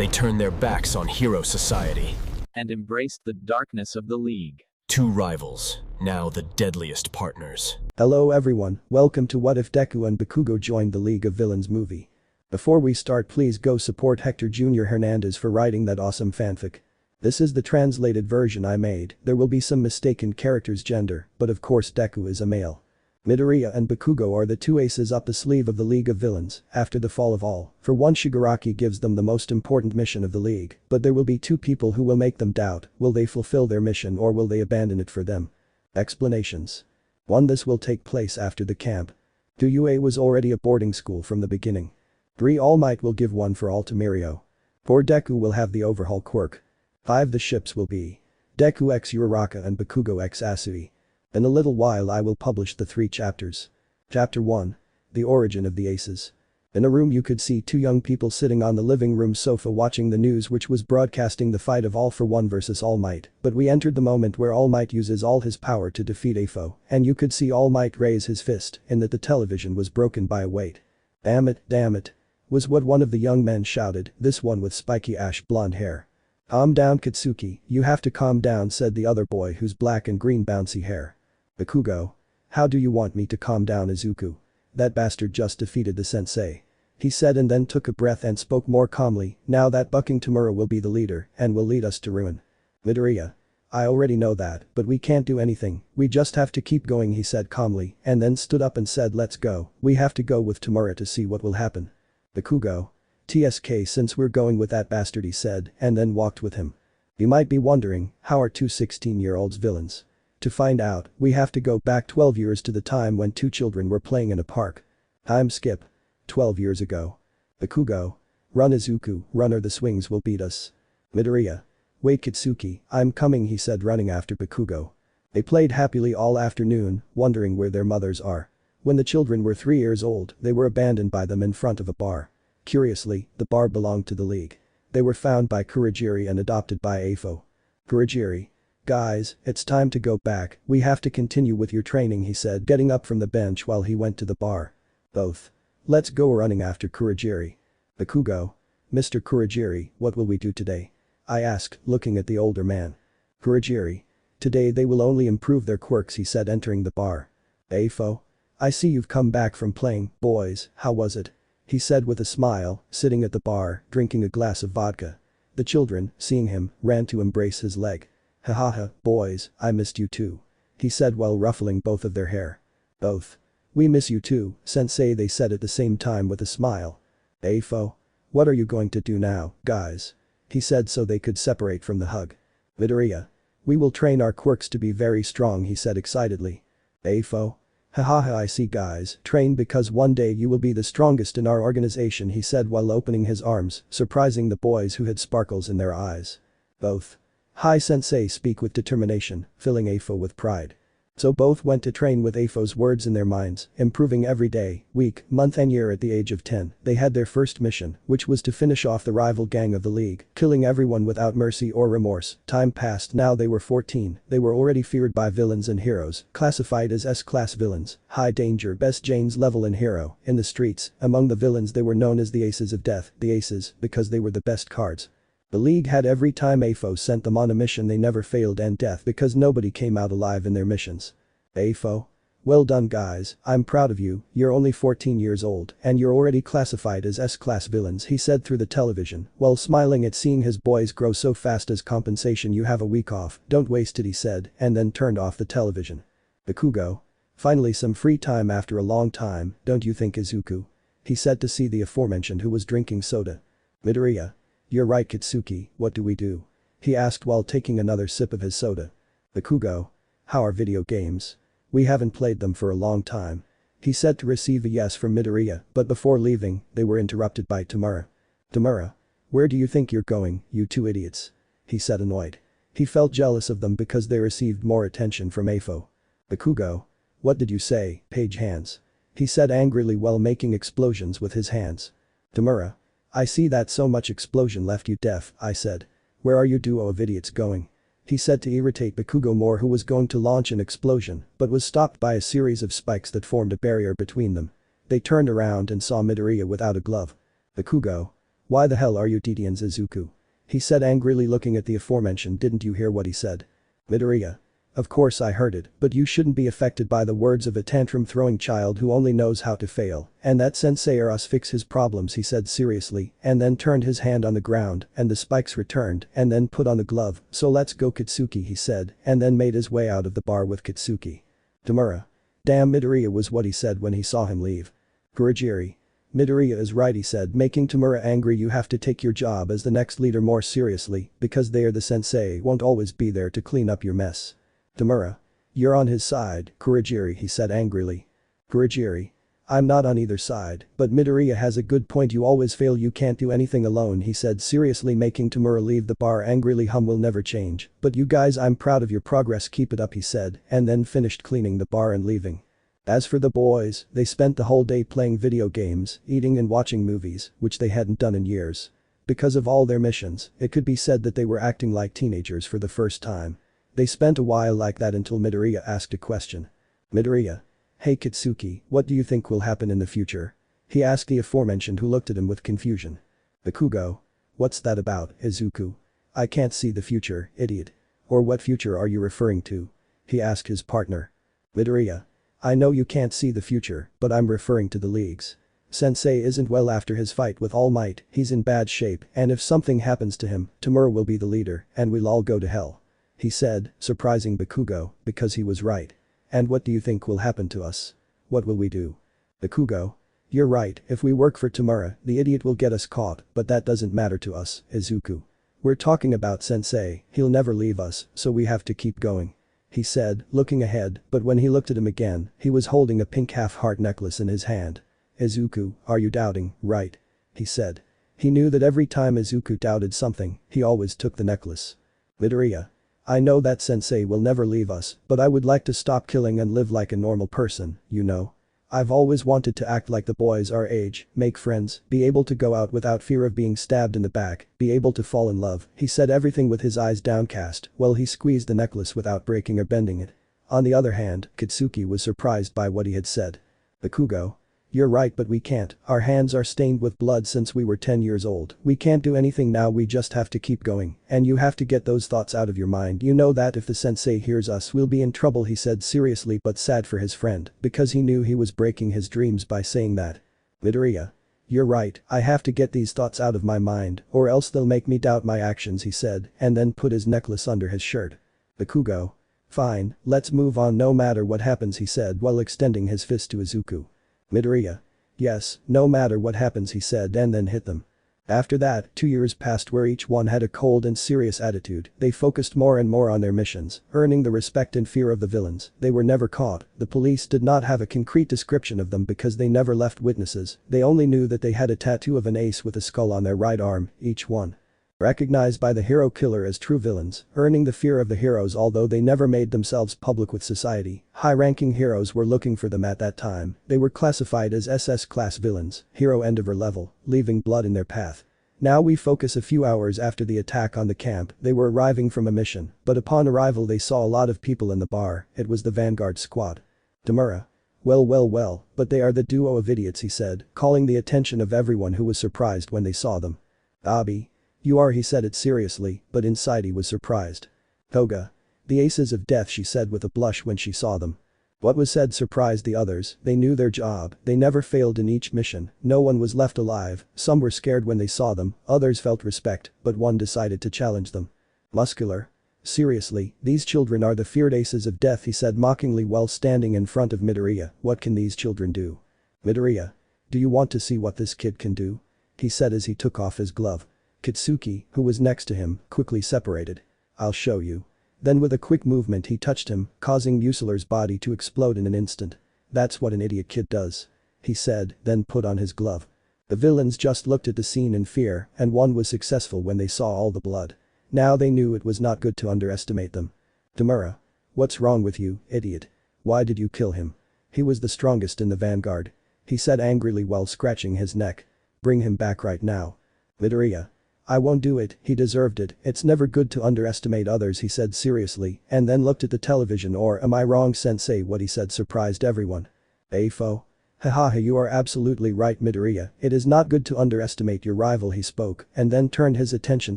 They turned their backs on Hero Society and embraced the darkness of the League. Two rivals, now the deadliest partners. Hello everyone, welcome to What If Deku and Bakugo Joined the League of Villains movie. Before we start, please go support HectorJrHernandez for writing that awesome fanfic. This is the translated version I made. There will be some mistaken character's gender, but of course Deku is a male. Midoriya and Bakugo are the two aces up the sleeve of the League of Villains. After the fall of all, for one, Shigaraki gives them the most important mission of the League, but there will be two people who will make them doubt. Will they fulfill their mission or will they abandon it for them? Explanations. 1. This will take place after the camp. 2. UA was already a boarding school from the beginning. 3. Almight will give one for all to Mirio. 4. Deku will have the overhaul quirk. 5. The ships will be Deku x Uraraka and Bakugo x Asui. In a little while I will publish the 3 chapters. Chapter 1. The Origin of the Aces. In a room you could see two young people sitting on the living room sofa watching the news, which was broadcasting the fight of All for One versus All Might, but we entered the moment where All Might uses all his power to defeat a foe, and you could see All Might raise his fist, and that the television was broken by a weight. Damn it, was what one of the young men shouted, this one with spiky ash blonde hair. Calm down Katsuki, you have to calm down, said the other boy whose black and green bouncy hair. Bakugo. How do you want me to calm down Izuku? That bastard just defeated the sensei. He said and then took a breath and spoke more calmly, now that bucking Tamura will be the leader and will lead us to ruin. Midoriya. I already know that, but we can't do anything, we just have to keep going, he said calmly and then stood up and said let's go, we have to go with Tamura to see what will happen. Bakugo. TSK, since we're going with that bastard, he said and then walked with him. You might be wondering, how are two 16-year-olds villains? To find out, we have to go back 12 years to the time when two children were playing in a park. Time skip. 12 years ago. Bakugo. Run Izuku, run or the swings will beat us. Midoriya. Wait Katsuki, I'm coming, he said running after Bakugo. They played happily all afternoon, wondering where their mothers are. When the children were 3 years old, they were abandoned by them in front of a bar. Curiously, the bar belonged to the League. They were found by Kurogiri and adopted by Afo. Kurogiri. Guys, it's time to go back, we have to continue with your training, he said getting up from the bench while he went to the bar. Both. Let's go, running after Kurogiri. Bakugo. Mr. Kurogiri, what will we do today? I asked, looking at the older man. Kurogiri. Today they will only improve their quirks, he said entering the bar. Afo. I see you've come back from playing, boys, how was it? He said with a smile, sitting at the bar, drinking a glass of vodka. The children, seeing him, ran to embrace his leg. Hahaha, boys, I missed you too. He said while ruffling both of their hair. Both. We miss you too, sensei, they said at the same time with a smile. Afo. What are you going to do now, guys? He said so they could separate from the hug. Midoriya. We will train our quirks to be very strong, he said excitedly. Afo. Hahaha, I see guys, train because one day you will be the strongest in our organization, he said while opening his arms, surprising the boys who had sparkles in their eyes. Both. Hi sensei, speak with determination, filling Afo with pride. So both went to train with Afo's words in their minds, improving every day, week, month and year. At the age of 10, they had their first mission, which was to finish off the rival gang of the League, killing everyone without mercy or remorse. Time passed, now they were 14, they were already feared by villains and heroes, classified as S-class villains, high danger, best Jane's level and hero. In the streets, among the villains they were known as the Aces of Death, the Aces, because they were the best cards. The League had every time Afo sent them on a mission they never failed and death because nobody came out alive in their missions. Afo. Well done guys, I'm proud of you, you're only 14 years old and you're already classified as S-class villains, he said through the television while smiling at seeing his boys grow so fast. As compensation you have a week off, don't waste it, he said and then turned off the television. Bakugo. Finally some free time after a long time, don't you think Izuku? He said to see the aforementioned who was drinking soda. Midoriya. You're right Katsuki, what do we do? He asked while taking another sip of his soda. Bakugo. How are video games? We haven't played them for a long time. He said to receive a yes from Midoriya, but before leaving, they were interrupted by Tamura. Tamura. Where do you think you're going, you two idiots? He said annoyed. He felt jealous of them because they received more attention from Afo. Bakugo. What did you say, page hands? He said angrily while making explosions with his hands. Tamura. I see that so much explosion left you deaf, I said. Where are you duo of idiots going? He said to irritate Bakugo more, who was going to launch an explosion but was stopped by a series of spikes that formed a barrier between them. They turned around and saw Midoriya without a glove. Bakugo. Why the hell are you teaching Izuku? He said angrily looking at the aforementioned. Didn't you hear what he said? Midoriya. Of course I heard it, but you shouldn't be affected by the words of a tantrum-throwing child who only knows how to fail, and that sensei or us fix his problems, he said seriously, and then turned his hand on the ground, and the spikes returned, and then put on the glove. So let's go Kitsuki, he said, and then made his way out of the bar with Kitsuki. Tamura. Damn, Midoriya was what he said when he saw him leave. Kurogiri. Midoriya is right, he said, making Tamura angry. You have to take your job as the next leader more seriously, because they are the sensei won't always be there to clean up your mess. Tamura. You're on his side, Kurogiri, he said angrily. Kurogiri. I'm not on either side, but Midoriya has a good point. You always fail, you can't do anything alone, he said seriously, making Tamura leave the bar angrily. Will never change, but you guys, I'm proud of your progress, keep it up, he said, and then finished cleaning the bar and leaving. As for the boys, they spent the whole day playing video games, eating and watching movies, which they hadn't done in years. Because of all their missions, it could be said that they were acting like teenagers for the first time. They spent a while like that until Midoriya asked a question. Midoriya. Hey Kitsuki, what do you think will happen in the future? He asked the aforementioned, who looked at him with confusion. Bakugo. What's that about, Izuku? I can't see the future, idiot. Or what future are you referring to? He asked his partner. Midoriya. I know you can't see the future, but I'm referring to the leagues. Sensei isn't well after his fight with All Might, he's in bad shape, and if something happens to him, Tamura will be the leader, and we'll all go to hell. He said, surprising Bakugo, because he was right. And what do you think will happen to us? What will we do? Bakugo. You're right, if we work for Tamura, the idiot will get us caught, but that doesn't matter to us, Izuku. We're talking about Sensei, he'll never leave us, so we have to keep going. He said, looking ahead, but when he looked at him again, he was holding a pink half-heart necklace in his hand. Izuku, are you doubting, right? He said. He knew that every time Izuku doubted something, he always took the necklace. Midoriya. I know that Sensei will never leave us, but I would like to stop killing and live like a normal person, you know? I've always wanted to act like the boys our age, make friends, be able to go out without fear of being stabbed in the back, be able to fall in love. He said everything with his eyes downcast while he squeezed the necklace without breaking or bending it. On the other hand, Kitsuki was surprised by what he had said. Bakugo. You're right, but we can't. Our hands are stained with blood since we were 10 years old. We can't do anything now, we just have to keep going. And you have to get those thoughts out of your mind. You know that if the sensei hears us, we'll be in trouble, he said seriously but sad for his friend, because he knew he was breaking his dreams by saying that. Midoriya. You're right, I have to get these thoughts out of my mind, or else they'll make me doubt my actions, he said, and then put his necklace under his shirt. Bakugo. Fine, let's move on no matter what happens, he said while extending his fist to Izuku. Midoriya. Yes, no matter what happens, he said and then hit them. After that, 2 years passed where each one had a cold and serious attitude. They focused more and more on their missions, earning the respect and fear of the villains. They were never caught. The police did not have a concrete description of them because they never left witnesses. They only knew that they had a tattoo of an ace with a skull on their right arm, each one. Recognized by the hero killer as true villains, earning the fear of the heroes although they never made themselves public with society. High-ranking heroes were looking for them at that time. They were classified as SS-class villains, hero endeavor level, leaving blood in their path. Now we focus a few hours after the attack on the camp. They were arriving from a mission, but upon arrival they saw a lot of people in the bar. It was the Vanguard squad. Tamura. Well, but they are the duo of idiots, he said, calling the attention of everyone who was surprised when they saw them. Abi. You are, he said it seriously, but inside he was surprised. Toga. The aces of death, she said with a blush when she saw them. What was said surprised the others. They knew their job, they never failed in each mission, no one was left alive. Some were scared when they saw them, others felt respect, but one decided to challenge them. Muscular. Seriously, these children are the feared aces of death, he said mockingly while standing in front of Midoriya. What can these children do? Midoriya. Do you want to see what this kid can do? He said as he took off his glove. Kitsuki, who was next to him, quickly separated. I'll show you. Then with a quick movement he touched him, causing Muscular's body to explode in an instant. That's what an idiot kid does. He said, then put on his glove. The villains just looked at the scene in fear, and one was successful when they saw all the blood. Now they knew it was not good to underestimate them. Tamura. What's wrong with you, idiot? Why did you kill him? He was the strongest in the Vanguard. He said angrily while scratching his neck. Bring him back right now. Midoriya. I won't do it, he deserved it. It's never good to underestimate others, he said seriously, and then looked at the television. Or am I wrong, sensei? What he said surprised everyone. Afo. Haha, you are absolutely right, Midoriya, it is not good to underestimate your rival, he spoke, and then turned his attention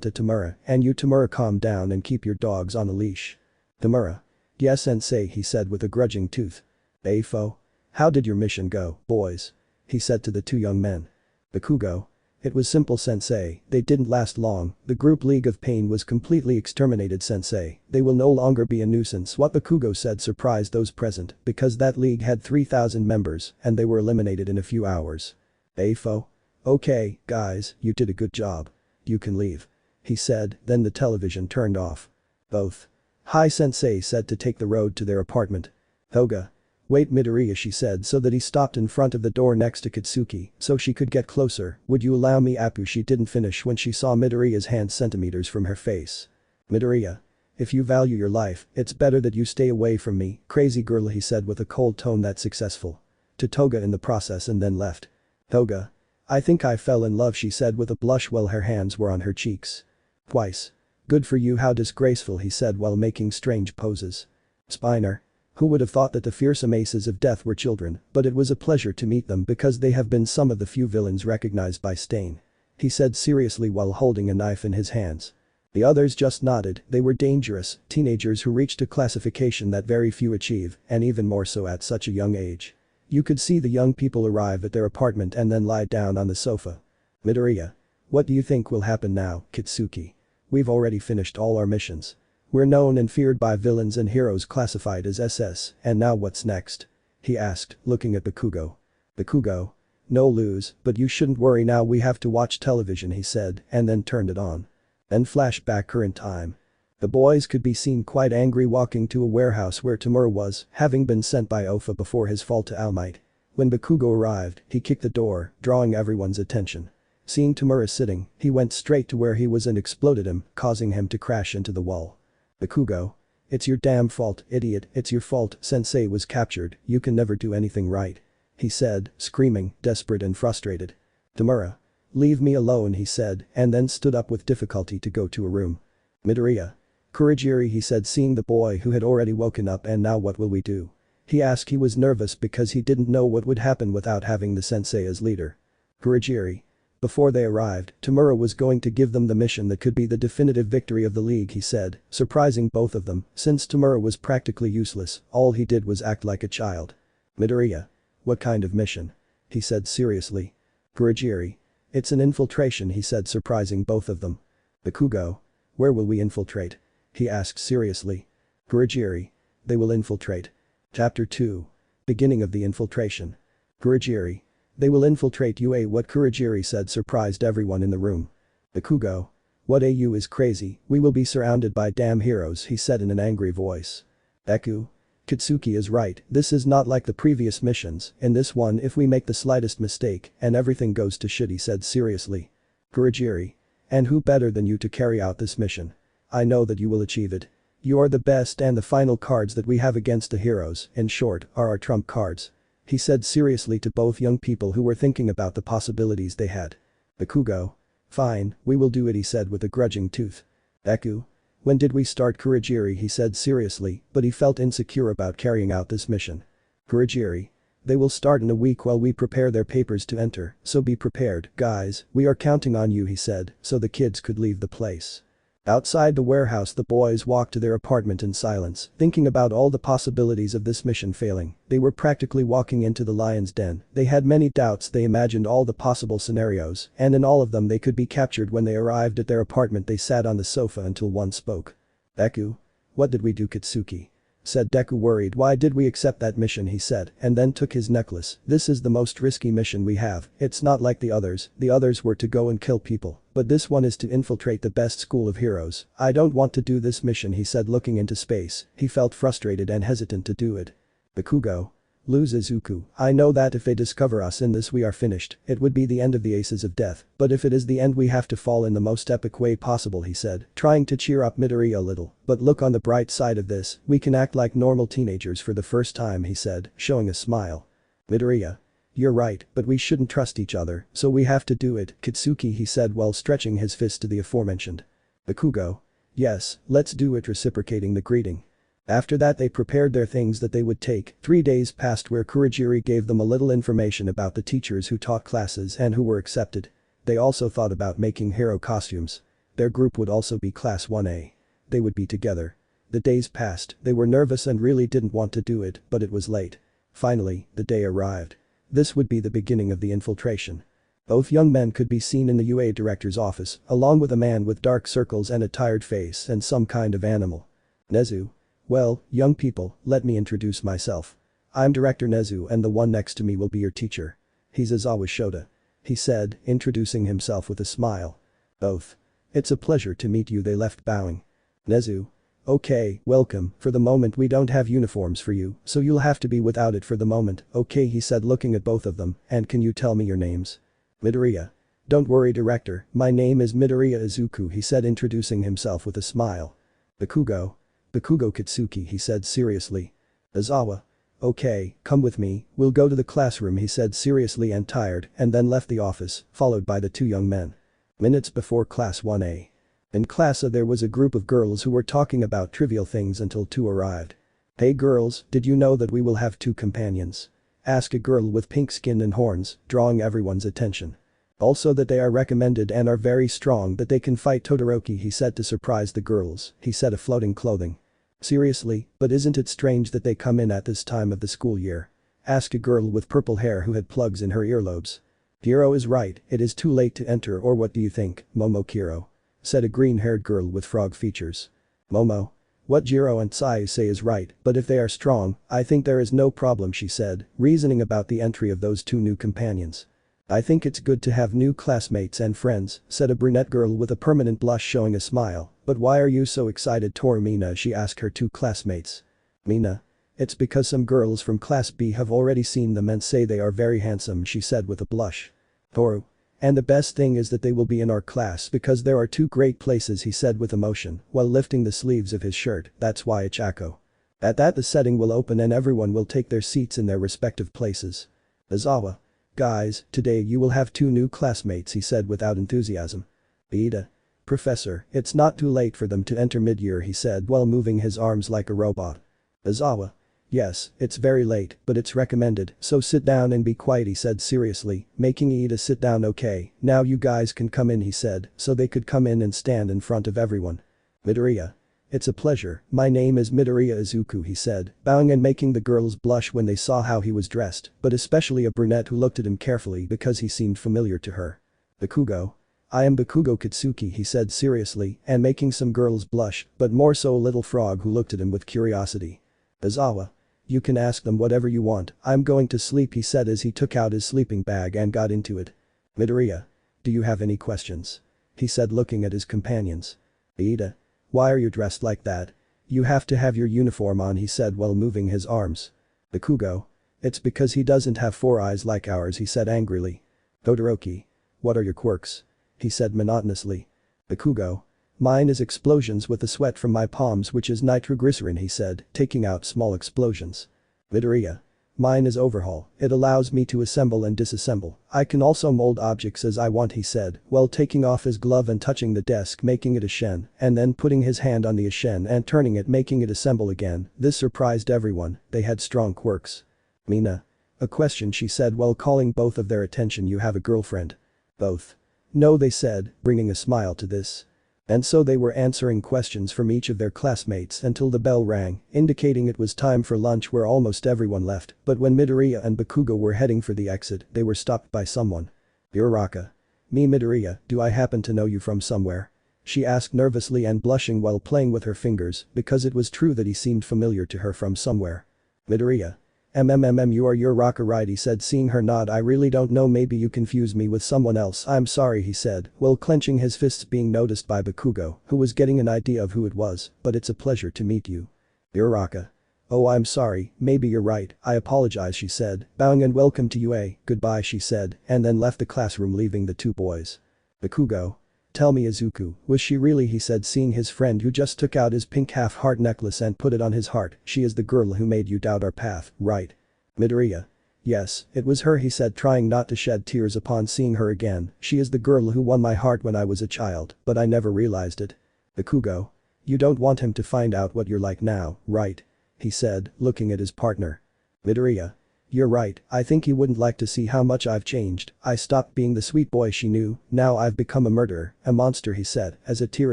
to Tamura. And you, Tamura, calm down and keep your dogs on a leash. Tamura. Yes, sensei, he said with a grudging tooth. Afo. How did your mission go, boys? He said to the two young men. Bakugo. It was simple, sensei, they didn't last long, the group League of Pain was completely exterminated, sensei, they will no longer be a nuisance. What Bakugo said surprised those present because that league had 3,000 members and they were eliminated in a few hours. Afo. Okay, guys, you did a good job. You can leave. He said, then the television turned off. Both. Hi, sensei said to take the road to their apartment. Toga. Wait, Midoriya, she said so that he stopped in front of the door next to Kitsuki so she could get closer. Would you allow me, Apu? She didn't finish when she saw Midoriya's hand centimeters from her face. Midoriya. If you value your life, it's better that you stay away from me, crazy girl, he said with a cold tone that's successful. To Toga in the process and then left. Toga. I think I fell in love, she said with a blush while her hands were on her cheeks. Twice. Good for you, how disgraceful, he said while making strange poses. Spiner. Who would have thought that the fearsome aces of death were children, but it was a pleasure to meet them because they have been some of the few villains recognized by Stain. He said seriously while holding a knife in his hands. The others just nodded, they were dangerous, teenagers who reached a classification that very few achieve, and even more so at such a young age. You could see the young people arrive at their apartment and then lie down on the sofa. Midoriya. What do you think will happen now, Kitsuki? We've already finished all our missions. We're known and feared by villains and heroes classified as SS, and now what's next? He asked, looking at Bakugo. Bakugo. No lose, but you shouldn't worry now, we have to watch television, he said, and then turned it on. Then flashback current time. The boys could be seen quite angry walking to a warehouse where Tamura was, having been sent by Ofa before his fall to Almight. When Bakugo arrived, he kicked the door, drawing everyone's attention. Seeing Tamura sitting, he went straight to where he was and exploded him, causing him to crash into the wall. Bakugo. It's your damn fault, idiot, it's your fault, sensei was captured, you can never do anything right. He said, screaming, desperate and frustrated. Tamura. Leave me alone, he said, and then stood up with difficulty to go to a room. Midoriya. Kurogiri, he said, seeing the boy who had already woken up. And now what will we do? He asked. He was nervous because he didn't know what would happen without having the sensei as leader. Kurogiri. Before they arrived, Tamura was going to give them the mission that could be the definitive victory of the league, he said, surprising both of them, since Tamura was practically useless, all he did was act like a child. Midoriya. What kind of mission? He said seriously. Kurogiri. It's an infiltration, he said, surprising both of them. Bakugo. Where will we infiltrate? He asked seriously. Kurogiri. They will infiltrate. Chapter 2. Beginning of the infiltration. Kurogiri. They will infiltrate UA. What? Kurogiri said, surprised everyone in the room. Bakugo. What? AU is crazy, we will be surrounded by damn heroes, he said in an angry voice. Deku. Kitsuki is right, this is not like the previous missions, in this one if we make the slightest mistake and everything goes to shit, he said seriously. Kurogiri. And who better than you to carry out this mission? I know that you will achieve it. You are the best and the final cards that we have against the heroes, in short, are our trump cards. He said seriously to both young people who were thinking about the possibilities they had. Bakugo. Fine, we will do it, he said with a grudging tooth. Deku. When did we start? Kurogiri, he said seriously, but he felt insecure about carrying out this mission. Kurogiri. They will start in a week while we prepare their papers to enter, so be prepared, guys, we are counting on you, he said, so the kids could leave the place. Outside the warehouse, the boys walked to their apartment in silence, thinking about all the possibilities of this mission failing. They were practically walking into the lion's den. They had many doubts, they imagined all the possible scenarios, and in all of them they could be captured. When they arrived at their apartment, they sat on the sofa until one spoke. Deku. What did we do? Kitsuki. Said Deku, worried. Why did we accept that mission? He said, and then took his necklace. This is the most risky mission we have, it's not like the others were to go and kill people, but this one is to infiltrate the best school of heroes. I don't want to do this mission, he said, looking into space. He felt frustrated and hesitant to do it. Bakugo. Lose Izuku. I know that if they discover us in this we are finished, it would be the end of the Aces of Death, but if it is the end we have to fall in the most epic way possible, he said, trying to cheer up Midoriya a little. But look on the bright side of this, we can act like normal teenagers for the first time, he said, showing a smile. Midoriya. You're right, but we shouldn't trust each other, so we have to do it, Kitsuki, he said while stretching his fist to the aforementioned. Bakugo. Yes, let's do it, reciprocating the greeting. After that they prepared their things that they would take. 3 days passed where Kurogiri gave them a little information about the teachers who taught classes and who were accepted. They also thought about making hero costumes. Their group would also be Class 1A. They would be together. The days passed, they were nervous and really didn't want to do it, but it was late. Finally, the day arrived. This would be the beginning of the infiltration. Both young men could be seen in the UA director's office, along with a man with dark circles and a tired face and some kind of animal. Nezu. Well, young people, let me introduce myself. I'm Director Nezu and the one next to me will be your teacher. He's Izawa Shota. He said, introducing himself with a smile. Both. It's a pleasure to meet you, they left bowing. Nezu. Okay, welcome, for the moment we don't have uniforms for you, so you'll have to be without it for the moment, okay, he said looking at both of them, and can you tell me your names? Midoriya. Don't worry director, my name is Midoriya Izuku, he said introducing himself with a smile. Bakugo. Bakugo Katsuki, he said seriously. Izawa. Okay, come with me, we'll go to the classroom, he said seriously and tired, and then left the office, followed by the two young men. Minutes before Class 1A. In Class A there was a group of girls who were talking about trivial things until 2 arrived. Hey girls, did you know that we will have 2 companions? Asked a girl with pink skin and horns, drawing everyone's attention. Also that they are recommended and are very strong, that they can fight Todoroki, he said to surprise the girls, he said a floating clothing. Seriously, but isn't it strange that they come in at this time of the school year? Asked a girl with purple hair who had plugs in her earlobes. Kiro is right, it is too late to enter, or what do you think, Momo Kiro? Said a green-haired girl with frog features. Momo. What Jiro and Tsuyu say is right, but if they are strong, I think there is no problem, she said, reasoning about the entry of those 2 new companions. I think it's good to have new classmates and friends, said a brunette girl with a permanent blush showing a smile, but why are you so excited, Toru Mina, she asked her 2 classmates. Mina. It's because some girls from Class B have already seen them and say they are very handsome, she said with a blush. Toru. And the best thing is that they will be in our class because there are 2 great places, he said with emotion, while lifting the sleeves of his shirt, that's why Ichako. At that the setting will open and everyone will take their seats in their respective places. Izawa. Guys, today you will have 2 new classmates, he said without enthusiasm. Ida. Professor, it's not too late for them to enter mid-year, he said while moving his arms like a robot. Izawa. Yes, it's very late, but it's recommended, so sit down and be quiet, he said seriously, making Ida sit down. Okay, now you guys can come in, he said, so they could come in and stand in front of everyone. Midoriya. It's a pleasure, my name is Midoriya Izuku, he said, bowing and making the girls blush when they saw how he was dressed, but especially a brunette who looked at him carefully because he seemed familiar to her. Bakugo. I am Bakugo Katsuki, he said seriously, and making some girls blush, but more so a little frog who looked at him with curiosity. Izawa. You can ask them whatever you want, I'm going to sleep, he said as he took out his sleeping bag and got into it. Midoriya. Do you have any questions? He said looking at his companions. Ida. Why are you dressed like that? You have to have your uniform on, he said while moving his arms. Bakugo. It's because he doesn't have 4 eyes like ours, he said angrily. Todoroki. What are your quirks? He said monotonously. Bakugo. Mine is explosions with the sweat from my palms, which is nitroglycerin, he said, taking out small explosions. Midoriya. Mine is overhaul, it allows me to assemble and disassemble. I can also mold objects as I want, he said, while taking off his glove and touching the desk, making it a shen, and then putting his hand on the shen and turning it, making it assemble again. This surprised everyone, they had strong quirks. Mina. A question, she said while calling both of their attention. You have a girlfriend? Both. No, they said, bringing a smile to this. And so they were answering questions from each of their classmates until the bell rang, indicating it was time for lunch, where almost everyone left, but when Midoriya and Bakugo were heading for the exit, they were stopped by someone. Uraraka. Me Midoriya, do I happen to know you from somewhere? She asked nervously and blushing while playing with her fingers, because it was true that he seemed familiar to her from somewhere. Midoriya. You are Uraraka, right, he said seeing her nod. I really don't know, maybe you confuse me with someone else, I'm sorry, he said, while clenching his fists, being noticed by Bakugo, who was getting an idea of who it was, but it's a pleasure to meet you. Uraraka. Oh, I'm sorry, maybe you're right, I apologize, she said, bowing and welcome to UA, goodbye, she said, and then left the classroom leaving the 2 boys. Bakugo. Tell me, Izuku, was she really, he said seeing his friend who just took out his pink half-heart necklace and put it on his heart. She is the girl who made you doubt our path, right? Midoriya. Yes, it was her, he said trying not to shed tears upon seeing her again. She is the girl who won my heart when I was a child, but I never realized it. Bakugo. You don't want him to find out what you're like now, right? He said, looking at his partner. Midoriya. You're right, I think he wouldn't like to see how much I've changed. I stopped being the sweet boy she knew, now I've become a murderer, a monster, he said as a tear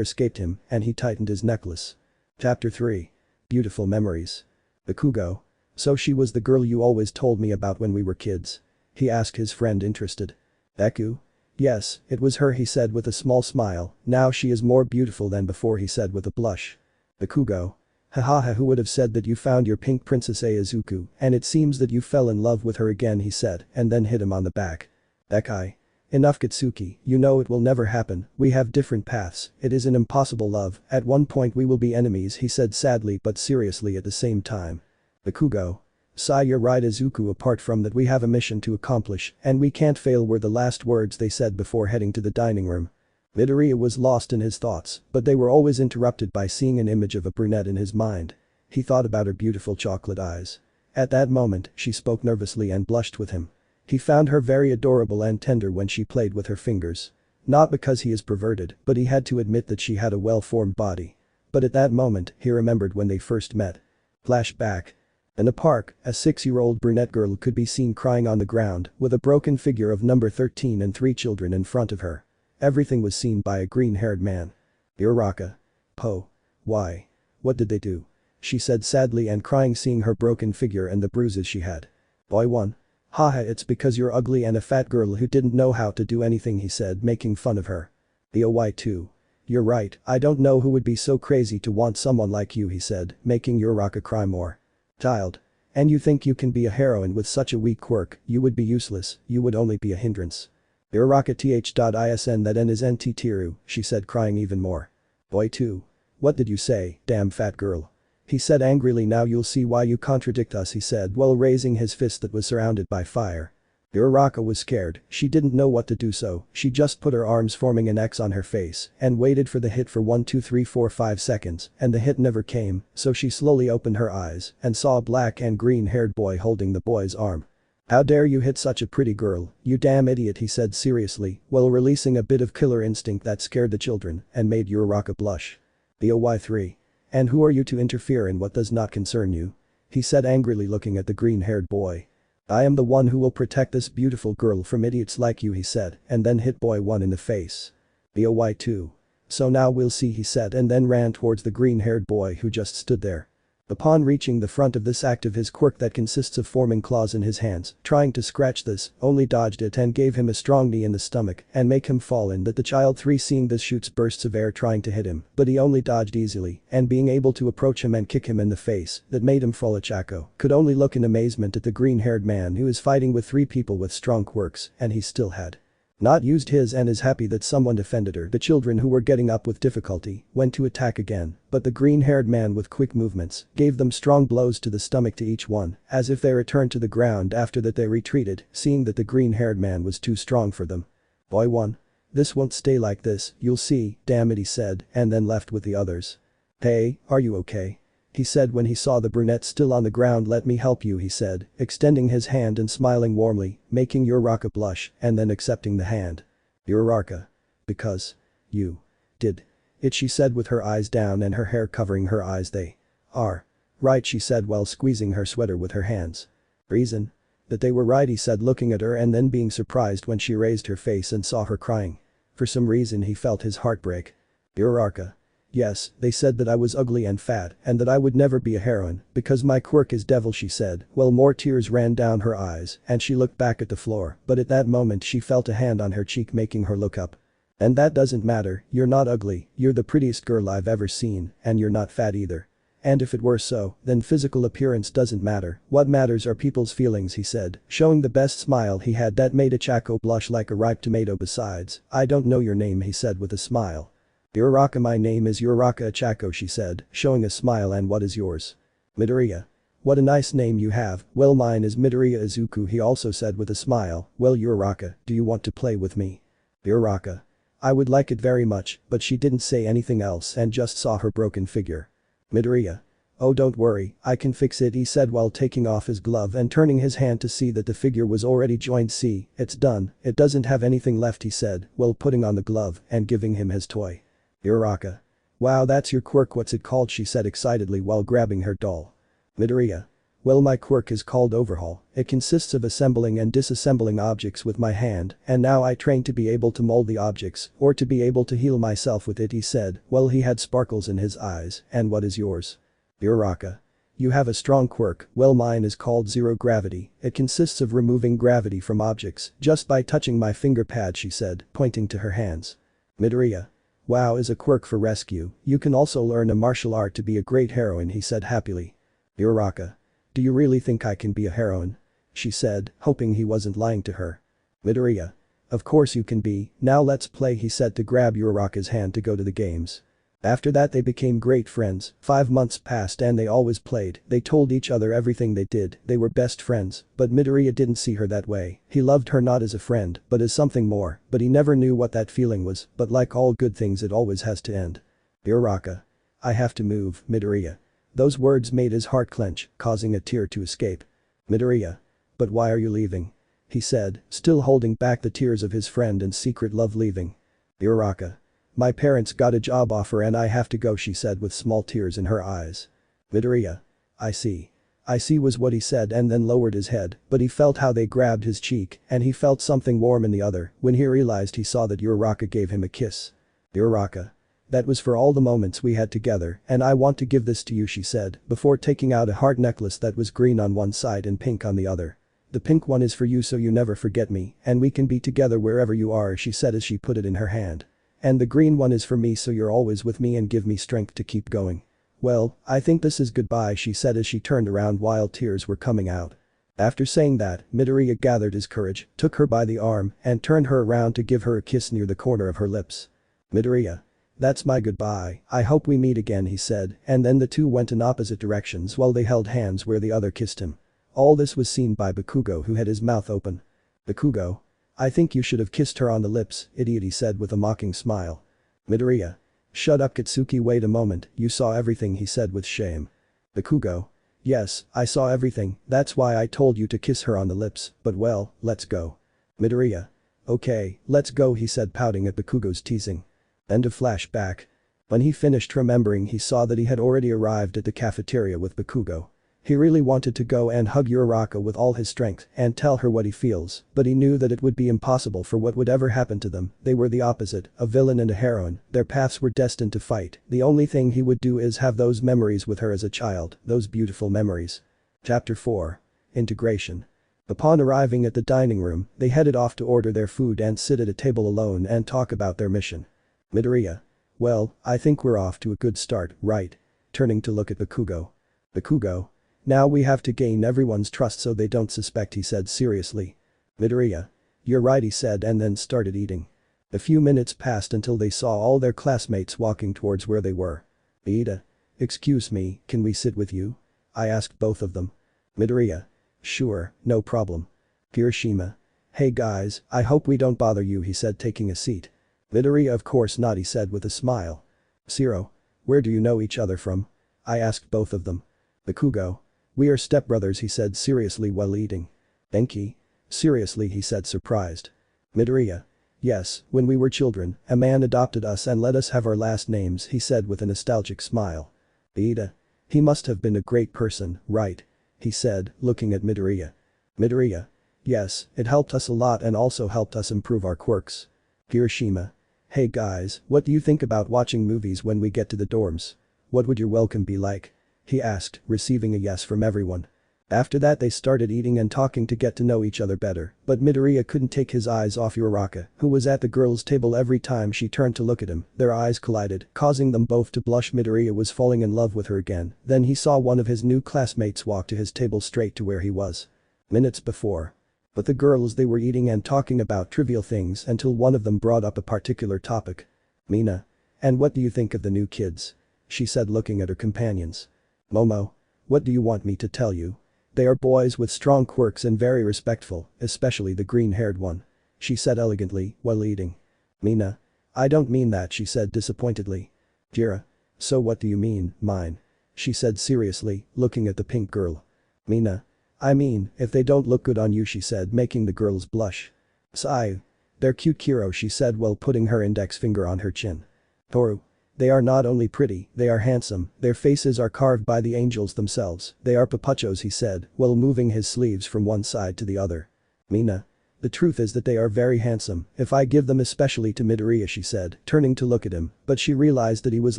escaped him and he tightened his necklace. Chapter 3. Beautiful Memories. Bakugo. So she was the girl you always told me about when we were kids? He asked his friend interested. Deku? Yes, it was her, he said with a small smile, now she is more beautiful than before, he said with a blush. Bakugo. Hahaha, who would have said that you found your pink princess izuku and it seems that you fell in love with her again, he said and then hit him on the back. Dekai. Enough Katsuki, you know it will never happen, we have different paths, it is an impossible love, at one point we will be enemies, he said sadly but seriously at the same time. Bakugo. Sai, you're right Izuku, apart from that we have a mission to accomplish and we can't fail, were the last words they said before heading to the dining room. Midoriya was lost in his thoughts, but they were always interrupted by seeing an image of a brunette in his mind. He thought about her beautiful chocolate eyes. At that moment, she spoke nervously and blushed with him. He found her very adorable and tender when she played with her fingers. Not because he is perverted, but he had to admit that she had a well-formed body. But at that moment, he remembered when they first met. Flashback. In a park, a 6-year-old brunette girl could be seen crying on the ground with a broken figure of number 13 and 3 children in front of her. Everything was seen by a green-haired man. Uraraka. Po. Why? What did they do? She said sadly and crying, seeing her broken figure and the bruises she had. Boy 1. Haha, it's because you're ugly and a fat girl who didn't know how to do anything, he said, making fun of her. Boy 2. You're right, I don't know who would be so crazy to want someone like you, he said, making Uraraka cry more. Child. And you think you can be a heroine with such a weak quirk, you would be useless, you would only be a hindrance. Uraraka th.isn that n is nt tiru, she said crying even more. Boy 2. What did you say, damn fat girl? He said angrily, now you'll see why you contradict us, he said while raising his fist that was surrounded by fire. Uraraka was scared, she didn't know what to do, so she just put her arms forming an X on her face and waited for the hit for 1 2 3 4 5 seconds and the hit never came, so she slowly opened her eyes and saw a black and green-haired boy holding the boy's arm. How dare you hit such a pretty girl, you damn idiot, he said seriously while releasing a bit of killer instinct that scared the children and made Uraraka blush. Boy 3. And who are you to interfere in what does not concern you? He said angrily looking at the green-haired boy. I am the one who will protect this beautiful girl from idiots like you, he said and then hit boy 1 in the face. Boy 2. So now we'll see, he said and then ran towards the green-haired boy who just stood there. Upon reaching the front of this act of his quirk that consists of forming claws in his hands, trying to scratch this, only dodged it and gave him a strong knee in the stomach and make him fall in that the child 3 seeing this shoots bursts of air trying to hit him, but he only dodged easily and being able to approach him and kick him in the face that made him fall. Chako could only look in amazement at the green-haired man who is fighting with 3 people with strong quirks and he still had not used his and is happy that someone defended her. The children who were getting up with difficulty went to attack again, but the green-haired man with quick movements gave them strong blows to the stomach to each one, as if they returned to the ground. After that they retreated, seeing that the green-haired man was too strong for them. Boy 1. This won't stay like this, you'll see, damn it, he said and then left with the others. Hey, are you okay? He said when he saw the brunette still on the ground. Let me help you, he said, extending his hand and smiling warmly, making Uraraka blush and then accepting the hand. Uraraka. Because. You. Did. It, she said with her eyes down and her hair covering her eyes. They. Are. Right, she said while squeezing her sweater with her hands. Reason? That they were right, he said looking at her and then being surprised when she raised her face and saw her crying. For some reason he felt his heart break. Uraraka. Yes, they said that I was ugly and fat and that I would never be a heroine because my quirk is devil, she said while more tears ran down her eyes and she looked back at the floor, but at that moment she felt a hand on her cheek making her look up. And that doesn't matter, you're not ugly, you're the prettiest girl I've ever seen and you're not fat either. And if it were so, then physical appearance doesn't matter, what matters are people's feelings, he said, showing the best smile he had that made Chako blush like a ripe tomato. Besides, I don't know your name, he said with a smile. Uraraka, my name is Uraraka Chako, she said, showing a smile. And what is yours? Midoriya. What a nice name you have, well mine is Midoriya Izuku, he also said with a smile. Well Uraraka, do you want to play with me? Uraraka. I would like it very much, but she didn't say anything else and just saw her broken figure. Midoriya. Oh don't worry, I can fix it, he said while taking off his glove and turning his hand to see that the figure was already joined. See, it's done, it doesn't have anything left, he said while putting on the glove and giving him his toy. Uraraka. Wow, that's your quirk, what's it called, she said excitedly while grabbing her doll. Midoriya. Well, my quirk is called Overhaul. It consists of assembling and disassembling objects with my hand, and now I train to be able to mold the objects, or to be able to heal myself with it, he said, well he had sparkles in his eyes. And what is yours? Uraraka. You have a strong quirk. Well, mine is called Zero Gravity. It consists of removing gravity from objects just by touching my finger pad, she said, pointing to her hands. Midoriya. Wow, is a quirk for rescue. You can also learn a martial art to be a great heroine, he said happily. Uraraka. Do you really think I can be a heroine? She said, hoping he wasn't lying to her. Midoriya. Of course you can be, now let's play, he said to grab Uraraka's hand to go to the games. After that they became great friends. 5 months passed and they always played, they told each other everything they did, they were best friends, but Midoriya didn't see her that way. He loved her not as a friend, but as something more, but he never knew what that feeling was, but like all good things it always has to end. Uraraka. I have to move, Midoriya. Those words made his heart clench, causing a tear to escape. Midoriya. But why are you leaving? He said, still holding back the tears of his friend and secret love. Leaving. Uraraka. My parents got a job offer and I have to go, she said with small tears in her eyes. Midoriya. I see. I see was what he said and then lowered his head, but he felt how they grabbed his cheek and he felt something warm in the other. When he realized, he saw that Uraraka gave him a kiss. Uraraka. That was for all the moments we had together and I want to give this to you, she said, before taking out a heart necklace that was green on one side and pink on the other. The pink one is for you so you never forget me and we can be together wherever you are, she said as she put it in her hand. And the green one is for me so you're always with me and give me strength to keep going. Well, I think this is goodbye, she said as she turned around while tears were coming out. After saying that, Midoriya gathered his courage, took her by the arm and turned her around to give her a kiss near the corner of her lips. Midoriya. That's my goodbye, I hope we meet again, he said, and then the two went in opposite directions while they held hands where the other kissed him. All this was seen by Bakugo, who had his mouth open. Bakugo. I think you should have kissed her on the lips, idiot, he said with a mocking smile. Midoriya. Shut up, Katsuki, wait a moment, you saw everything, he said with shame. Bakugo. Yes, I saw everything, that's why I told you to kiss her on the lips, but well, let's go. Midoriya. Okay, let's go, he said pouting at Bakugo's teasing. End of flashback. When he finished remembering, he saw that he had already arrived at the cafeteria with Bakugo. He really wanted to go and hug Uraraka with all his strength and tell her what he feels, but he knew that it would be impossible for what would ever happen to them. They were the opposite, a villain and a heroine, their paths were destined to fight. The only thing he would do is have those memories with her as a child, those beautiful memories. Chapter 4. Integration. Upon arriving at the dining room, they headed off to order their food and sit at a table alone and talk about their mission. Midoriya. Well, I think we're off to a good start, right? Turning to look at Bakugo. Bakugo. Now we have to gain everyone's trust so they don't suspect, he said seriously. Midoriya. You're right, he said and then started eating. A few minutes passed until they saw all their classmates walking towards where they were. Ida. Excuse me, can we sit with you? I asked both of them. Midoriya. Sure, no problem. Kirishima. Hey guys, I hope we don't bother you, he said taking a seat. Midoriya. Of course not, he said with a smile. Zero. Where do you know each other from? I asked both of them. Bakugo. We are stepbrothers, he said seriously while eating. Enki. Seriously, he said surprised. Midoriya. Yes, when we were children, a man adopted us and let us have our last names, he said with a nostalgic smile. Ida. He must have been a great person, right? He said, looking at Midoriya. Midoriya. Yes, it helped us a lot and also helped us improve our quirks. Kirishima. Hey guys, what do you think about watching movies when we get to the dorms? What would your welcome be like? He asked, receiving a yes from everyone. After that they started eating and talking to get to know each other better, but Midoriya couldn't take his eyes off Uraraka, who was at the girls' table. Every time she turned to look at him, their eyes collided, causing them both to blush. Midoriya was falling in love with her again. Then he saw one of his new classmates walk to his table straight to where he was. Minutes before. But the girls, they were eating and talking about trivial things until one of them brought up a particular topic. Mina. And what do you think of the new kids? She said looking at her companions. Momo. What do you want me to tell you? They are boys with strong quirks and very respectful, especially the green-haired one. She said elegantly while eating. Mina. I don't mean that, she said disappointedly. Jira. So what do you mean, mine? She said seriously, looking at the pink girl. Mina. I mean, if they don't look good on you, she said, making the girls blush. Sai. They're cute, Kiro, she said while putting her index finger on her chin. Toru. They are not only pretty, they are handsome, their faces are carved by the angels themselves, they are papuchos he said, while moving his sleeves from one side to the other. Mina. The truth is that they are very handsome, if I give them especially to Midoriya she said, turning to look at him, but she realized that he was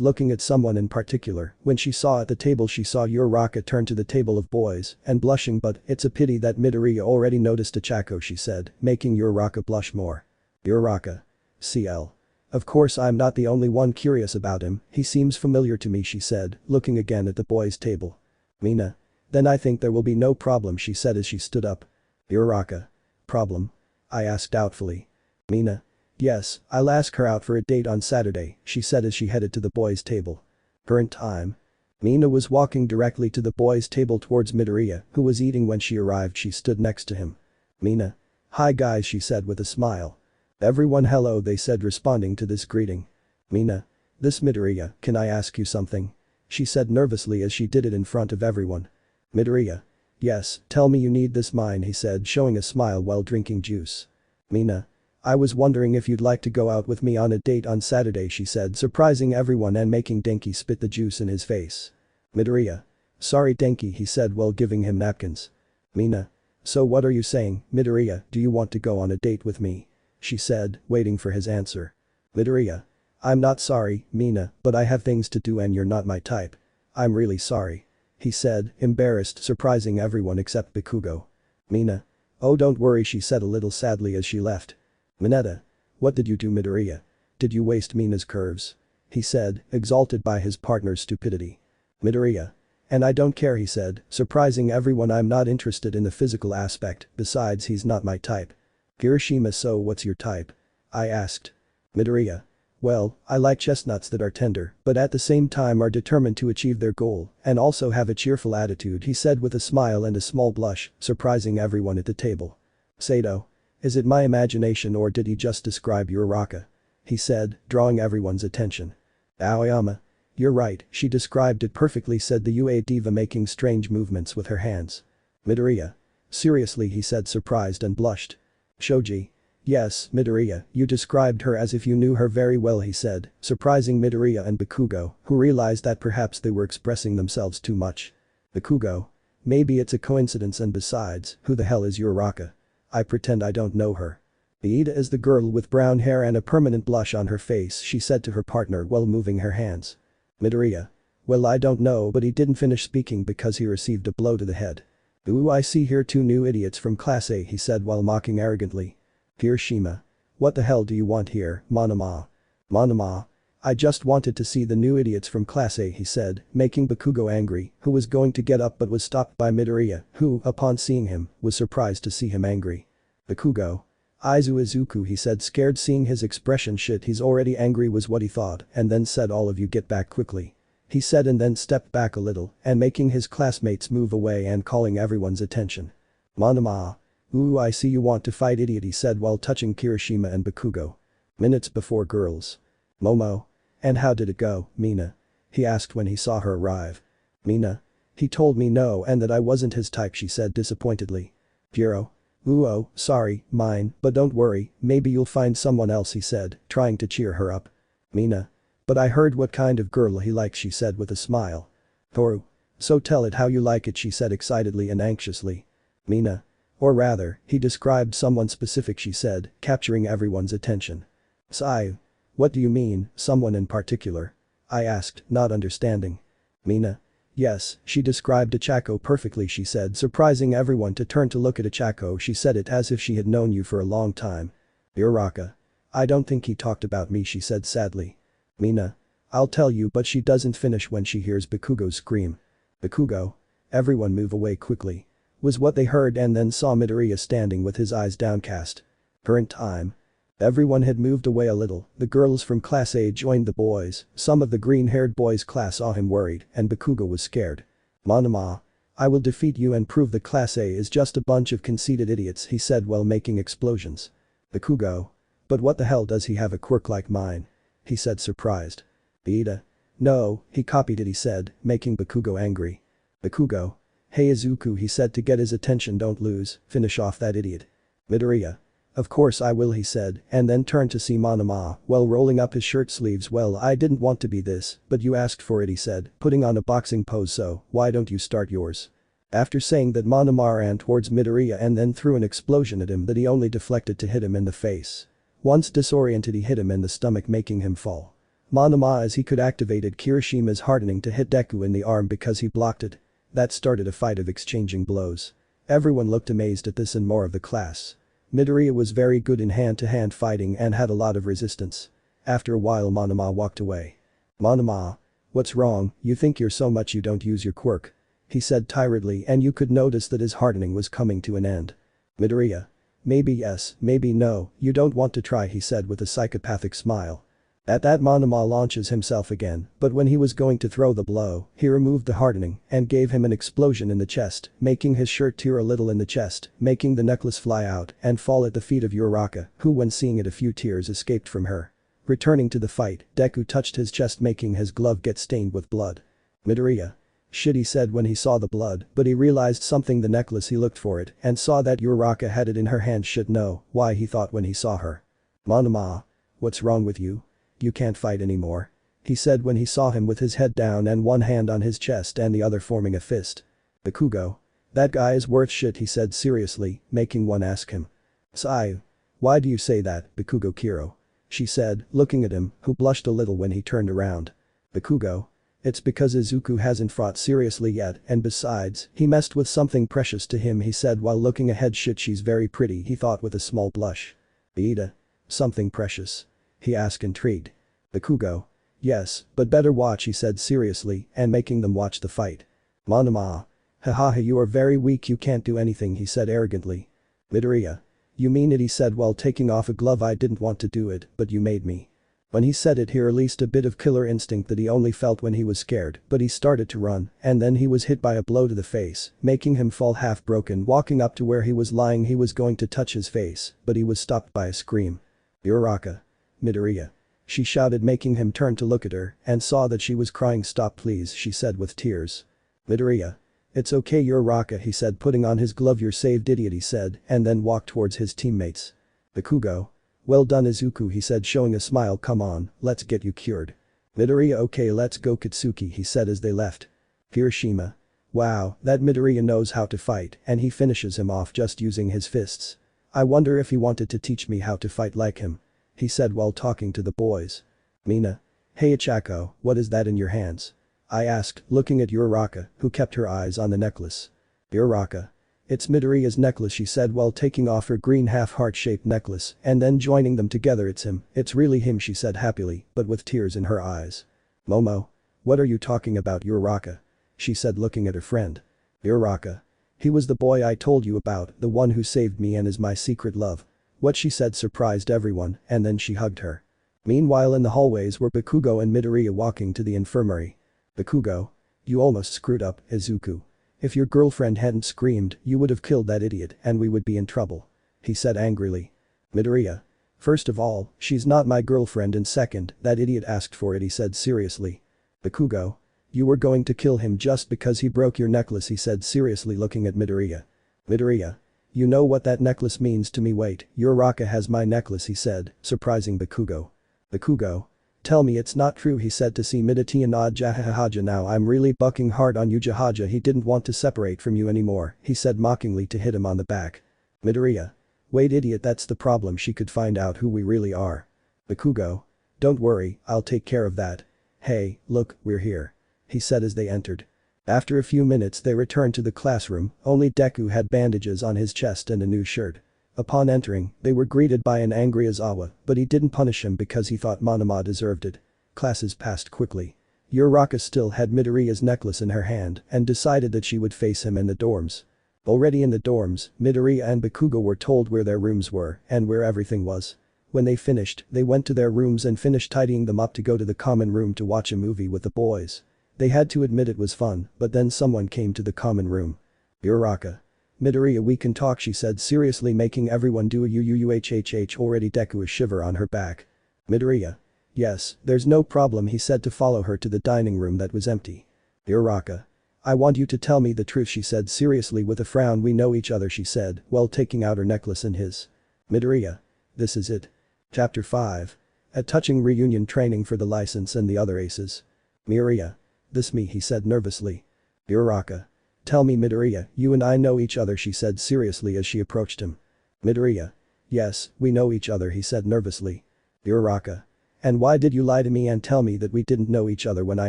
looking at someone in particular. When she saw at the table she saw Uraraka turn to the table of boys, and blushing but it's a pity that Midoriya already noticed Ochako she said, making Uraraka blush more. Uraraka. CL. Of course I'm not the only one curious about him, he seems familiar to me she said, looking again at the boys' table. Mina. Then I think there will be no problem she said as she stood up. Uraraka. Problem? I asked doubtfully. Mina. Yes, I'll ask her out for a date on Saturday, she said as she headed to the boys' table. Current time. Mina was walking directly to the boys' table towards Midoriya, who was eating when she arrived. She stood next to him. Mina. Hi guys she said with a smile. Everyone hello they said responding to this greeting. Mina. This Midoriya, can I ask you something? She said nervously as she did it in front of everyone. Midoriya. Yes, tell me you need this mine he said showing a smile while drinking juice. Mina. I was wondering if you'd like to go out with me on a date on Saturday she said surprising everyone and making Denki spit the juice in his face. Midoriya. Sorry Denki he said while giving him napkins. Mina. So what are you saying, Midoriya, do you want to go on a date with me? She said, waiting for his answer. Midoriya. I'm not sorry, Mina, but I have things to do and you're not my type. I'm really sorry. He said, embarrassed surprising everyone except Bakugo. Mina. Oh don't worry she said a little sadly as she left. Mineta. What did you do Midoriya? Did you waste Mina's curves? He said, exalted by his partner's stupidity. Midoriya. And I don't care he said, surprising everyone I'm not interested in the physical aspect, besides he's not my type. Kirishima so what's your type? I asked. Midoriya. Well, I like chestnuts that are tender, but at the same time are determined to achieve their goal, and also have a cheerful attitude he said with a smile and a small blush, surprising everyone at the table. Sato. Is it my imagination or did he just describe Uraraka? He said, drawing everyone's attention. Aoyama. You're right, she described it perfectly said the UA diva making strange movements with her hands. Midoriya. Seriously he said surprised and blushed. Shoji. Yes, Midoriya, you described her as if you knew her very well he said, surprising Midoriya and Bakugo, who realized that perhaps they were expressing themselves too much. Bakugo. Maybe it's a coincidence and besides, who the hell is Uraraka? I pretend I don't know her. Iida is the girl with brown hair and a permanent blush on her face she said to her partner while moving her hands. Midoriya. Well I don't know but he didn't finish speaking because he received a blow to the head. Ooh I see here two new idiots from class A he said while mocking arrogantly. Kirishima. What the hell do you want here, Monoma? Monoma. I just wanted to see the new idiots from class A he said, making Bakugo angry, who was going to get up but was stopped by Midoriya, who, upon seeing him, was surprised to see him angry. Bakugo. Izuku he said scared seeing his expression shit he's already angry was what he thought and then said all of you get back quickly. He said and then stepped back a little and making his classmates move away and calling everyone's attention. Monoma. Ooh I see you want to fight idiot he said while touching Kirishima and Bakugo. Minutes before girls. Momo. And how did it go, Mina? He asked when he saw her arrive. Mina. He told me no and that I wasn't his type she said disappointedly. Jiro. Ooh oh, sorry, mine, but don't worry, maybe you'll find someone else he said, trying to cheer her up. Mina. But I heard what kind of girl he likes she said with a smile. Toru. So tell it how you like it she said excitedly and anxiously. Mina. Or rather, he described someone specific she said, capturing everyone's attention. Sai. What do you mean, someone in particular? I asked, not understanding. Mina. Yes, she described Ochako perfectly she said surprising everyone to turn to look at Ochako she said it as if she had known you for a long time. Uraraka. I don't think he talked about me she said sadly. Mina. I'll tell you but she doesn't finish when she hears Bakugo scream. Bakugo. Everyone move away quickly. Was what they heard and then saw Midoriya standing with his eyes downcast. Current time. Everyone had moved away a little, the girls from class A joined the boys, some of the green-haired boys' class saw him worried and Bakugo was scared. Monoma. I will defeat you and prove that class A is just a bunch of conceited idiots he said while making explosions. Bakugo. But what the hell does he have a quirk like mine? He said surprised. Iida. No, he copied it he said, making Bakugo angry. Bakugo. Hey Izuku he said to get his attention don't lose, finish off that idiot. Midoriya. "Of course I will," he said, and then turned to see Monoma, while rolling up his shirt sleeves. "Well, I didn't want to be this, but you asked for it," he said, putting on a boxing pose, "so why don't you start yours?" After saying that, Monoma ran towards Midoriya and then threw an explosion at him that he only deflected to hit him in the face. Once disoriented, he hit him in the stomach, making him fall. Monoma, as he could, activated Kirishima's hardening to hit Deku in the arm because he blocked it. That started a fight of exchanging blows. Everyone looked amazed at this and more of the class. Midoriya was very good in hand-to-hand fighting and had a lot of resistance. After a while, Monoma walked away. "Monoma. What's wrong, you think you're so much you don't use your quirk?" he said tiredly, and you could notice that his hardening was coming to an end. Midoriya. "Maybe yes, maybe no, you don't want to try," he said with a psychopathic smile. At that, Monoma launches himself again, but when he was going to throw the blow, he removed the hardening and gave him an explosion in the chest, making his shirt tear a little in the chest, making the necklace fly out and fall at the feet of Uraraka, who, when seeing it, a few tears escaped from her. Returning to the fight, Deku touched his chest, making his glove get stained with blood. "Midoriya. Shit," he said when he saw the blood, but he realized something: the necklace. He looked for it and saw that Uraraka had it in her hand. "Shit, no, why?" he thought when he saw her. "Monoma. What's wrong with you? You can't fight anymore," he said when he saw him with his head down and one hand on his chest and the other forming a fist. "Bakugo. That guy is worth shit," he said seriously, making one ask him. "Sai. Why do you say that, Bakugo Kiro?" she said, looking at him, who blushed a little when he turned around. "Bakugo. It's because Izuku hasn't fought seriously yet, and besides, he messed with something precious to him," he said while looking ahead. "Shit, she's very pretty," he thought with a small blush. "Ida. Something precious?" he asked, intrigued. "Bakugo. Yes, but better watch," he said seriously and making them watch the fight. "Monoma. Hahaha, you are very weak, you can't do anything," he said arrogantly. "Midoriya. You mean it," he said while taking off a glove. "I didn't want to do it, but you made me." When he said it, he released a bit of killer instinct that he only felt when he was scared, but he started to run, and then he was hit by a blow to the face, making him fall half broken. Walking up to where he was lying, he was going to touch his face, but he was stopped by a scream. "Uraraka. Midoriya," she shouted, making him turn to look at her and saw that she was crying. "Stop please," she said with tears. "Midoriya. It's okay, Uraraka," he said, putting on his glove. "You're saved, idiot," he said, and then walked towards his teammates. "Bakugo. Well done, Izuku," he said, showing a smile. "Come on, let's get you cured." "Midoriya. Okay, let's go, Katsuki," he said as they left. Kirishima. Wow, that Midoriya knows how to fight, and he finishes him off just using his fists. "I wonder if he wanted to teach me how to fight like him," he said while talking to the boys. Mina. "Hey Ichako, what is that in your hands?" I asked, looking at Uraraka, who kept her eyes on the necklace. Uraraka. "It's Midoriya's necklace," she said while taking off her green half-heart-shaped necklace and then joining them together. "It's him, it's really him," she said happily, but with tears in her eyes. "Momo. What are you talking about, Uraraka?" she said looking at her friend. "Uraraka. He was the boy I told you about, the one who saved me and is my secret love." What she said surprised everyone, and then she hugged her. Meanwhile, in the hallways were Bakugo and Midoriya walking to the infirmary. "Bakugo. You almost screwed up, Izuku. If your girlfriend hadn't screamed, you would have killed that idiot and we would be in trouble," he said angrily. Midoriya. "First of all, she's not my girlfriend, and second, that idiot asked for it," he said seriously. Bakugo. "You were going to kill him just because he broke your necklace," he said seriously looking at Midoriya. Midoriya. "You know what that necklace means to me." "Wait, Uraraka has my necklace," he said, surprising Bakugo. Bakugo. "Tell me it's not true," he said to see Midoriya nod. "Jahahaja, now I'm really bucking hard on you, Jahaja. He didn't want to separate from you anymore," he said mockingly to hit him on the back. Midoriya. "Wait, idiot, that's the problem. She could find out who we really are." Bakugo. "Don't worry, I'll take care of that. Hey, look, we're here," he said as they entered. After a few minutes they returned to the classroom. Only Deku had bandages on his chest and a new shirt. Upon entering, they were greeted by an angry Izawa, but he didn't punish him because he thought Monoma deserved it. Classes passed quickly. Uraraka still had Midoriya's necklace in her hand and decided that she would face him in the dorms. Already in the dorms, Midoriya and Bakugo were told where their rooms were and where everything was. When they finished, they went to their rooms and finished tidying them up to go to the common room to watch a movie with the boys. They had to admit it was fun, but then someone came to the common room. Uraraka. "Midoriya, we can talk," she said seriously, making everyone do a uuhhh. Already Deku a shiver on her back. Midoriya. "Yes, there's no problem," he said to follow her to the dining room that was empty. Uraraka. "I want you to tell me the truth," she said seriously with a frown. "We know each other," she said, while taking out her necklace and his. Midoriya. This is it. Chapter 5. A touching reunion training for the license and the other aces. Midoriya. This me, he said nervously. Uraraka. Tell me Midoriya, you and I know each other, she said seriously as she approached him. Midoriya. Yes, we know each other, he said nervously. Uraraka. And why did you lie to me and tell me that we didn't know each other when I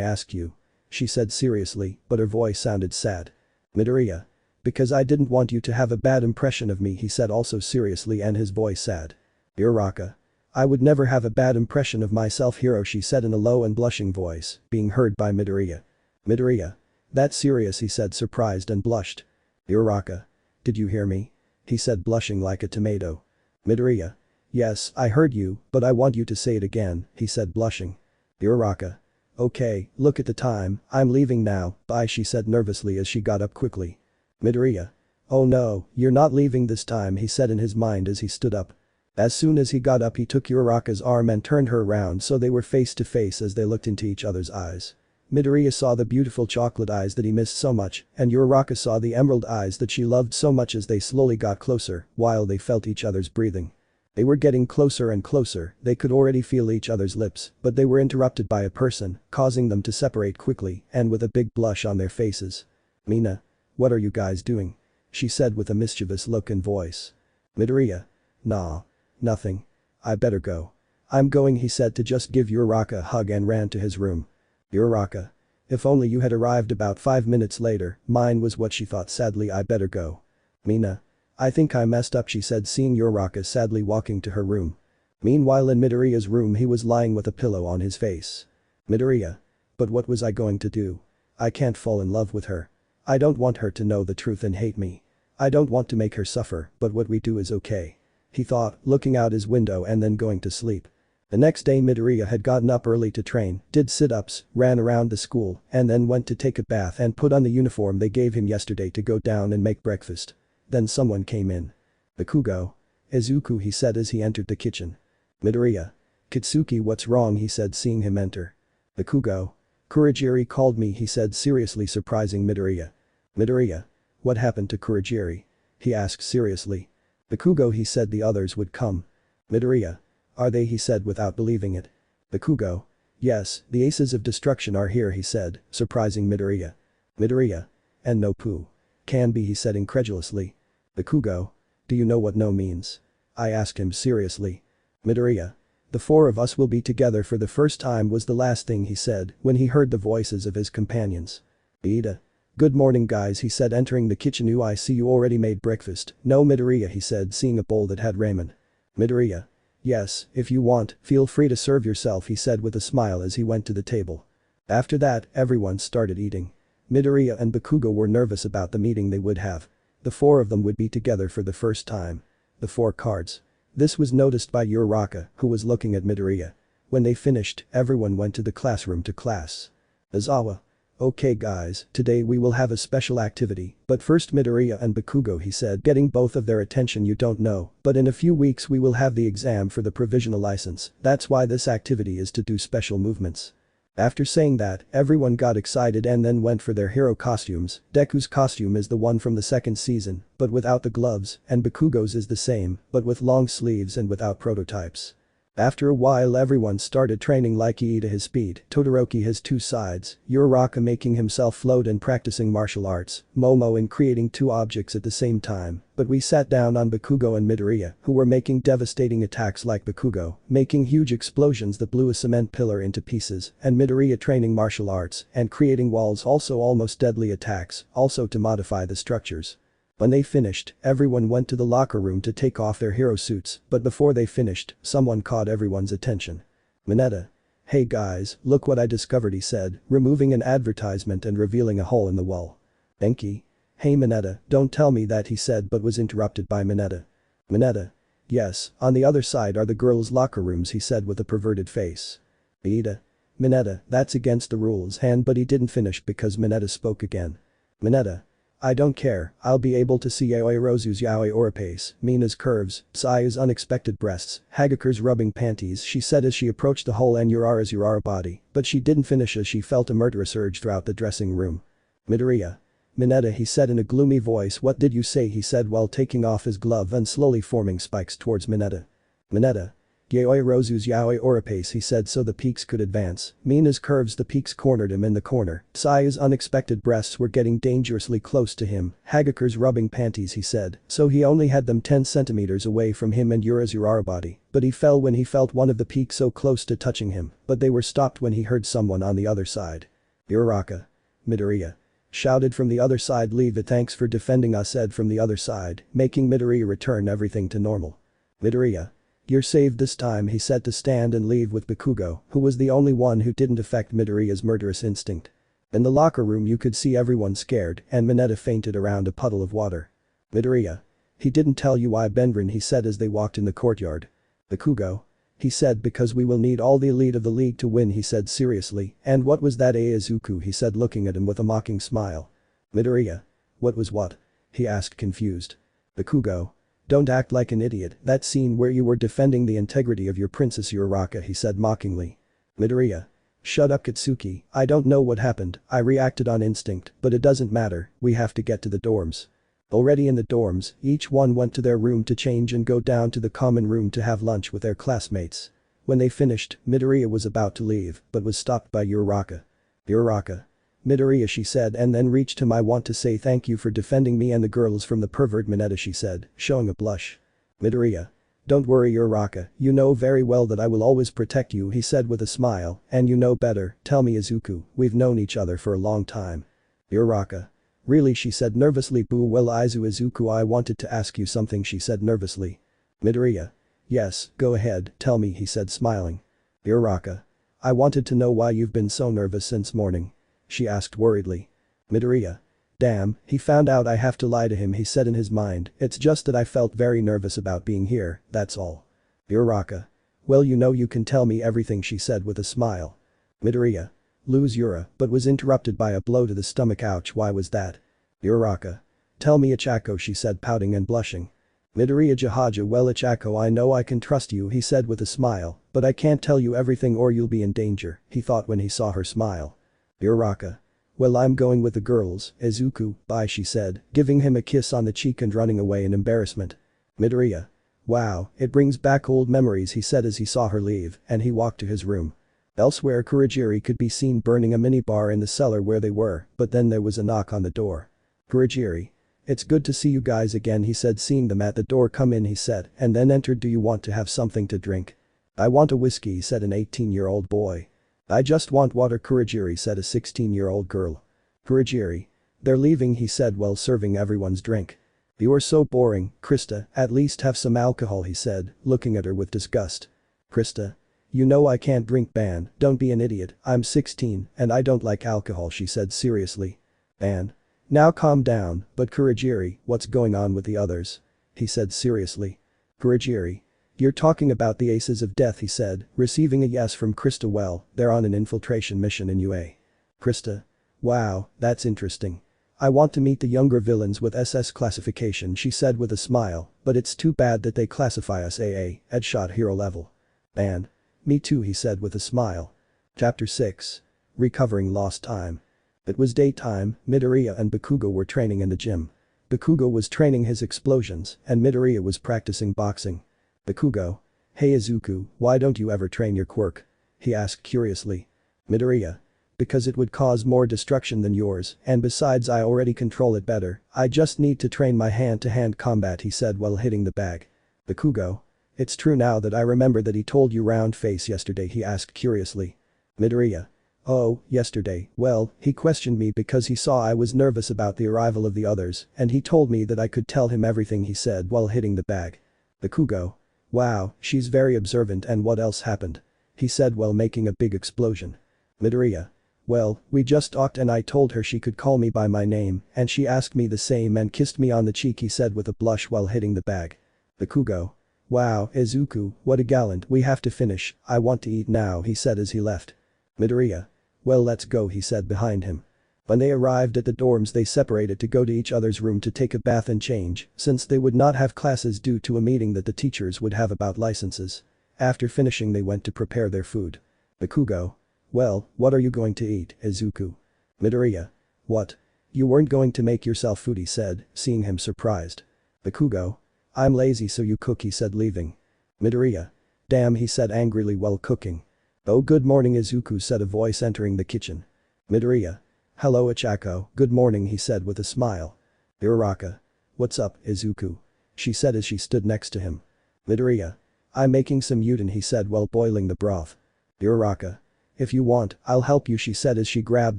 asked you? She said seriously, but her voice sounded sad. Midoriya. Because I didn't want you to have a bad impression of me, he said also seriously and his voice sad. Uraraka. I would never have a bad impression of myself, hero, she said in a low and blushing voice, being heard by Midoriya. Midoriya. That's serious, he said surprised and blushed. Uraraka. Did you hear me? He said blushing like a tomato. Midoriya. Yes, I heard you, but I want you to say it again, he said blushing. Uraraka. Okay, look at the time, I'm leaving now, bye, she said nervously as she got up quickly. Midoriya. Oh no, you're not leaving this time, he said in his mind as he stood up. As soon as he got up he took Uraraka's arm and turned her around so they were face to face as they looked into each other's eyes. Midoriya saw the beautiful chocolate eyes that he missed so much, and Uraraka saw the emerald eyes that she loved so much as they slowly got closer, while they felt each other's breathing. They were getting closer and closer, they could already feel each other's lips, but they were interrupted by a person, causing them to separate quickly and with a big blush on their faces. Mina. What are you guys doing? She said with a mischievous look and voice. Midoriya. Nah. Nothing. I better go. I'm going, he said to just give Uraraka a hug and ran to his room. Uraraka. If only you had arrived about 5 minutes later, mine was what she thought sadly. I better go. Mina. I think I messed up, she said seeing Uraraka sadly walking to her room. Meanwhile in Midoriya's room he was lying with a pillow on his face. Midoriya. But what was I going to do? I can't fall in love with her. I don't want her to know the truth and hate me. I don't want to make her suffer, but what we do is okay. He thought, looking out his window and then going to sleep. The next day Midoriya had gotten up early to train, did sit-ups, ran around the school, and then went to take a bath and put on the uniform they gave him yesterday to go down and make breakfast. Then someone came in. Bakugo. Izuku, he said as he entered the kitchen. Midoriya. Kitsuki, what's wrong, he said seeing him enter. Bakugo. Kurogiri called me, he said seriously surprising Midoriya. Midoriya. What happened to Kurogiri? He asked seriously. Bakugo, he said the others would come. Midoriya. Are they, he said without believing it. Bakugo. Yes, the aces of destruction are here, he said, surprising Midoriya. Midoriya. And no poo. Can be, he said incredulously. Bakugo. Do you know what no means? I asked him seriously. Midoriya. The four of us will be together for the first time was the last thing he said when he heard the voices of his companions. Ida. Good morning guys, he said entering the kitchen. I see you already made breakfast. No Midoriya, he said seeing a bowl that had ramen. Midoriya. Yes, if you want, feel free to serve yourself, he said with a smile as he went to the table. After that, everyone started eating. Midoriya and Bakugo were nervous about the meeting they would have. The four of them would be together for the first time. The 4 cards. This was noticed by Uraraka, who was looking at Midoriya. When they finished, everyone went to the classroom to class. Aizawa. Okay guys, today we will have a special activity, but first Midoriya and Bakugo, he said getting both of their attention. You don't know, but in a few weeks we will have the exam for the provisional license, that's why this activity is to do special movements. After saying that, everyone got excited and then went for their hero costumes. Deku's costume is the one from the 2nd season, but without the gloves, and Bakugo's is the same, but with long sleeves and without prototypes. After a while everyone started training like Iida his speed, Todoroki his 2 sides, Uraraka making himself float and practicing martial arts, Momo in creating 2 objects at the same time, but we sat down on Bakugo and Midoriya, who were making devastating attacks like Bakugo, making huge explosions that blew a cement pillar into pieces, and Midoriya training martial arts and creating walls, also almost deadly attacks, also to modify the structures. When they finished, everyone went to the locker room to take off their hero suits, but before they finished, someone caught everyone's attention. Mineta. Hey guys, look what I discovered, he said, removing an advertisement and revealing a hole in the wall. Enki. Hey Mineta, don't tell me that, he said but was interrupted by Mineta. Mineta. Yes, on the other side are the girls' locker rooms, he said with a perverted face. Iida. Mineta, that's against the rules, but he didn't finish because Mineta spoke again. Mineta. I don't care, I'll be able to see Yaoi Rosu's Yaoi Oripace, Mina's curves, Seiya's unexpected breasts, Hagakure's rubbing panties, she said as she approached the hole and Urara's Urara body, but she didn't finish as she felt a murderous urge throughout the dressing room. Midoriya. Mineta, he said in a gloomy voice. What did you say? He said while taking off his glove and slowly forming spikes towards Mineta. Mineta. Yaoi Rosu's yaoi orapace, he said so the peaks could advance. Mina's curves, the peaks cornered him in the corner. Seiya's unexpected breasts were getting dangerously close to him. Hagakure's rubbing panties, he said, so he only had them 10 centimeters away from him and Yura's Urara body, but he fell when he felt one of the peaks so close to touching him, but they were stopped when he heard someone on the other side. Uraraka. Midoriya. Shouted from the other side. Leave it, thanks for defending us, said from the other side, making Midoriya return everything to normal. Midoriya. You're saved this time, he said to stand and leave with Bakugo, who was the only one who didn't affect Midoriya's murderous instinct. In the locker room you could see everyone scared and Mineta fainted around a puddle of water. Midoriya. He didn't tell you why, Benrin, he said as they walked in the courtyard. Bakugo. He said because we will need all the elite of the league to win, he said seriously. And what was that, Izuku, he said looking at him with a mocking smile. Midoriya. What was what? He asked confused. Bakugo. Don't act like an idiot, that scene where you were defending the integrity of your princess Uraraka, he said mockingly. Midoriya. Shut up, Katsuki, I don't know what happened, I reacted on instinct, but it doesn't matter, we have to get to the dorms. Already in the dorms, each one went to their room to change and go down to the common room to have lunch with their classmates. When they finished, Midoriya was about to leave, but was stopped by Uraraka. Uraraka. Midoriya, she said, and then reached him. I want to say thank you for defending me and the girls from the pervert Mineta, she said, showing a blush. Midoriya. Don't worry, Uraraka, you know very well that I will always protect you, he said with a smile, and you know better, tell me Izuku, we've known each other for a long time. Uraraka. Really, she said nervously. Boo, well, Izuku, I wanted to ask you something, she said nervously. Midoriya. Yes, go ahead, tell me, he said smiling. Uraraka. I wanted to know why you've been so nervous since morning. She asked worriedly. Midoriya. Damn, he found out I have to lie to him, he said in his mind, it's just that I felt very nervous about being here, that's all. Uraraka. Well, you know you can tell me everything, she said with a smile. Midoriya. Lose Yura, but was interrupted by a blow to the stomach. Ouch, why was that? Uraraka. Tell me, Ichako, she said pouting and blushing. Midoriya Jahaja. Well, Ichako, I know I can trust you, he said with a smile, but I can't tell you everything or you'll be in danger, he thought when he saw her smile. Uraraka. Well, I'm going with the girls, Izuku, bye, she said, giving him a kiss on the cheek and running away in embarrassment. Midoriya. Wow, it brings back old memories, he said as he saw her leave, and he walked to his room. Elsewhere, Kurogiri could be seen burning a minibar in the cellar where they were, but then there was a knock on the door. Kurogiri. It's good to see you guys again, he said seeing them at the door. Come in, he said, and then entered. Do you want to have something to drink? I want a whiskey, said an 18-year-old boy. I just want water, Kurogiri, said a 16-year-old girl. Kurogiri. They're leaving, he said while serving everyone's drink. You're so boring, Krista, at least have some alcohol, he said, looking at her with disgust. Krista. You know I can't drink, Ban, don't be an idiot, I'm 16 and I don't like alcohol, she said seriously. Ban. Now calm down, but Kurogiri, what's going on with the others? He said seriously. Kurogiri. You're talking about the Aces of Death, he said, receiving a yes from Krista. Well, they're on an infiltration mission in UA. Krista. Wow, that's interesting. I want to meet the younger villains with SS classification, she said with a smile, but it's too bad that they classify us AA, headshot hero level. Ban. Me too, he said with a smile. Chapter 6. Recovering lost time. It was daytime. Midoriya and Bakugo were training in the gym. Bakugo was training his explosions and Midoriya was practicing boxing. Bakugo. Hey Izuku, why don't you ever train your quirk? He asked curiously. Midoriya. Because it would cause more destruction than yours, and besides I already control it better, I just need to train my hand-to-hand combat, he said while hitting the bag. Bakugo. It's true now that I remember that he told you round face yesterday, he asked curiously. Midoriya. Oh, yesterday, well, he questioned me because he saw I was nervous about the arrival of the others, and he told me that I could tell him everything, he said while hitting the bag. Bakugo. Wow, she's very observant. And what else happened? He said while making a big explosion. Midoriya. Well, we just talked and I told her she could call me by my name and she asked me the same and kissed me on the cheek, he said with a blush while hitting the bag. Bakugo. Wow, Izuku, what a gallant, we have to finish, I want to eat now, he said as he left. Midoriya. Well, let's go, he said behind him. When they arrived at the dorms they separated to go to each other's room to take a bath and change, since they would not have classes due to a meeting that the teachers would have about licenses. After finishing they went to prepare their food. Bakugo. Well, what are you going to eat, Izuku? Midoriya. What? You weren't going to make yourself food, he said, seeing him surprised. Bakugo. I'm lazy so you cook, he said, leaving. Midoriya. Damn, he said angrily while cooking. Oh, good morning, Izuku, said a voice entering the kitchen. Midoriya. Hello, Ochako, good morning, he said with a smile. Uraraka. What's up, Izuku? She said as she stood next to him. Midoriya. I'm making some udon, he said while boiling the broth. Uraraka. If you want, I'll help you, she said as she grabbed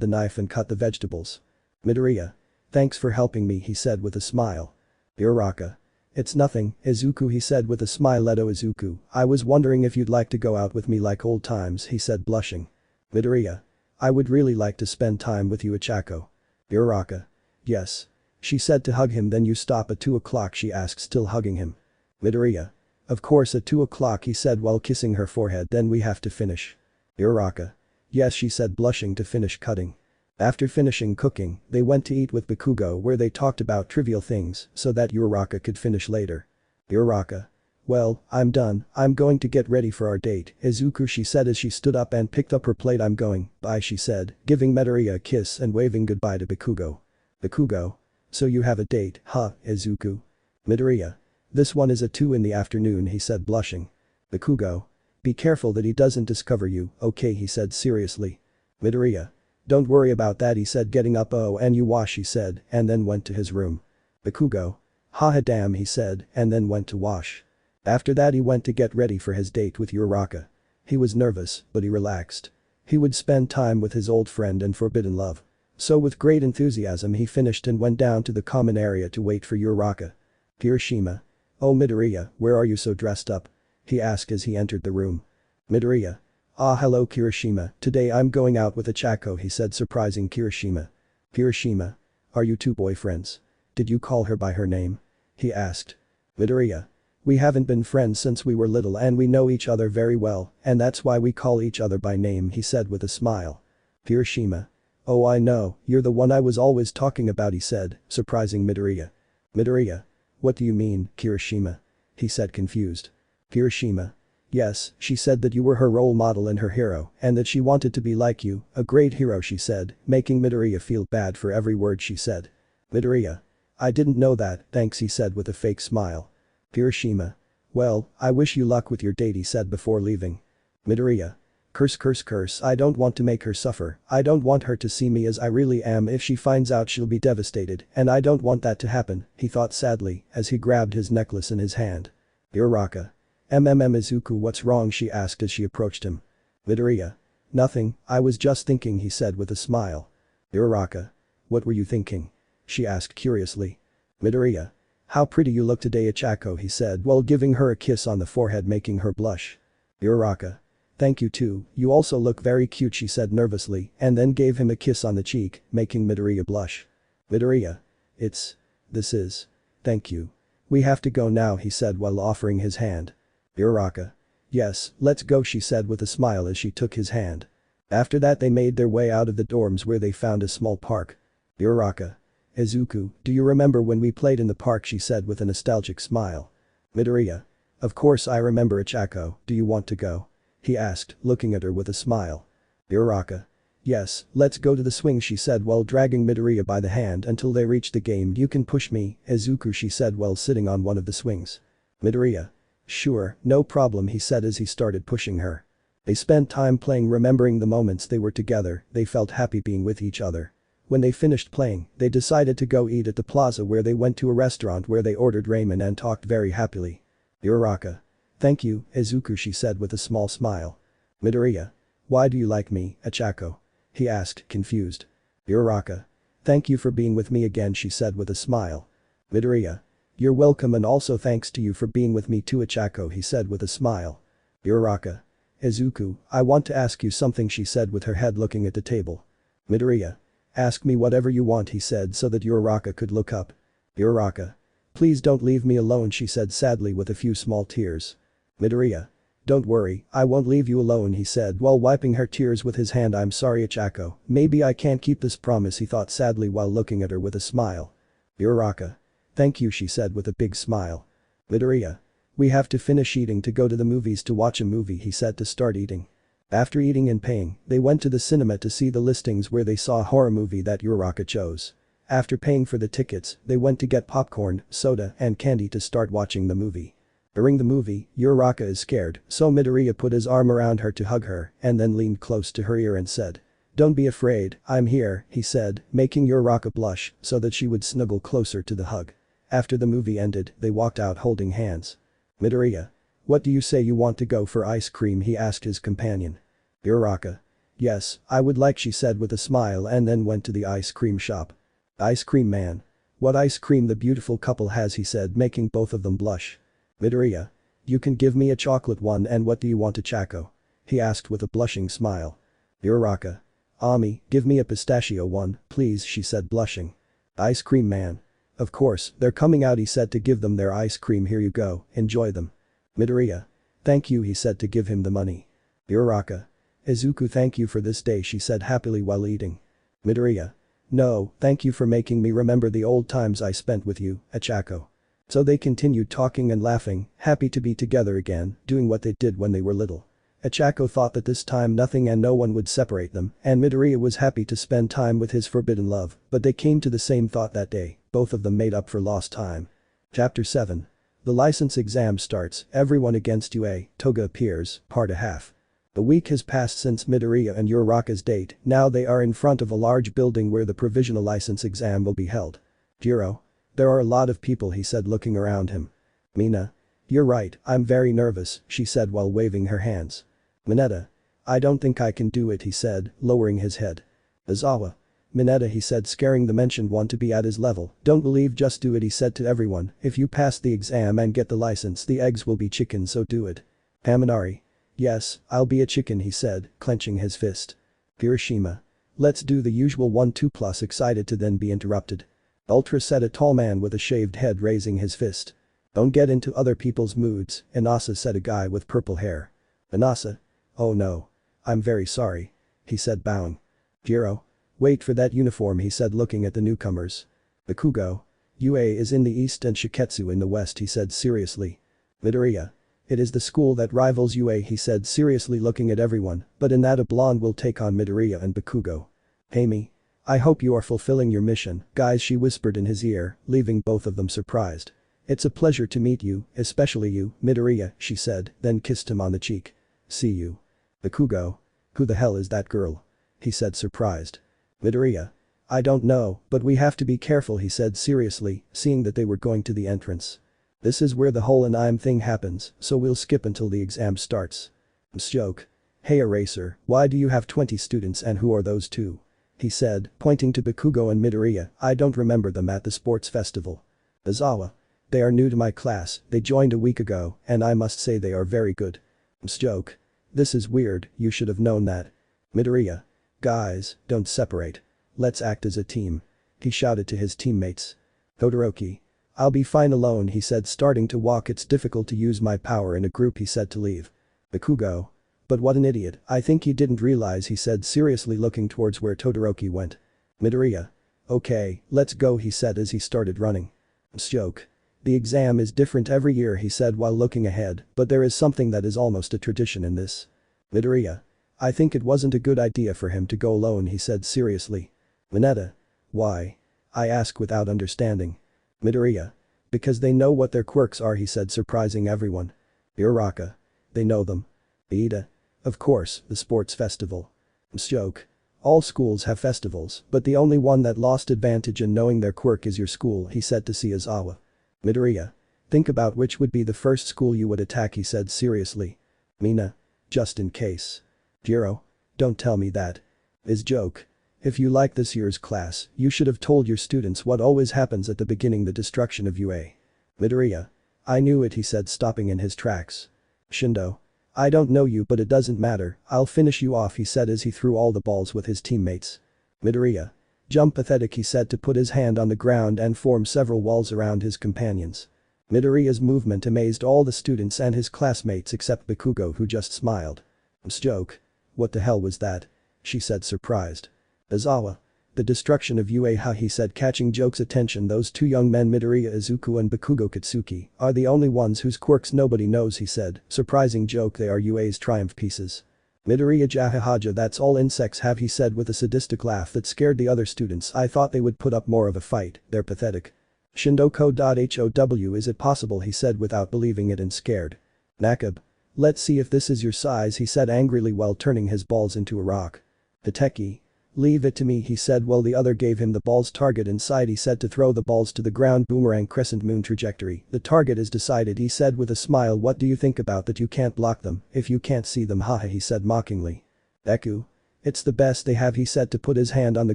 the knife and cut the vegetables. Midoriya. Thanks for helping me, he said with a smile. Uraraka. It's nothing, Izuku, he said with a smile. At Izuku, I was wondering if you'd like to go out with me like old times, he said blushing. Midoriya. I would really like to spend time with you, Ochako. Uraraka. Yes. She said to hug him. Then you stop at 2 o'clock, she asked, still hugging him. Midoriya. Of course at 2 o'clock, he said while kissing her forehead. Then we have to finish. Uraraka. Yes, she said blushing to finish cutting. After finishing cooking, they went to eat with Bakugo where they talked about trivial things so that Uraraka could finish later. Uraraka. Well, I'm done, I'm going to get ready for our date, Izuku, she said as she stood up and picked up her plate. I'm going, bye, she said, giving Midoriya a kiss and waving goodbye to Bakugo. Bakugo. So you have a date, huh, Izuku? Midoriya. This one is at 2 in the afternoon, he said blushing. Bakugo. Be careful that he doesn't discover you, okay, he said seriously. Midoriya. Don't worry about that, he said getting up. Oh, and you wash, he said, and then went to his room. Bakugo. Haha damn, he said, and then went to wash. After that he went to get ready for his date with Uraraka. He was nervous, but he relaxed. He would spend time with his old friend and forbidden love. So with great enthusiasm he finished and went down to the common area to wait for Uraraka. Kirishima. Oh Midoriya, where are you so dressed up? He asked as he entered the room. Midoriya. Ah hello Kirishima, today I'm going out with Ochako, he said surprising Kirishima. Kirishima. Are you two boyfriends? Did you call her by her name? He asked. Midoriya. We haven't been friends since we were little and we know each other very well, and that's why we call each other by name, he said with a smile. Kirishima. Oh I know, you're the one I was always talking about, he said, surprising Midoriya. Midoriya. What do you mean, Kirishima? He said confused. Kirishima. Yes, she said that you were her role model and her hero, and that she wanted to be like you, a great hero, she said, making Midoriya feel bad for every word she said. Midoriya. I didn't know that, thanks, he said with a fake smile. Kirishima. Well, I wish you luck with your date, he said before leaving. Midoriya. Curse, I don't want to make her suffer, I don't want her to see me as I really am. If she finds out she'll be devastated, and I don't want that to happen, he thought sadly, as he grabbed his necklace in his hand. Uraraka. Izuku, what's wrong, she asked as she approached him. Midoriya. Nothing, I was just thinking, he said with a smile. Uraraka. What were you thinking? She asked curiously. Midoriya. How pretty you look today, Ochako, he said while giving her a kiss on the forehead, making her blush. Uraraka. Thank you too, you also look very cute, she said nervously, and then gave him a kiss on the cheek, making Midoriya blush. Midoriya. This is. Thank you. We have to go now, he said while offering his hand. Uraraka. Yes, let's go, she said with a smile as she took his hand. After that they made their way out of the dorms where they found a small park. Uraraka. Izuku, do you remember when we played in the park, she said with a nostalgic smile. Midoriya. Of course I remember, Ochako, do you want to go? He asked, looking at her with a smile. Uraraka. Yes, let's go to the swing, she said while dragging Midoriya by the hand until they reached the game. You can push me, Izuku, she said while sitting on one of the swings. Midoriya. Sure, no problem, he said as he started pushing her. They spent time playing, remembering the moments they were together. They felt happy being with each other. When they finished playing, they decided to go eat at the plaza where they went to a restaurant where they ordered ramen and talked very happily. Uraraka. Thank you, Izuku, she said with a small smile. Midoriya. Why do you like me, Ochako? He asked, confused. Uraraka. Thank you for being with me again, she said with a smile. Midoriya. You're welcome, and also thanks to you for being with me too, Ochako, he said with a smile. Uraraka. Izuku, I want to ask you something, she said with her head looking at the table. Midoriya. Ask me whatever you want, he said so that Uraraka could look up. Uraraka. Please don't leave me alone, she said sadly with a few small tears. Midoriya. Don't worry, I won't leave you alone, he said while wiping her tears with his hand. I'm sorry, Ochako, maybe I can't keep this promise, he thought sadly while looking at her with a smile. Uraraka. Thank you, she said with a big smile. Midoriya. We have to finish eating to go to the movies to watch a movie, he said to start eating. After eating and paying, they went to the cinema to see the listings where they saw a horror movie that Uraraka chose. After paying for the tickets, they went to get popcorn, soda, and candy to start watching the movie. During the movie, Uraraka is scared, so Midoriya put his arm around her to hug her and then leaned close to her ear and said, "Don't be afraid, I'm here," he said, making Uraraka blush so that she would snuggle closer to the hug. After the movie ended, they walked out holding hands. Midoriya. "What do you say you want to go for ice cream?" he asked his companion. Uraraka. "Yes, I would like," she said with a smile and then went to the ice cream shop. "Ice cream man. What ice cream the beautiful couple has," he said, making both of them blush. Midoriya. "You can give me a chocolate one, and what do you want, a Chaco?" he asked with a blushing smile. Uraraka. "Ami, give me a pistachio one, please," she said blushing. Ice cream man. "Of course, they're coming out," he said to give them their ice cream. "Here you go, enjoy them." Midoriya. "Thank you," he said to give him the money. Uraraka. "Izuku, thank you for this day," she said happily while eating. Midoriya. "No, thank you for making me remember the old times I spent with you, Achako." So they continued talking and laughing, happy to be together again, doing what they did when they were little. Achako thought that this time nothing and no one would separate them, and Midoriya was happy to spend time with his forbidden love, but they came to the same thought that day, both of them made up for lost time. Chapter 7. The license exam starts, everyone against UA, Toga appears, part a half. A week has passed since Midoriya and Uraraka's date, now they are in front of a large building where the provisional license exam will be held. Jiro. "There are a lot of people," he said looking around him. Mina. "You're right, I'm very nervous," she said while waving her hands. Mineta. "I don't think I can do it," he said, lowering his head. Izawa. "Mineta," he said, scaring the mentioned one to be at his level. "Don't believe, just do it," he said to everyone. "If you pass the exam and get the license, the eggs will be chicken, so do it." Haminari. "Yes, I'll be a chicken," he said, clenching his fist. Kirishima. "Let's do the usual 1-2 plus," excited to then be interrupted. Ultra, said a tall man with a shaved head, raising his fist. "Don't get into other people's moods," Inasa, said a guy with purple hair. Inasa. "Oh no. I'm very sorry," he said, bowing. Jiro. "Wait for that uniform," he said, looking at the newcomers. Bakugo. "UA is in the east and Shiketsu in the west," he said seriously. Midoriya. "It is the school that rivals UA," he said seriously, looking at everyone, "but in that a blonde will take on Midoriya and Bakugo." Amy. "I hope you are fulfilling your mission, guys," she whispered in his ear, leaving both of them surprised. "It's a pleasure to meet you, especially you, Midoriya," she said, then kissed him on the cheek. "See you." Bakugo. "Who the hell is that girl?" he said, surprised. Midoriya. "I don't know, but we have to be careful," he said seriously, seeing that they were going to the entrance. "This is where the whole anime thing happens, so we'll skip until the exam starts." Joke. "Hey Eraser, why do you have 20 students and who are those two?" he said, pointing to Bakugo and Midoriya. "I don't remember them at the sports festival." Izawa. "They are new to my class, they joined a week ago, and I must say they are very good." Joke. "This is weird, you should have known that." Midoriya. "Guys, don't separate. Let's act as a team," he shouted to his teammates. Todoroki. "I'll be fine alone," he said, starting to walk. "It's difficult to use my power in a group," he said to leave. Bakugo. "But what an idiot, I think he didn't realize," he said seriously, looking towards where Todoroki went. Midoriya. "Okay, let's go," he said as he started running. Joke. "The exam is different every year," he said while looking ahead, "but there is something that is almost a tradition in this." Midoriya. "I think it wasn't a good idea for him to go alone," he said seriously. Mineta. "Why?" I asked without understanding. Midoriya. "Because they know what their quirks are," he said, surprising everyone. Uraraka. "They know them." Ida. "Of course, the sports festival." Joke. "All schools have festivals, but the only one that lost advantage in knowing their quirk is your school," he said to Seiyazawa. Midoriya. "Think about which would be the first school you would attack," he said seriously. Mina. "Just in case." Jiro. "Don't tell me that." Is joke. "If you like this year's class, you should have told your students what always happens at the beginning, the destruction of UA." Midoriya. "I knew it," he said, stopping in his tracks. Shindo. "I don't know you, but it doesn't matter, I'll finish you off," he said as he threw all the balls with his teammates. Midoriya. "Jump pathetic," he said to put his hand on the ground and form several walls around his companions. Midoriya's movement amazed all the students and his classmates except Bakugo, who just smiled. Joke. "What the hell was that?" she said, surprised. Izawa. "The destruction of UA," he said, catching Joke's attention. "Those two young men, Midoriya Izuku and Bakugo Katsuki, are the only ones whose quirks nobody knows," he said, surprising Joke. "They are UA's triumph pieces." Midoriya jahahaja, that's all insects have, he said with a sadistic laugh that scared the other students. I thought they would put up more of a fight, they're pathetic. Shindoko.how, is it possible, he said without believing it and scared. Nakab. Let's see if this is your size, he said angrily while turning his balls into a rock. Hiteki. Leave it to me, he said while the other gave him the ball's target inside. He said to throw the balls to the ground, boomerang crescent moon trajectory. The target is decided, he said with a smile. What do you think about that? You can't block them if you can't see them, haha, he said mockingly. Deku. It's the best they have, he said to put his hand on the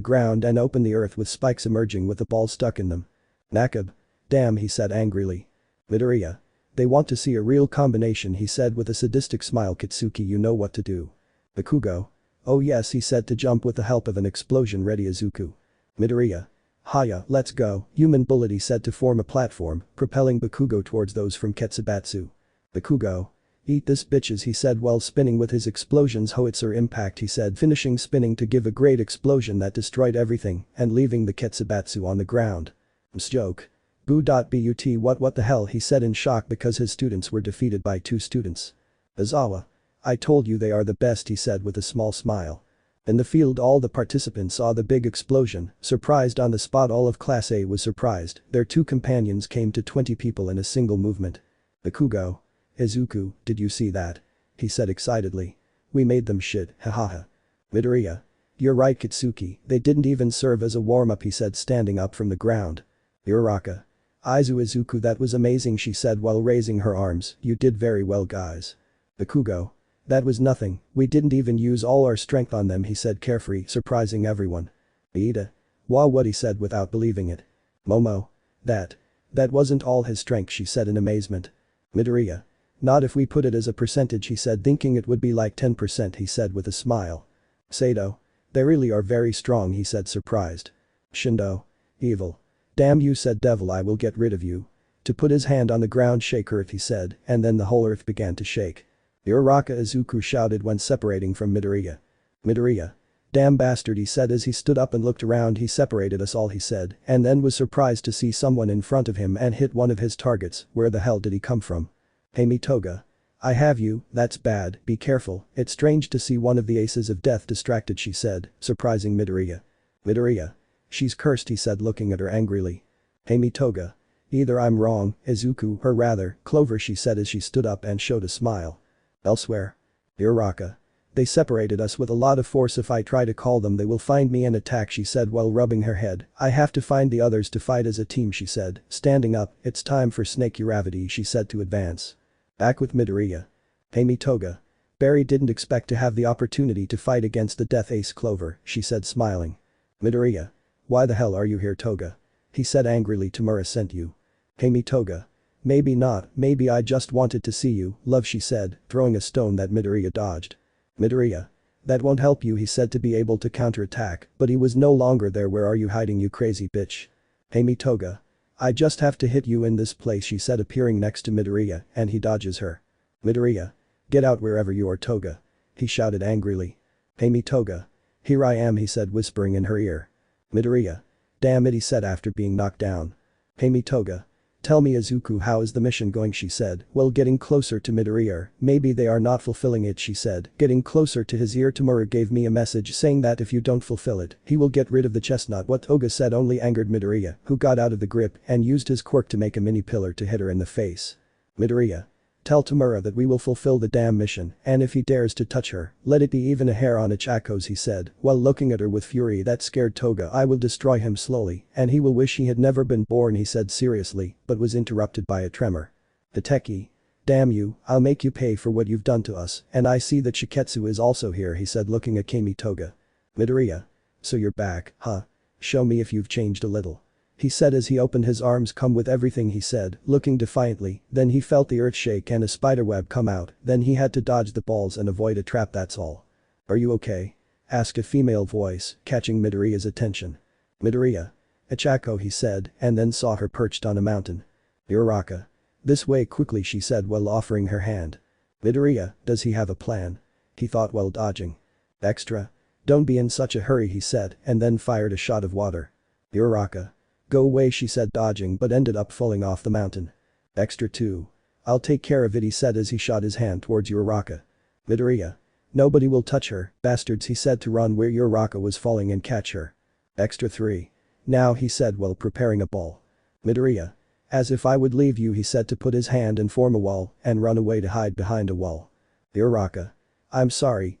ground and open the earth with spikes emerging with the ball stuck in them. Nakab. Damn, he said angrily. Midoriya. They want to see a real combination, he said with a sadistic smile. Kitsuki, you know what to do. Bakugo. Oh yes, he said to jump with the help of an explosion-ready izuku. Midoriya. Haya, let's go. Human Bullied, he said to form a platform, propelling Bakugo towards those from Ketsubatsu. Bakugo. Eat this bitches, he said while spinning with his explosions. Howitzer impact, he said, finishing spinning to give a great explosion that destroyed everything and leaving the Ketsubatsu on the ground. Joke. Boo.but what the hell, he said in shock because his students were defeated by 2 students. Izawa. I told you they are the best, he said with a small smile. In the field all the participants saw the big explosion, surprised on the spot. All of Class A was surprised. Their 2 companions came to 20 people in a single movement. Bakugo. Izuku, did you see that? He said excitedly. We made them shit, hahaha. Midoriya. You're right Kitsuki, they didn't even serve as a warm-up, he said standing up from the ground. Uraraka. Izuku, that was amazing, she said while raising her arms. You did very well guys. Bakugo. That was nothing, we didn't even use all our strength on them, he said carefree, surprising everyone. Iida. Wow, what, he said without believing it. Momo. That wasn't all his strength, she said in amazement. Midoriya. Not if we put it as a percentage, he said, thinking it would be like 10%, he said with a smile. Saito. They really are very strong, he said surprised. Shindo. Evil. Damn you, said Devil, I will get rid of you. To put his hand on the ground, shake earth, he said, and then the whole earth began to shake. Uraraka, Izuku shouted when separating from Midoriya. Midoriya. Damn bastard, he said as he stood up and looked around. He separated us all, he said, and then was surprised to see someone in front of him and hit one of his targets. Where the hell did he come from? Hey Mitoga. I have you, that's bad, be careful. It's strange to see one of the aces of death distracted, she said, surprising Midoriya. Midoriya. She's cursed, he said looking at her angrily. Hey Mitoga. Either I'm wrong, Izuku, or rather, Clover, she said as she stood up and showed a smile. Elsewhere. Uraraka. They separated us with a lot of force. If I try to call them they will find me and attack, she said while rubbing her head. I have to find the others to fight as a team, she said, standing up. It's time for Snake Uravity, she said to advance. Back with Midoriya. Hey Mitoga. Barry didn't expect to have the opportunity to fight against the Death Ace Clover, she said smiling. Midoriya. Why the hell are you here, Toga? He said angrily. Tamura sent you. Hey Mitoga. Maybe not, maybe I just wanted to see you, love, she said, throwing a stone that Midoriya dodged. Midoriya. That won't help you, he said to be able to counterattack, but he was no longer there. Where are you hiding, you crazy bitch? Hey Mitoga. I just have to hit you in this place, she said appearing next to Midoriya, and he dodges her. Midoriya. Get out wherever you are, Toga. He shouted angrily. Hey Mitoga. Here I am, he said whispering in her ear. Midoriya. Damn it, he said after being knocked down. Hey Mitoga. Tell me Izuku, how is the mission going, she said, while getting closer to Midoriya. Maybe they are not fulfilling it, she said, getting closer to his ear. Tamura gave me a message saying that if you don't fulfill it, he will get rid of the chestnut. What Toga said only angered Midoriya, who got out of the grip and used his quirk to make a mini pillar to hit her in the face. Midoriya. Tell Tamura that we will fulfill the damn mission, and if he dares to touch her, let it be even a hair on its echoes, he said, while looking at her with fury that scared Toga. I will destroy him slowly, and he will wish he had never been born, he said seriously, but was interrupted by a tremor. Hiteki. Damn you, I'll make you pay for what you've done to us, and I see that Shiketsu is also here, he said looking at Kami Toga. Midoriya. So you're back, huh? Show me if you've changed a little. He said as he opened his arms. Come with everything, he said, looking defiantly. Then he felt the earth shake and a spiderweb come out. Then he had to dodge the balls and avoid a trap, that's all. Are you okay? Asked a female voice, catching Midoriya's attention. Midoriya. Ichako, he said, and then saw her perched on a mountain. Uraraka. This way quickly, she said while offering her hand. Midoriya, does he have a plan? He thought while dodging. Extra. Don't be in such a hurry, he said, and then fired a shot of water. Uraraka. Go away, she said dodging but ended up falling off the mountain. Extra 2. I'll take care of it, he said as he shot his hand towards Uraraka. Midoriya. Nobody will touch her, bastards, he said to run where Uraraka was falling and catch her. Extra 3. Now, he said while preparing a ball. Midoriya. As if I would leave you, he said to put his hand and form a wall and run away to hide behind a wall. Uraraka. I'm sorry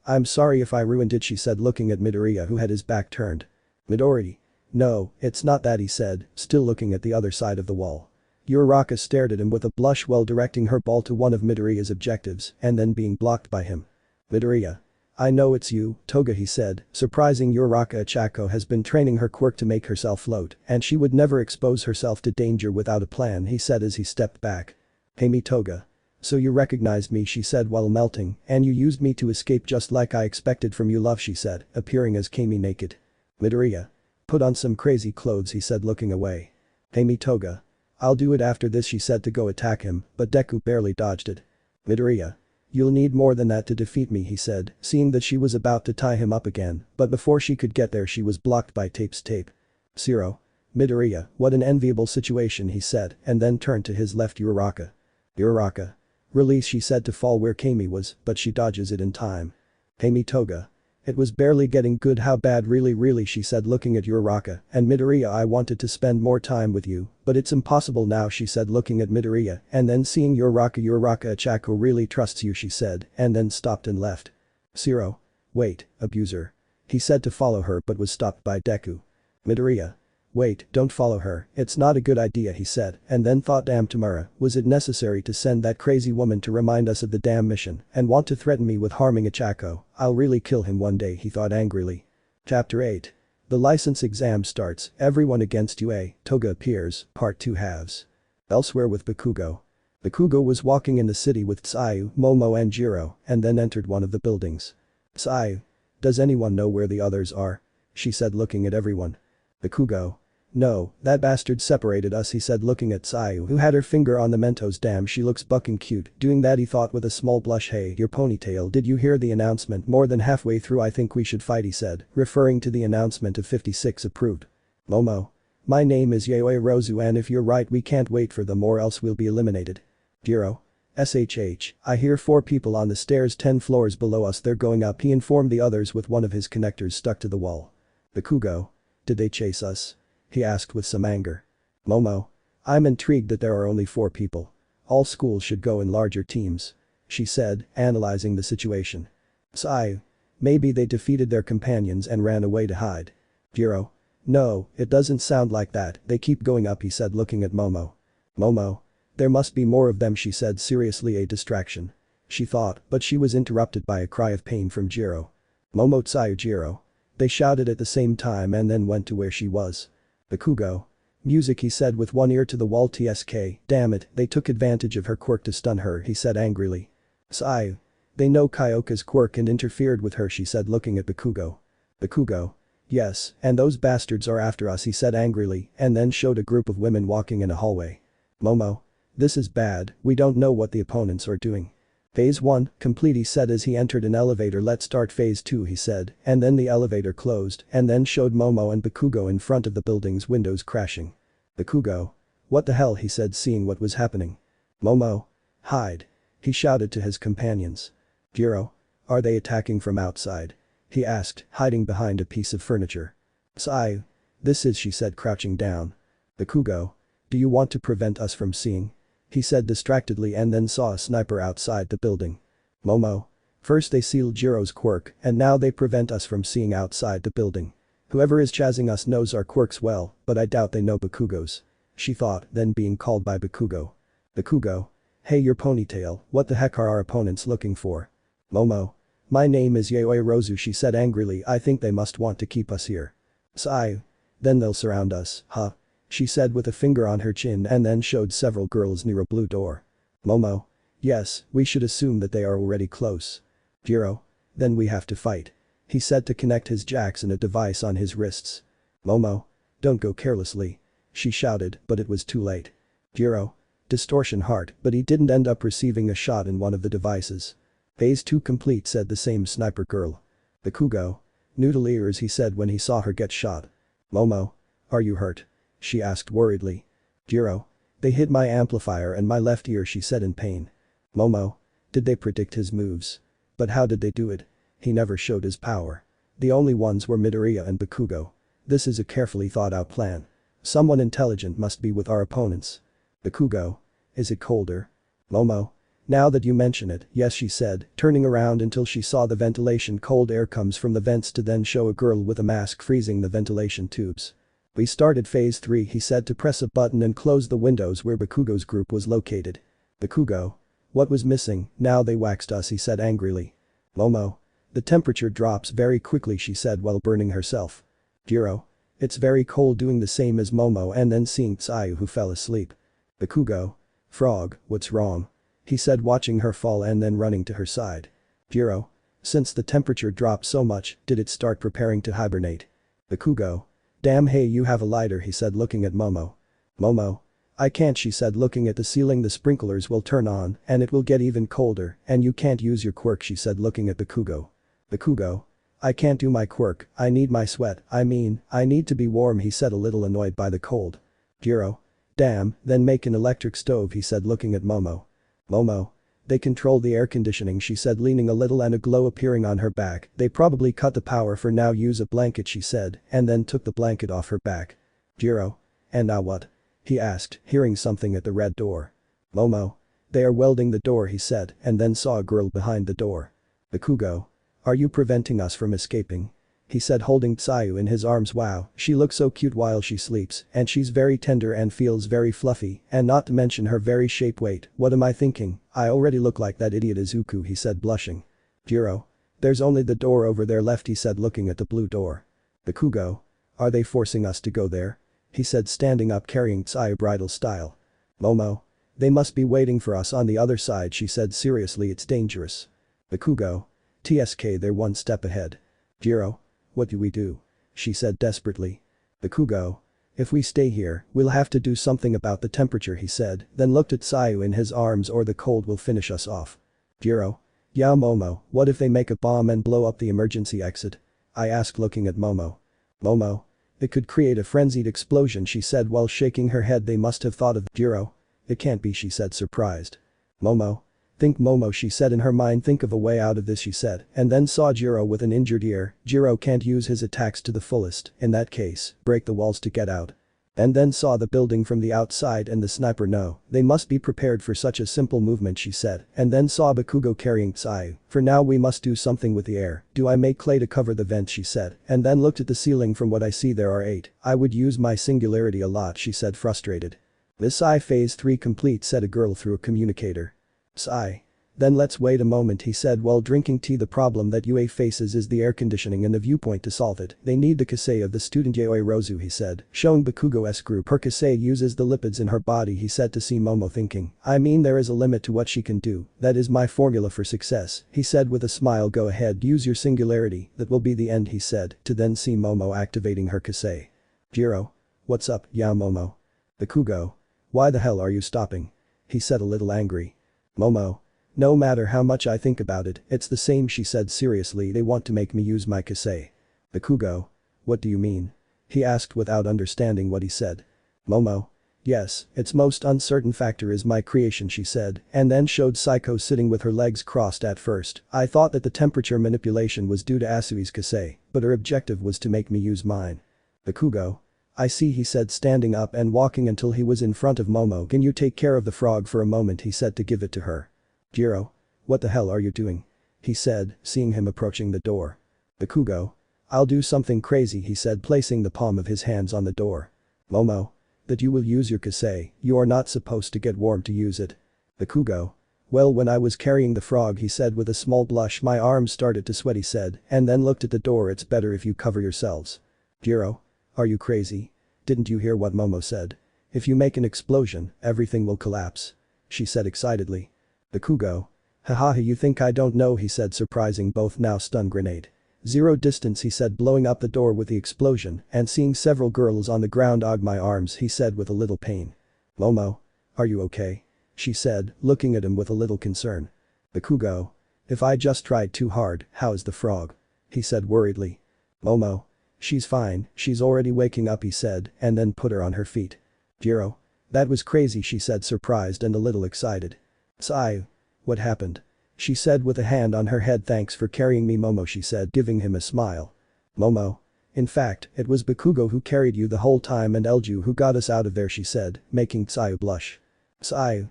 if I ruined it, she said looking at Midoriya who had his back turned. Midori. No, it's not that, he said, still looking at the other side of the wall. Uraraka stared at him with a blush while directing her ball to one of Midoriya's objectives and then being blocked by him. Midoriya. I know it's you, Toga, he said, surprising Uraraka. Chako has been training her quirk to make herself float, and she would never expose herself to danger without a plan, he said as he stepped back. Hey me, Toga. So you recognized me, she said while melting, and you used me to escape just like I expected from you, love, she said, appearing as Kami naked. Midoriya. Put on some crazy clothes, he said looking away. Hey me, Toga. I'll do it after this, she said to go attack him, but Deku barely dodged it. Midoriya. You'll need more than that to defeat me, he said, seeing that she was about to tie him up again, but before she could get there she was blocked by Tape's tape. 0. Midoriya, what an enviable situation, he said, and then turned to his left. Uraraka. Uraraka. Release, she said to fall where Kami was, but she dodges it in time. Kami Toga. It was barely getting good, how bad, really, she said looking at Uraraka, and Midoriya, I wanted to spend more time with you, but it's impossible now, she said looking at Midoriya and then seeing Uraraka. Chako really trusts you, she said, and then stopped and left. 0. Wait, abuser. He said to follow her but was stopped by Deku. Midoriya. Wait, don't follow her, it's not a good idea, he said, and then thought, damn Tamura, was it necessary to send that crazy woman to remind us of the damn mission and want to threaten me with harming a Chako? I'll really kill him one day, he thought angrily. Chapter 8. The license exam starts, everyone against UA, Toga appears, part 2 halves. Elsewhere with Bakugo. Bakugo was walking in the city with Tsuyu, Momo and Jiro, and then entered one of the buildings. Tsuyu. Does anyone know where the others are? She said looking at everyone. Bakugo. No, that bastard separated us, he said looking at Tsuyu who had her finger on the Mentos. Damn, she looks bucking cute doing that, he thought with a small blush. Hey, your ponytail, did you hear the announcement? More than halfway through, I think we should fight, he said, referring to the announcement of 56 approved. Momo. My name is Yayoi Rozu and if you're right we can't wait for them or else we'll be eliminated. Jiro. SHH, I hear 4 people on the stairs 10 floors below us, they're going up, he informed the others with one of his connectors stuck to the wall. Bakugo. Did they chase us? He asked with some anger. Momo. I'm intrigued that there are only 4 people. All schools should go in larger teams. She said, analyzing the situation. Tsuyu. Maybe they defeated their companions and ran away to hide. Jiro. No, it doesn't sound like that, they keep going up, he said looking at Momo. Momo. There must be more of them, she said seriously, a distraction. She thought, but she was interrupted by a cry of pain from Jiro. Momo, Tsuyu, Jiro. They shouted at the same time and then went to where she was. Bakugo. Music, he said with one ear to the wall. TSK, damn it, they took advantage of her quirk to stun her, he said angrily. Tsuyu. They know Kyoka's quirk and interfered with her, she said looking at Bakugo. Bakugo. Yes, and those bastards are after us, he said angrily and then showed a group of women walking in a hallway. Momo. This is bad, we don't know what the opponents are doing. Phase 1, complete, he said as he entered an elevator. Let's start phase 2, he said, and then the elevator closed and then showed Momo and Bakugo in front of the building's windows crashing. Bakugo. What the hell, he said seeing what was happening. Momo. Hide. He shouted to his companions. Jiro. Are they attacking from outside? He asked, hiding behind a piece of furniture. Tsuyu. This is, she said crouching down. Bakugo. Do you want to prevent us from seeing? He said distractedly and then saw a sniper outside the building. Momo. First they sealed Jiro's quirk and now they prevent us from seeing outside the building. Whoever is chasing us knows our quirks well, but I doubt they know Bakugo's. She thought, then being called by Bakugo. Bakugo. Hey, your ponytail, what the heck are our opponents looking for? Momo. My name is Yayoi Rozu, she said angrily, I think they must want to keep us here. Tsuyu. Then they'll surround us, huh? She said with a finger on her chin and then showed several girls near a blue door. Momo. Yes, we should assume that they are already close. Jiro. Then we have to fight. He said to connect his jacks and a device on his wrists. Momo. Don't go carelessly. She shouted, but it was too late. Jiro. Distortion heart, but he didn't end up receiving a shot in one of the devices. Phase 2 complete, said the same sniper girl. Bakugo. Noodle ears, he said when he saw her get shot. Momo. Are you hurt? She asked worriedly. Jiro. They hit my amplifier and my left ear, she said in pain. Momo. Did they predict his moves? But how did they do it? He never showed his power. The only ones were Midoriya and Bakugo. This is a carefully thought out plan. Someone intelligent must be with our opponents. Bakugo. Is it colder? Momo. Now that you mention it, yes she said, turning around until she saw the ventilation. Cold air comes from the vents to then show a girl with a mask freezing the ventilation tubes. We started phase 3 he said to press a button and close the windows where Bakugo's group was located. Bakugo. What was missing? Now they waxed us he said angrily. Momo. The temperature drops very quickly she said while burning herself. Jiro. It's very cold doing the same as Momo and then seeing Tsuyu who fell asleep. Bakugo. Frog, what's wrong? He said watching her fall and then running to her side. Jiro. Since the temperature dropped so much, did it start preparing to hibernate? Bakugo. Damn hey you have a lighter he said looking at Momo. Momo. I can't she said looking at the ceiling the sprinklers will turn on and it will get even colder and you can't use your quirk she said looking at Bakugo. Bakugo. I can't do my quirk, I need my sweat, I need to be warm he said a little annoyed by the cold. Jiro. Damn, then make an electric stove he said looking at Momo. Momo. They control the air conditioning she said leaning a little and a glow appearing on her back. They probably cut the power for now use a blanket she said and then took the blanket off her back. Jiro. And now what? He asked, hearing something at the red door. Momo. They are welding the door he said and then saw a girl behind the door. Bakugo. Are you preventing us from escaping? He said holding Tsuyu in his arms. Wow, she looks so cute while she sleeps and she's very tender and feels very fluffy and not to mention her very shape. Wait, what am I thinking? I already look like that idiot Izuku he said blushing. Jiro. There's only the door over there left he said looking at the blue door. Bakugo. Are they forcing us to go there? He said standing up carrying Tsuyu bridal style. Momo. They must be waiting for us on the other side she said seriously it's dangerous. Bakugo. TSK they're one step ahead. Jiro. What do we do? She said desperately. Bakugo. If we stay here, we'll have to do something about the temperature he said, then looked at Tsuyu in his arms or the cold will finish us off. Jiro. Yeah Momo, what if they make a bomb and blow up the emergency exit? I asked looking at Momo. Momo. It could create a frenzied explosion she said while shaking her head they must have thought of Jiro. It can't be she said surprised. Momo. Think Momo she said in her mind think of a way out of this she said and then saw Jiro with an injured ear. Jiro can't use his attacks to the fullest, in that case, break the walls to get out. And then saw the building from the outside and the sniper no, they must be prepared for such a simple movement she said and then saw Bakugo carrying Tsuyu. For now we must do something with the air, do I make clay to cover the vents she said and then looked at the ceiling from what I see there are 8, I would use my singularity a lot she said frustrated. This phase 3 complete said a girl through a communicator. Sigh. Then let's wait a moment he said while drinking tea. The problem that UA faces is the air conditioning and the viewpoint to solve it. They need the Kasei of the student Yaoi Rozu he said, showing Bakugo's group her Kasei uses the lipids in her body he said to see Momo thinking, there is a limit to what she can do, that is my formula for success, he said with a smile go ahead use your singularity, that will be the end he said, to then see Momo activating her Kasei. Jiro. What's up, ya Momo? Bakugo. Why the hell are you stopping? He said a little angry. Momo. No matter how much I think about it, it's the same she said seriously they want to make me use my Kasei. Bakugo. What do you mean? He asked without understanding what he said. Momo. Yes, its most uncertain factor is my creation she said and then showed Psycho sitting with her legs crossed at first. I thought that the temperature manipulation was due to Asui's Kasei, but her objective was to make me use mine. Bakugo. I see he said standing up and walking until he was in front of Momo. Can you take care of the frog for a moment he said to give it to her. Jiro. What the hell are you doing? He said, seeing him approaching the door. Bakugo. I'll do something crazy he said placing the palm of his hands on the door. Momo. That you will use your Kasei, you are not supposed to get warm to use it. Bakugo. Well when I was carrying the frog he said with a small blush my arms started to sweat he said and then looked at the door it's better if you cover yourselves. Jiro. Are you crazy? Didn't you hear what Momo said? If you make an explosion, everything will collapse. She said excitedly. Bakugo. Haha you think I don't know he said surprising both now stun grenade. 0 distance he said blowing up the door with the explosion and seeing several girls on the ground. My arms he said with a little pain. Momo. Are you okay? She said, looking at him with a little concern. Bakugo. If I just tried too hard, how's the frog? He said worriedly. Momo. She's fine, she's already waking up he said and then put her on her feet. Jiro. That was crazy she said surprised and a little excited. Tsuyu. What happened? She said with a hand on her head. Thanks for carrying me Momo, she said, giving him a smile. Momo? In fact, it was Bakugo who carried you the whole time and Elju who got us out of there, she said, making Tsuyu blush. Tsuyu?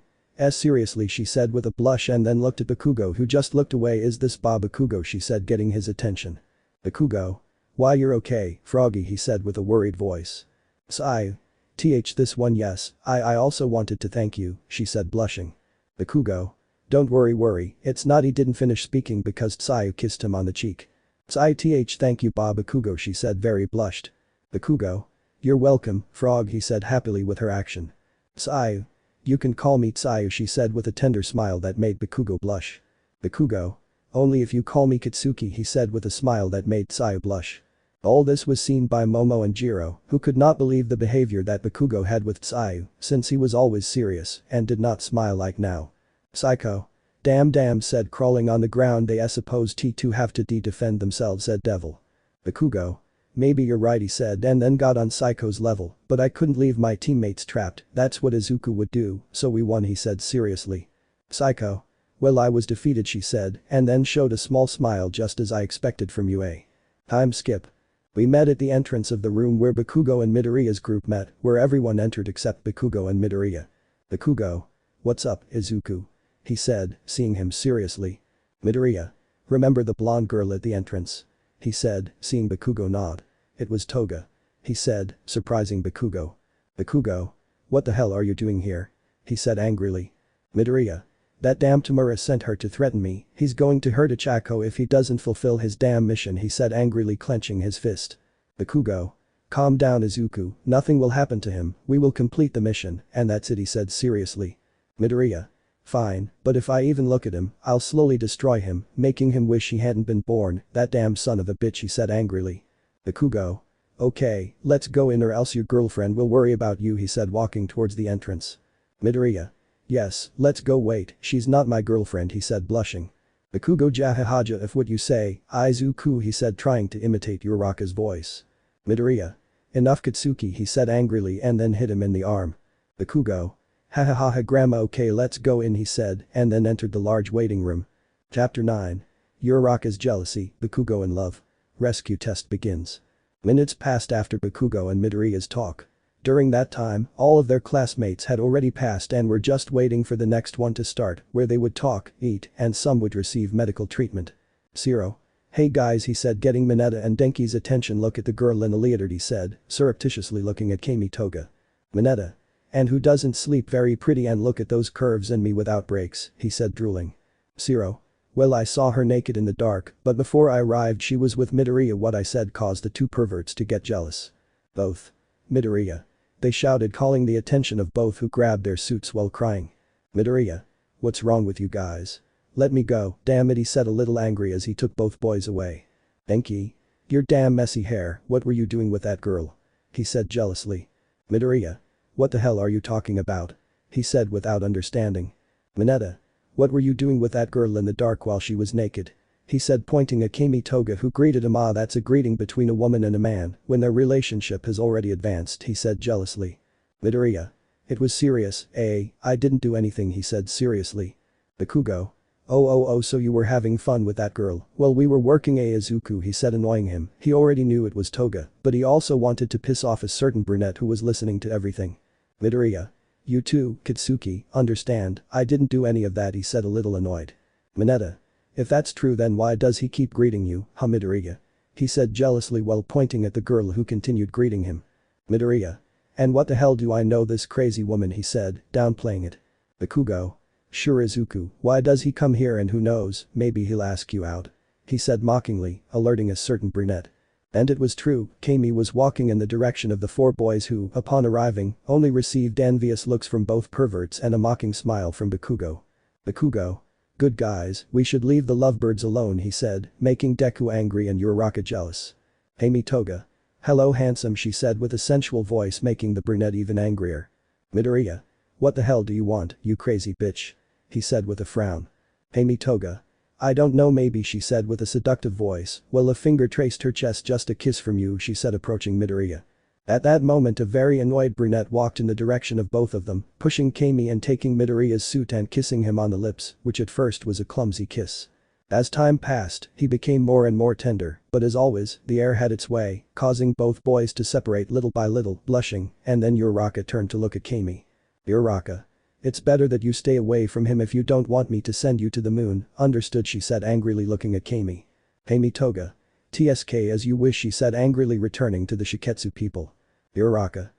Seriously, she said with a blush and then looked at Bakugo who just looked away. Is this Bakugo, she said, getting his attention. Bakugo? Why, you're okay, Froggy, he said with a worried voice. Tsuyu? This one, yes, I also wanted to thank you, she said, blushing. Bakugo? Don't worry, it's not. He didn't finish speaking because Tsuyu kissed him on the cheek. Tsuyu, thank you Bakugo, she said, very blushed. Bakugo? You're welcome, Frog, he said happily with her action. Tsuyu? You can call me Tsuyu, she said with a tender smile that made Bakugo blush. Bakugo? Only if you call me Katsuki, he said with a smile that made Tsuyu blush. All this was seen by Momo and Jiro, who could not believe the behavior that Bakugo had with Tsuyu, since he was always serious and did not smile like now. Psycho. Damn, said crawling on the ground. They suppose T2 have to defend themselves, said Devil. Bakugo? Maybe you're right, he said, and then got on Psycho's level, but I couldn't leave my teammates trapped. That's what Izuku would do, so we won, he said seriously. Psycho? Well, I was defeated, she said, and then showed a small smile, just as I expected from you. Time skip. We met at the entrance of the room where Bakugo and Midoriya's group met, where everyone entered except Bakugo and Midoriya. Bakugo? What's up, Izuku? He said, seeing him seriously. Midoriya? Remember the blonde girl at the entrance? He said, seeing Bakugo nod. It was Toga. He said, surprising Bakugo. Bakugo? What the hell are you doing here? He said angrily. Midoriya? That damn Tamura sent her to threaten me. He's going to hurt Ichako if he doesn't fulfill his damn mission, he said angrily, clenching his fist. Bakugo? Calm down, Izuku, nothing will happen to him. We will complete the mission, and that's it, he said seriously. Midoriya? Fine, but if I even look at him, I'll slowly destroy him, making him wish he hadn't been born. That damn son of a bitch, he said angrily. Bakugo? Okay, let's go in or else your girlfriend will worry about you, he said, walking towards the entrance. Midoriya? Yes, let's go. Wait, she's not my girlfriend, he said, blushing. Bakugo, jahahaja if what you say, Izuku, he said, trying to imitate Uraraka's voice. Midoriya? Enough, Katsuki, he said angrily and then hit him in the arm. Bakugo? Ha grandma, okay, let's go in, he said, and then entered the large waiting room. Chapter 9. Uraraka's jealousy, Bakugo in love. Rescue test begins. Minutes passed after Bakugo and Midoriya's talk. During that time, all of their classmates had already passed and were just waiting for the next one to start, where they would talk, eat, and some would receive medical treatment. Zero. Hey guys, he said, getting Mineta and Denki's attention. Look at the girl in a leotard, he said, surreptitiously looking at Kami Toga. Mineta? And who doesn't sleep very pretty, and look at those curves in me without breaks, he said, drooling. Zero. Well, I saw her naked in the dark, but before I arrived she was with Midoriya. What I said caused the two perverts to get jealous. Both. Midoriya. They shouted, calling the attention of both, who grabbed their suits while crying. Midoriya. What's wrong with you guys? Let me go, damn it, he said, a little angry as he took both boys away. Denki? Your damn messy hair, what were you doing with that girl? He said jealously. Midoriya. What the hell are you talking about? He said without understanding. Mineta. What were you doing with that girl in the dark while she was naked? He said, pointing at Kami Toga, who greeted him. That's a greeting between a woman and a man when their relationship has already advanced, he said jealously. Midoriya. It was serious, I didn't do anything, he said seriously. Bakugo. Oh, so you were having fun with that girl? Well, we were working. Izuku, he said, annoying him. He already knew it was Toga, but he also wanted to piss off a certain brunette who was listening to everything. Midoriya. You too, Katsuki, understand, I didn't do any of that, he said, a little annoyed. Mineta. If that's true, then why does he keep greeting you, Midoriya? He said jealously while pointing at the girl who continued greeting him. Midoriya. And what the hell do I know this crazy woman, he said, downplaying it. Bakugo. Sure, Izuku, why does he come here, and who knows, maybe he'll ask you out. He said mockingly, alerting a certain brunette. And it was true, Kami was walking in the direction of the four boys who, upon arriving, only received envious looks from both perverts and a mocking smile from Bakugo. Bakugo. Good guys, we should leave the lovebirds alone, he said, making Deku angry and Uraraka jealous. Kami Toga. Hello handsome, she said with a sensual voice, making the brunette even angrier. Midoriya. What the hell do you want, you crazy bitch? He said with a frown. Kami Toga. I don't know, maybe, she said with a seductive voice, while a finger traced her chest. Just a kiss from you, she said, approaching Midoriya. At that moment a very annoyed brunette walked in the direction of both of them, pushing Kami and taking Midoriya's suit and kissing him on the lips, which at first was a clumsy kiss. As time passed, he became more and more tender, but as always, the air had its way, causing both boys to separate little by little, blushing, and then Uraraka turned to look at Kami. Uraraka. It's better that you stay away from him if you don't want me to send you to the moon, understood, she said angrily looking at Kami. Hey Mitoga. TSK as you wish, she said angrily returning to the Shiketsu people. Uraraka.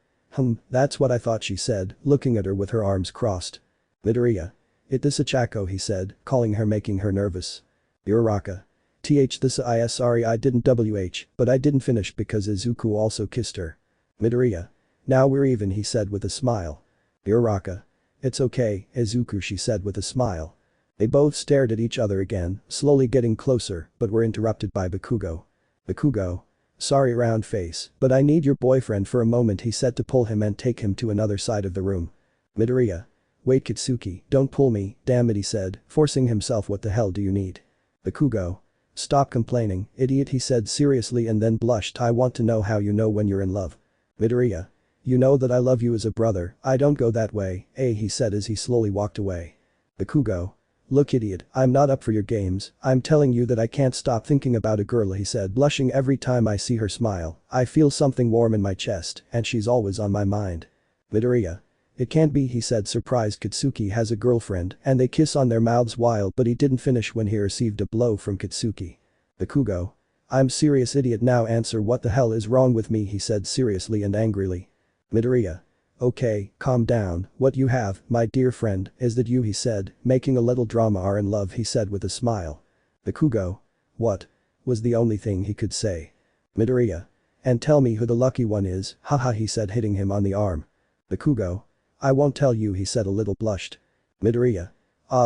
That's what I thought, she said, looking at her with her arms crossed. Midoriya. This Achako, he said, calling her, making her nervous. Uraraka. This sorry I didn't but I didn't finish because Izuku also kissed her. Midoriya. Now we're even, he said with a smile. Uraraka. It's okay, Izuku, she said with a smile. They both stared at each other again, slowly getting closer, but were interrupted by Bakugo. Bakugo. Sorry round face, but I need your boyfriend for a moment, he said to pull him and take him to another side of the room. Midoriya. Wait Kitsuki, don't pull me, damn it, he said, forcing himself. What the hell do you need? Bakugo. Stop complaining, idiot, he said seriously and then blushed. I want to know how you know when you're in love. Midoriya. You know that I love you as a brother, I don't go that way, he said as he slowly walked away. Bakugo. Look idiot, I'm not up for your games, I'm telling you that I can't stop thinking about a girl, he said, blushing. Every time I see her smile, I feel something warm in my chest, and she's always on my mind. Midoriya. It can't be, he said, surprised. Kitsuki has a girlfriend and they kiss on their mouths while, but he didn't finish when he received a blow from Kitsuki. Bakugo. I'm serious, idiot, now answer what the hell is wrong with me, he said seriously and angrily. Midoriya. Okay, calm down, what you have, my dear friend, is that you, he said, making a little drama. Are in love, he said with a smile. Bakugo. What? Was the only thing he could say. Midoriya. And tell me who the lucky one is, haha, he said hitting him on the arm. Bakugo. I won't tell you, he said a little blushed. Midoriya.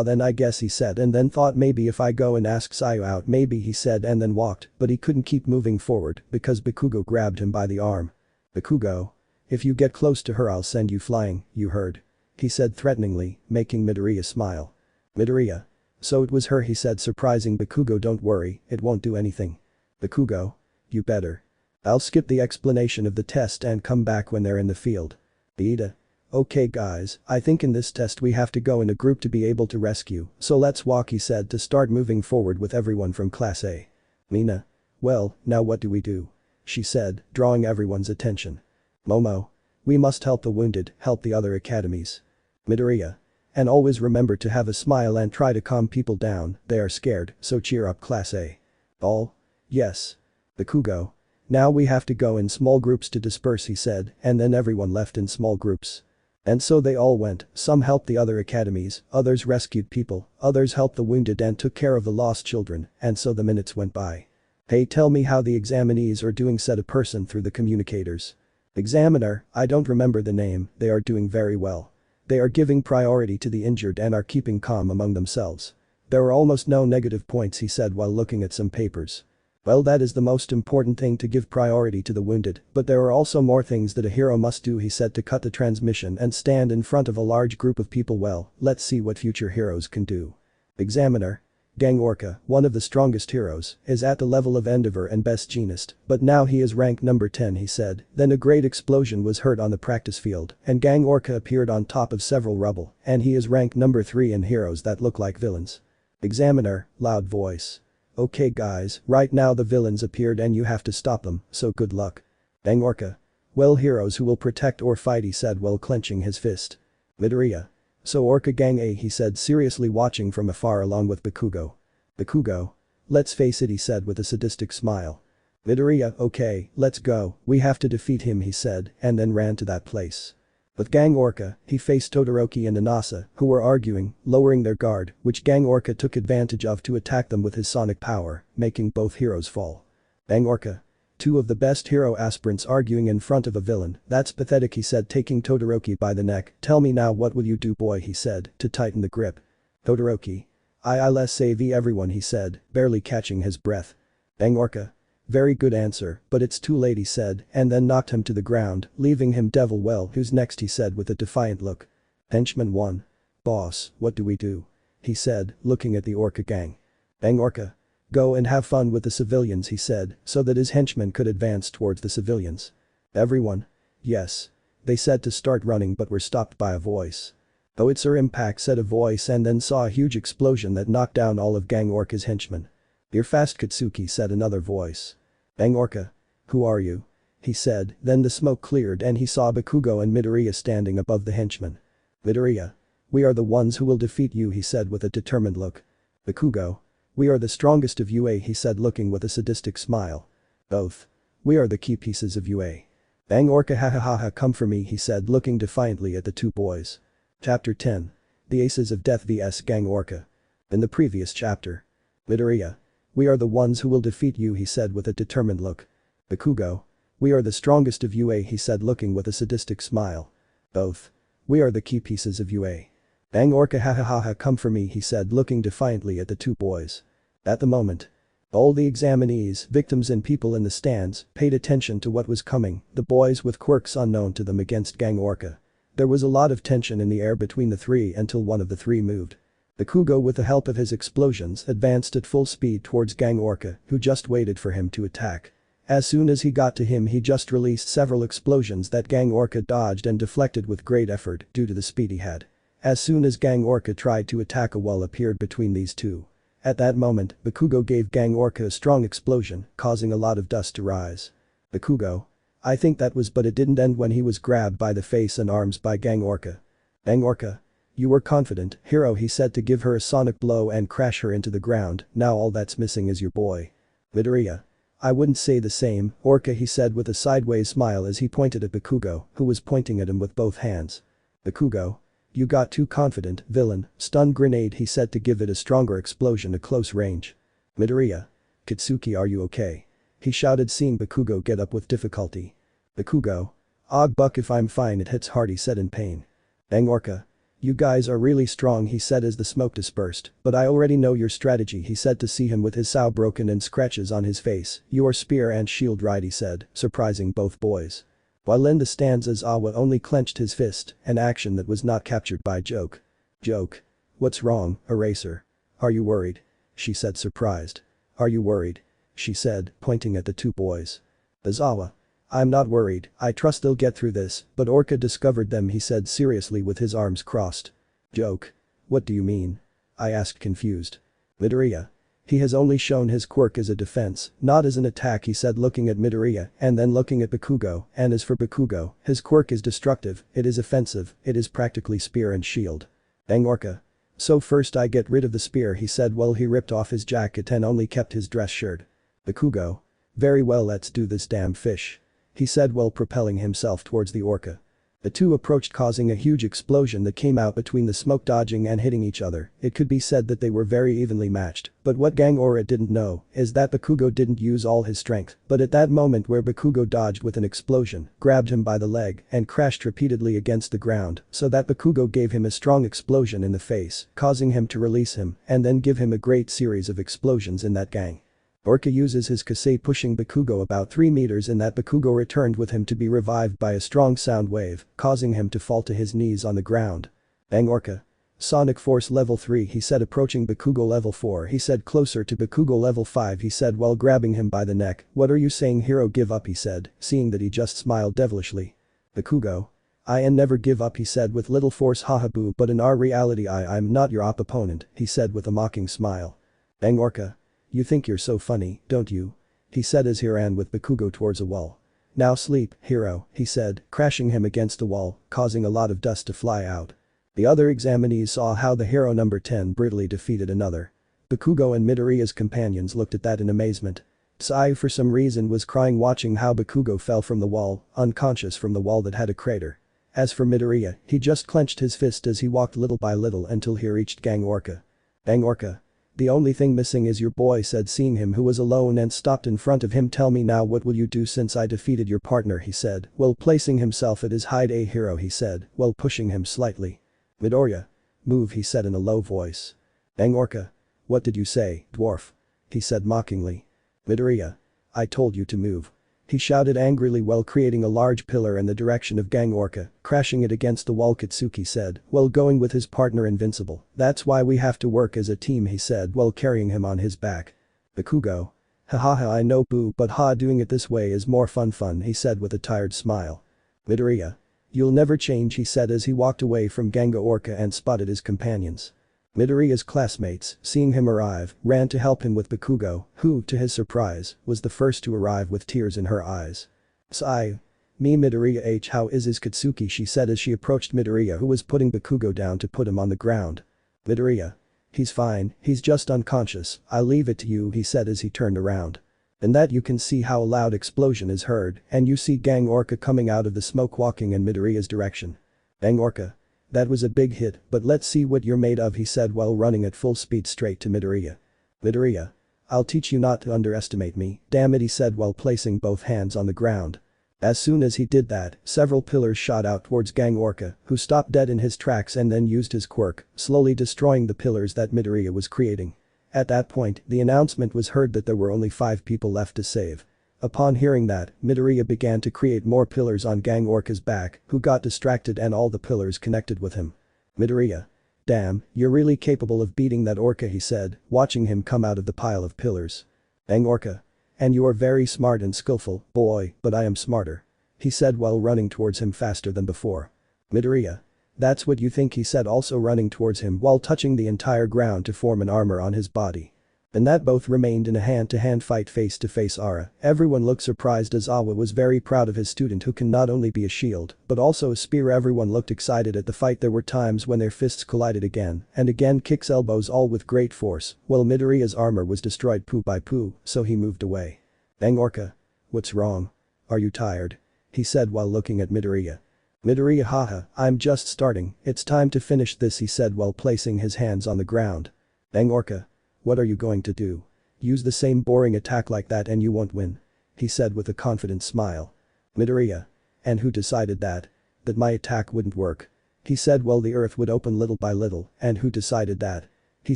Then I guess, he said, and then thought maybe if I go and ask Seiya out maybe, he said, and then walked, but he couldn't keep moving forward because Bakugo grabbed him by the arm. Bakugo. If you get close to her I'll send you flying, you heard? He said threateningly, making Midoriya smile. Midoriya. So it was her, he said, surprising Bakugo. Don't worry, it won't do anything. Bakugo. You better. I'll skip the explanation of the test and come back when they're in the field. Ida. Okay guys, I think in this test we have to go in a group to be able to rescue, so let's walk, he said, to start moving forward with everyone from Class A. Mina. Well, now what do we do? She said, drawing everyone's attention. Momo. We must help the wounded, help the other academies. Midoriya. And always remember to have a smile and try to calm people down, they are scared, so cheer up Class A. All? Yes. Bakugo. Now we have to go in small groups to disperse, he said, and then everyone left in small groups. And so they all went, some helped the other academies, others rescued people, others helped the wounded and took care of the lost children, and so the minutes went by. Hey, tell me how the examinees are doing, said a person through the communicators. Examiner, I don't remember the name, they are doing very well. They are giving priority to the injured and are keeping calm among themselves. There are almost no negative points, he said while looking at some papers. Well, that is the most important thing, to give priority to the wounded, but there are also more things that a hero must do, he said, to cut the transmission and stand in front of a large group of people. Well, let's see what future heroes can do. Examiner. Gang Orca, one of the strongest heroes, is at the level of Endeavor and Best Genist, but now he is ranked number 10, he said. Then a great explosion was heard on the practice field, and Gang Orca appeared on top of several rubble, and he is ranked number 3 in heroes that look like villains. Examiner, loud voice. Okay guys, right now the villains appeared and you have to stop them, so good luck. Gang Orca. Well, heroes who will protect or fight, he said while clenching his fist. Midoriya. So Orca Gang A, he said seriously watching from afar along with Bakugo. Bakugo. Let's face it, he said with a sadistic smile. Midoriya. Okay, let's go, we have to defeat him, he said, and then ran to that place. With Gang Orca, he faced Todoroki and Inasa, who were arguing, lowering their guard, which Gang Orca took advantage of to attack them with his sonic power, making both heroes fall. Gang Orca. Two of the best hero aspirants arguing in front of a villain, that's pathetic, he said, taking Todoroki by the neck. Tell me now, what will you do, boy, he said, to tighten the grip. Todoroki. I'll save everyone, he said, barely catching his breath. Gang Orca. Very good answer, but it's too late, he said, and then knocked him to the ground, leaving him devil. Well, who's next, he said with a defiant look. Henchman 1. Boss, what do we do? He said, looking at the Orca gang. Gang Orca. Go and have fun with the civilians, he said, so that his henchmen could advance towards the civilians. Everyone. Yes. They said to start running but were stopped by a voice. "Oh, it's our impact," said a voice, and then saw a huge explosion that knocked down all of Gang Orca's henchmen. "You're fast, Katsuki," said another voice. "Gang Orca? Who are you?" he said, then the smoke cleared and he saw Bakugo and Midoriya standing above the henchmen. "Midoriya. We are the ones who will defeat you," he said with a determined look. "Bakugo. We are the strongest of UA," he said looking with a sadistic smile. "Both. We are the key pieces of UA. Gang Orca, ha ha ha ha, come for me," he said looking defiantly at the two boys. Chapter 10. The Aces of Death vs Gang Orca. In the previous chapter. "Midoriya. We are the ones who will defeat you," he said with a determined look. "Bakugo. We are the strongest of UA," he said looking with a sadistic smile. "Both. We are the key pieces of UA. Gang Orca, ha ha ha ha, come for me," he said looking defiantly at the two boys. At the moment, all the examinees, victims and people in the stands paid attention to what was coming, the boys with quirks unknown to them against Gang Orca. There was a lot of tension in the air between the three until one of the three moved. Bakugo, with the help of his explosions, advanced at full speed towards Gang Orca, who just waited for him to attack. As soon as he got to him, he just released several explosions that Gang Orca dodged and deflected with great effort due to the speed he had. As soon as Gang Orca tried to attack, a wall appeared between these two. At that moment, Bakugo gave Gang Orca a strong explosion, causing a lot of dust to rise. "Bakugo. I think that was, but it didn't end when he was grabbed by the face and arms by Gang Orca. Gang Orca. You were confident, hero," he said to give her a sonic blow and crash her into the ground. "Now all that's missing is your boy." "Midoriya. I wouldn't say the same, Orca," he said with a sideways smile as he pointed at Bakugo, who was pointing at him with both hands. "Bakugo. You got too confident, villain." "Stun grenade," he said to give it a stronger explosion at close range. "Midoriya. Katsuki, are you okay?" he shouted, seeing Bakugo get up with difficulty. "Bakugo. Og buck, if I'm fine, it hits hard," he said in pain. "Gang Orca. You guys are really strong," he said as the smoke dispersed, "but I already know your strategy," he said to see him with his sao broken and scratches on his face. "Your spear and shield right," he said, surprising both boys. While in the stands, Aizawa only clenched his fist, an action that was not captured by Joke. "Joke. What's wrong, Eraser? Are you worried?" she said, surprised. "Are you worried?" she said, pointing at the two boys. Aizawa. "I'm not worried, I trust they'll get through this, but Orca discovered them," he said seriously with his arms crossed. "Joke. What do you mean?" I asked, confused. "Midoriya. He has only shown his quirk as a defense, not as an attack," he said looking at Midoriya and then looking at Bakugo, "and as for Bakugo, his quirk is destructive, it is offensive, it is practically spear and shield." "Gang Orca. So first I get rid of the spear," he said while he ripped off his jacket and only kept his dress shirt. Bakugo. "Very well, let's do this, damn fish," he said while propelling himself towards the Orca. The two approached, causing a huge explosion that came out between the smoke, dodging and hitting each other. It could be said that they were very evenly matched, but what Gang Orca didn't know is that Bakugo didn't use all his strength, but at that moment where Bakugo dodged with an explosion, grabbed him by the leg and crashed repeatedly against the ground, so that Bakugo gave him a strong explosion in the face, causing him to release him and then give him a great series of explosions in that gang. Orca uses his Kasei, pushing Bakugo about 3 meters, in that Bakugo returned with him to be revived by a strong sound wave, causing him to fall to his knees on the ground. "Gang Orca. Sonic Force level 3," he said, approaching Bakugo. "Level 4," he said, closer to Bakugo. "Level 5," he said while grabbing him by the neck. "What are you saying, hero? Give up," he said, seeing that he just smiled devilishly. Bakugo. "I ain't never give up," he said with little force. "Haha boo, but in our reality I'm not your opponent," he said with a mocking smile. "Gang Orca. You think you're so funny, don't you?" he said as he ran with Bakugo towards a wall. "Now sleep, hero," he said, crashing him against the wall, causing a lot of dust to fly out. The other examinees saw how the hero number 10 brutally defeated another. Bakugo and Midoriya's companions looked at that in amazement. Seiya, for some reason, was crying watching how Bakugo fell from the wall, unconscious from the wall that had a crater. As for Midoriya, he just clenched his fist as he walked little by little until he reached Gang Orca. "Gang Orca. The only thing missing is your boy," said, seeing him who was alone and stopped in front of him. "Tell me now, what will you do since I defeated your partner?" he said, while placing himself at his height. "A hero," he said, while pushing him slightly. "Midoriya. Move," he said in a low voice. "Gang Orca. What did you say, dwarf?" he said mockingly. "Midoriya. I told you to move," he shouted angrily while creating a large pillar in the direction of Gang Orca, crashing it against the wall. "Katsuki said, while going with his partner Invincible. "That's why we have to work as a team," he said while carrying him on his back. "Bakugo. Hahaha, I know boo, but doing it this way is more fun," he said with a tired smile. Midoriya. You'll never change, he said as he walked away from Gang Orca and spotted his companions. Midoriya's classmates, seeing him arrive, ran to help him with Bakugo, who, to his surprise, was the first to arrive with tears in her eyes. Sigh. Me Midoriya how is his Katsuki, she said as she approached Midoriya, who was putting Bakugo down to put him on the ground. Midoriya. He's fine, he's just unconscious, I'll leave it to you, he said as he turned around. In that you can see how a loud explosion is heard and you see Gang Orca coming out of the smoke walking in Midoriya's direction. Gang Orca. That was a big hit, but let's see what you're made of, he said while running at full speed straight to Midoriya. Midoriya. I'll teach you not to underestimate me, damn it, he said while placing both hands on the ground. As soon as he did that, several pillars shot out towards Gang Orca, who stopped dead in his tracks and then used his quirk, slowly destroying the pillars that Midoriya was creating. At that point, the announcement was heard that there were only 5 people left to save. Upon hearing that, Midoriya began to create more pillars on Gang Orca's back, who got distracted and all the pillars connected with him. Midoriya. Damn, you're really capable of beating that Orca, he said, watching him come out of the pile of pillars. Gang Orca. And you are very smart and skillful, boy, but I am smarter. He said while running towards him faster than before. Midoriya. That's what you think, he said also running towards him while touching the entire ground to form an armor on his body. And that both remained in a hand-to-hand fight face-to-face aura. Everyone looked surprised as Awa was very proud of his student who can not only be a shield, but also a spear. Everyone looked excited at the fight. There were times when their fists collided again, and again kicks elbows all with great force, while Midoriya's armor was destroyed poo by poo, so he moved away. Gang Orca. What's wrong? Are you tired? He said while looking at Midoriya. Midoriya haha, I'm just starting, it's time to finish this, he said while placing his hands on the ground. Gang Orca. What are you going to do? Use the same boring attack like that and you won't win. He said with a confident smile. Midoriya. And who decided that? That my attack wouldn't work? He said while the earth would open little by little, and who decided that? He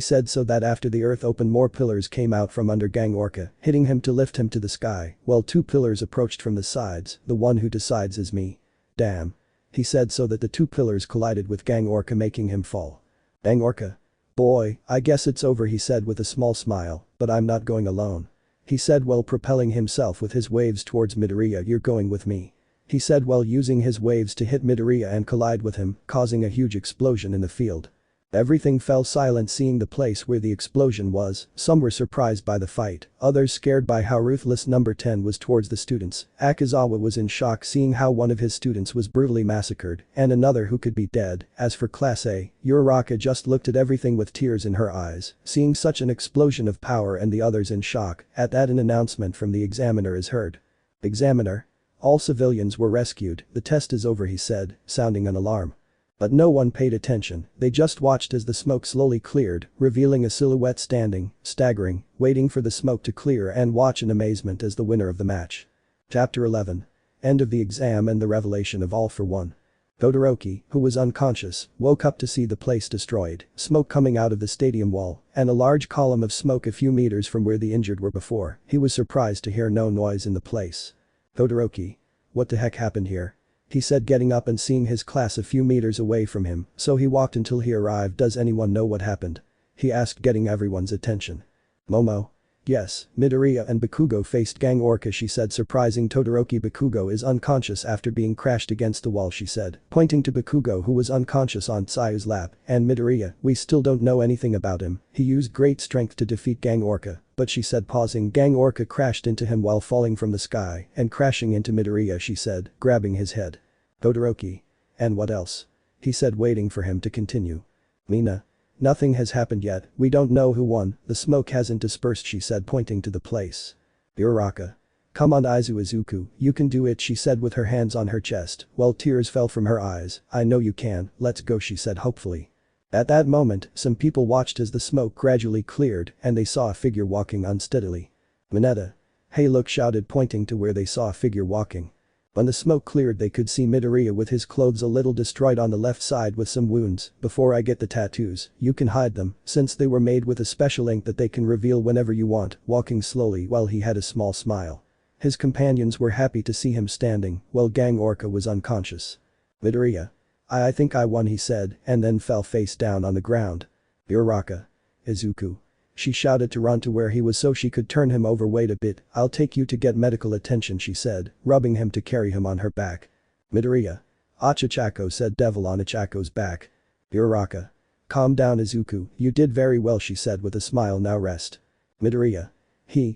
said so that after the earth opened more pillars came out from under Gang Orca, hitting him to lift him to the sky, while 2 pillars approached from the sides. The one who decides is me. Damn. He said so that the 2 pillars collided with Gang Orca making him fall. Gang Orca. Boy, I guess it's over, he said with a small smile, but I'm not going alone. He said while propelling himself with his waves towards Midoriya. You're going with me. He said while using his waves to hit Midoriya and collide with him, causing a huge explosion in the field. Everything fell silent seeing the place where the explosion was. Some were surprised by the fight, others scared by how ruthless number 10 was towards the students. Akazawa was in shock seeing how one of his students was brutally massacred and another who could be dead. As for Class A, Uraraka just looked at everything with tears in her eyes, seeing such an explosion of power and the others in shock. At that an announcement from the examiner is heard. Examiner. All civilians were rescued, the test is over, he said, sounding an alarm. But no one paid attention, they just watched as the smoke slowly cleared, revealing a silhouette standing, staggering, waiting for the smoke to clear and watch in amazement as the winner of the match. Chapter 11. End of the exam and the revelation of All for One. Todoroki, who was unconscious, woke up to see the place destroyed, smoke coming out of the stadium wall, and a large column of smoke a few meters from where the injured were before. He was surprised to hear no noise in the place. Todoroki. What the heck happened here? He said getting up and seeing his class a few meters away from him, so he walked until he arrived. Does anyone know what happened? He asked getting everyone's attention. Momo. Yes, Midoriya and Bakugo faced Gang Orca, she said surprising Todoroki. Bakugo is unconscious after being crashed against the wall, she said, pointing to Bakugo who was unconscious on Tsuyu's lap, and Midoriya, we still don't know anything about him, he used great strength to defeat Gang Orca, but she said pausing Gang Orca crashed into him while falling from the sky and crashing into Midoriya, she said, grabbing his head. Todoroki. And what else? He said waiting for him to continue. Mina. Nothing has happened yet, we don't know who won, the smoke hasn't dispersed, she said pointing to the place. Uraraka. Come on Izuku, you can do it, she said with her hands on her chest, while tears fell from her eyes. I know you can, let's go, she said hopefully. At that moment, some people watched as the smoke gradually cleared and they saw a figure walking unsteadily. Mineta. Hey look, shouted pointing to where they saw a figure walking. When the smoke cleared they could see Midoriya with his clothes a little destroyed on the left side with some wounds. Before I get the tattoos, you can hide them, since they were made with a special ink that they can reveal whenever you want, walking slowly while he had a small smile. His companions were happy to see him standing, while Gang Orca was unconscious. Midoriya. I think I won, he said, and then fell face down on the ground. Uraraka. Izuku. She shouted to run to where he was so she could turn him over. Wait a bit, I'll take you to get medical attention, she said, rubbing him to carry him on her back. Midoriya. Achachako said Devil on Ichako's back. Uraraka. Calm down Izuku, you did very well she said with a smile now rest. Midoriya.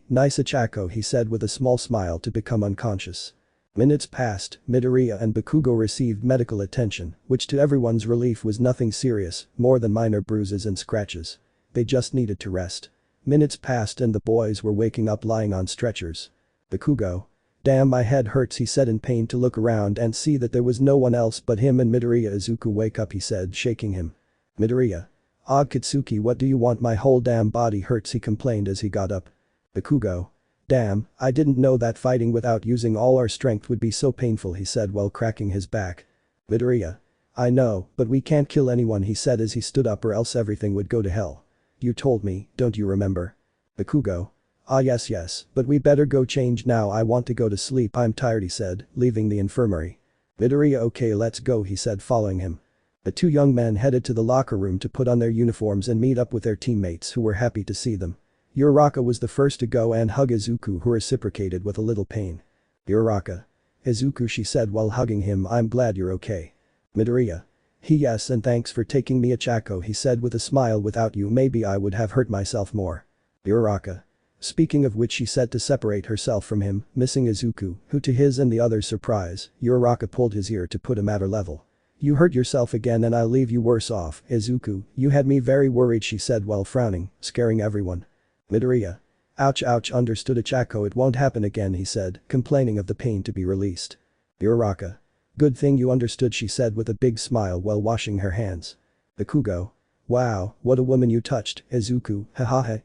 Nice Ichako he said with a small smile to become unconscious. Minutes passed, Midoriya and Bakugo received medical attention, which to everyone's relief was nothing serious, more than minor bruises and scratches. They just needed to rest. Minutes passed and the boys were waking up lying on stretchers. Bakugo. Damn my head hurts he said in pain to look around and see that there was no one else but him and Midoriya. Izuku wake up he said shaking him. Midoriya. Kitsuki what do you want my whole damn body hurts he complained as he got up. Bakugo. Damn, I didn't know that fighting without using all our strength would be so painful he said while cracking his back. Midoriya. I know, but we can't kill anyone he said as he stood up or else everything would go to hell. You told me, don't you remember? Bakugo. Yes, but we better go change now I want to go to sleep I'm tired he said, leaving the infirmary. Midoriya okay let's go he said following him. The two young men headed to the locker room to put on their uniforms and meet up with their teammates who were happy to see them. Uraraka was the first to go and hug Izuku who reciprocated with a little pain. Uraraka. Izuku she said while hugging him I'm glad you're okay. Midoriya. Yes and thanks for taking me Ichako he said with a smile without you maybe I would have hurt myself more. Uraraka. Speaking of which she said to separate herself from him, missing Izuku, who to his and the others' surprise, Uraraka pulled his ear to put him at her level. You hurt yourself again and I'll leave you worse off, Izuku, you had me very worried she said while frowning, scaring everyone. Midoriya. Ouch understood Ichako it won't happen again he said, complaining of the pain to be released. Uraraka. Good thing you understood she said with a big smile while washing her hands. Bakugo. Wow, what a woman you touched, Izuku,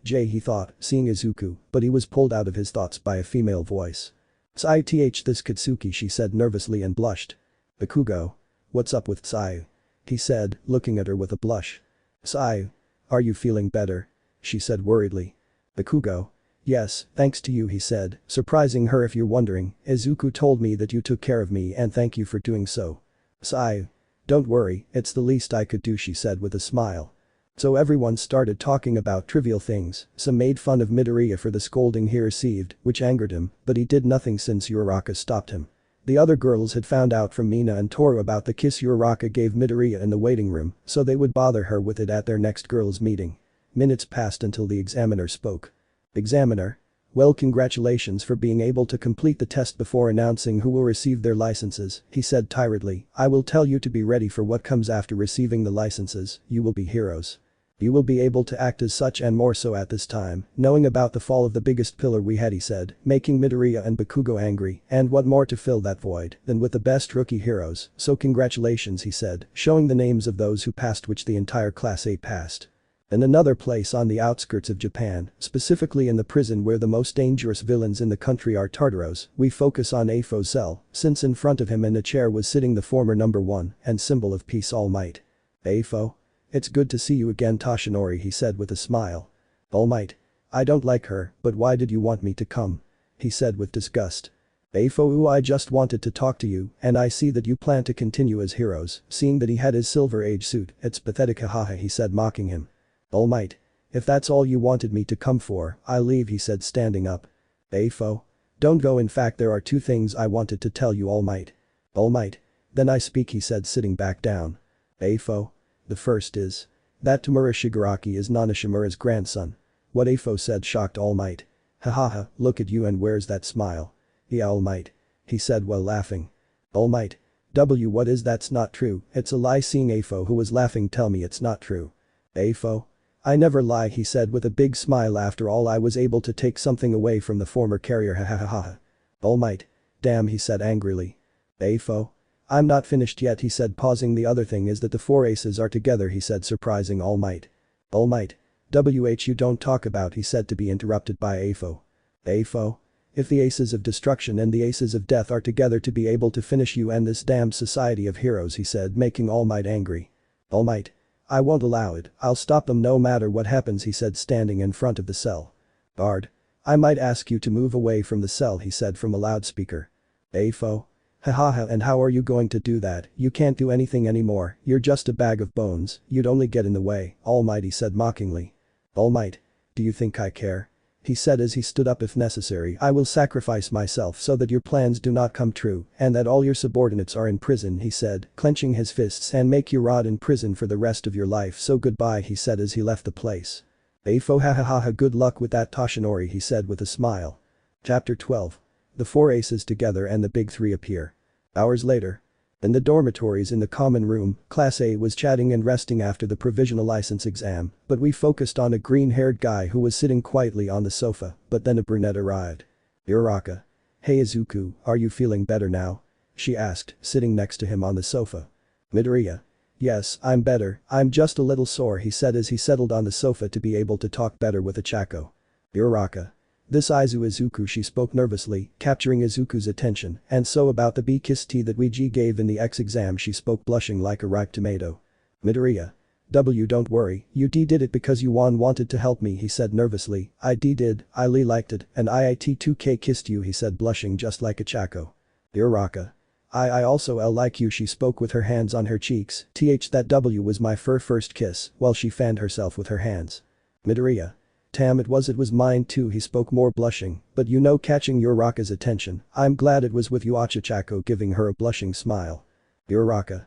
Jay he thought, seeing Izuku, but he was pulled out of his thoughts by a female voice. Saitama this Katsuki she said nervously and blushed. Bakugo. What's up with Seiya? He said, looking at her with a blush. Seiya. Are you feeling better? She said worriedly. Bakugo. Yes, thanks to you he said, surprising her if you're wondering, Izuku told me that you took care of me and thank you for doing so. Seiya. Don't worry, it's the least I could do she said with a smile. So everyone started talking about trivial things, some made fun of Midoriya for the scolding he received, which angered him, but he did nothing since Uraraka stopped him. The other girls had found out from Mina and Toru about the kiss Uraraka gave Midoriya in the waiting room, so they would bother her with it at their next girls' meeting. Minutes passed until the examiner spoke. Examiner. Well congratulations for being able to complete the test before announcing who will receive their licenses, he said tiredly, I will tell you to be ready for what comes after receiving the licenses, you will be heroes. You will be able to act as such and more so at this time, knowing about the fall of the biggest pillar we had he said, making Midoriya and Bakugo angry, and what more to fill that void than with the best rookie heroes, so congratulations he said, showing the names of those who passed which the entire Class A passed. In another place on the outskirts of Japan, specifically in the prison where the most dangerous villains in the country are Tartaros, we focus on Afo's cell, since in front of him in a chair was sitting the former number 1 and symbol of peace Almight. Afo. It's good to see you again Toshinori he said with a smile. Almight. I don't like her, but why did you want me to come? He said with disgust. Afo I just wanted to talk to you, and I see that you plan to continue as heroes, seeing that he had his Silver Age suit, it's pathetic hahaha he said mocking him. Almight. If that's all you wanted me to come for, I'll leave he said standing up. Afo. Don't go in fact there are 2 things I wanted to tell you Almight. Almight. Then I speak he said sitting back down. Afo. The first is. That Tamura Shigaraki is Nanashimura's grandson. What Afo said shocked Almight. Hahaha, look at you and where's that smile? Yeah Almight. He said while laughing. Almight. What is that's not true, it's a lie seeing Afo who was laughing tell me it's not true. Afo. I never lie he said with a big smile after all I was able to take something away from the former carrier hahaha. Almight. Damn he said angrily. Afo. I'm not finished yet he said pausing the other thing is that the 4 aces are together he said surprising Almight. Almight. You don't talk about he said to be interrupted by Afo. Afo. If the aces of destruction and the aces of death are together to be able to finish you and this damned society of heroes he said making Almight angry. Almight. I won't allow it, I'll stop them no matter what happens he said standing in front of the cell. Guard. I might ask you to move away from the cell he said from a loudspeaker. Afo. Hahaha and how are you going to do that, you can't do anything anymore, you're just a bag of bones, you'd only get in the way, Almighty said mockingly. Almight. Do you think I care? he said as he stood up. If necessary, I will sacrifice myself so that your plans do not come true and that all your subordinates are in prison, he said, clenching his fists, and make you rot in prison for the rest of your life, so goodbye, he said as he left the place. Afo ha, good luck with that, Toshinori, he said with a smile. Chapter 12. The four aces together and the big three appear. Hours later. In the dormitories in the common room, Class A was chatting and resting after the provisional license exam, but we focused on a green-haired guy who was sitting quietly on the sofa, but then a brunette arrived. Uraraka. Hey Izuku, are you feeling better now? She asked, sitting next to him on the sofa. Midoriya. Yes, I'm better, I'm just a little sore, he said as he settled on the sofa to be able to talk better with Ochako. Uraraka. This Izuku, she spoke nervously, capturing Izuku's attention, and so about the B-kiss tea that we gave in the X exam, she spoke blushing like a ripe tomato. Midoriya. Don't worry, you did it because you wanted to help me, he said nervously. I did, I liked it, and IIT2K kissed you, he said blushing just like Ochako. Uraraka. I also like you, she spoke with her hands on her cheeks. That W was my first kiss, while she fanned herself with her hands. Midoriya. Tam, it was mine too, he spoke more blushing, but catching Uraraka's attention, I'm glad it was with you, Ochako giving her a blushing smile. Uraraka.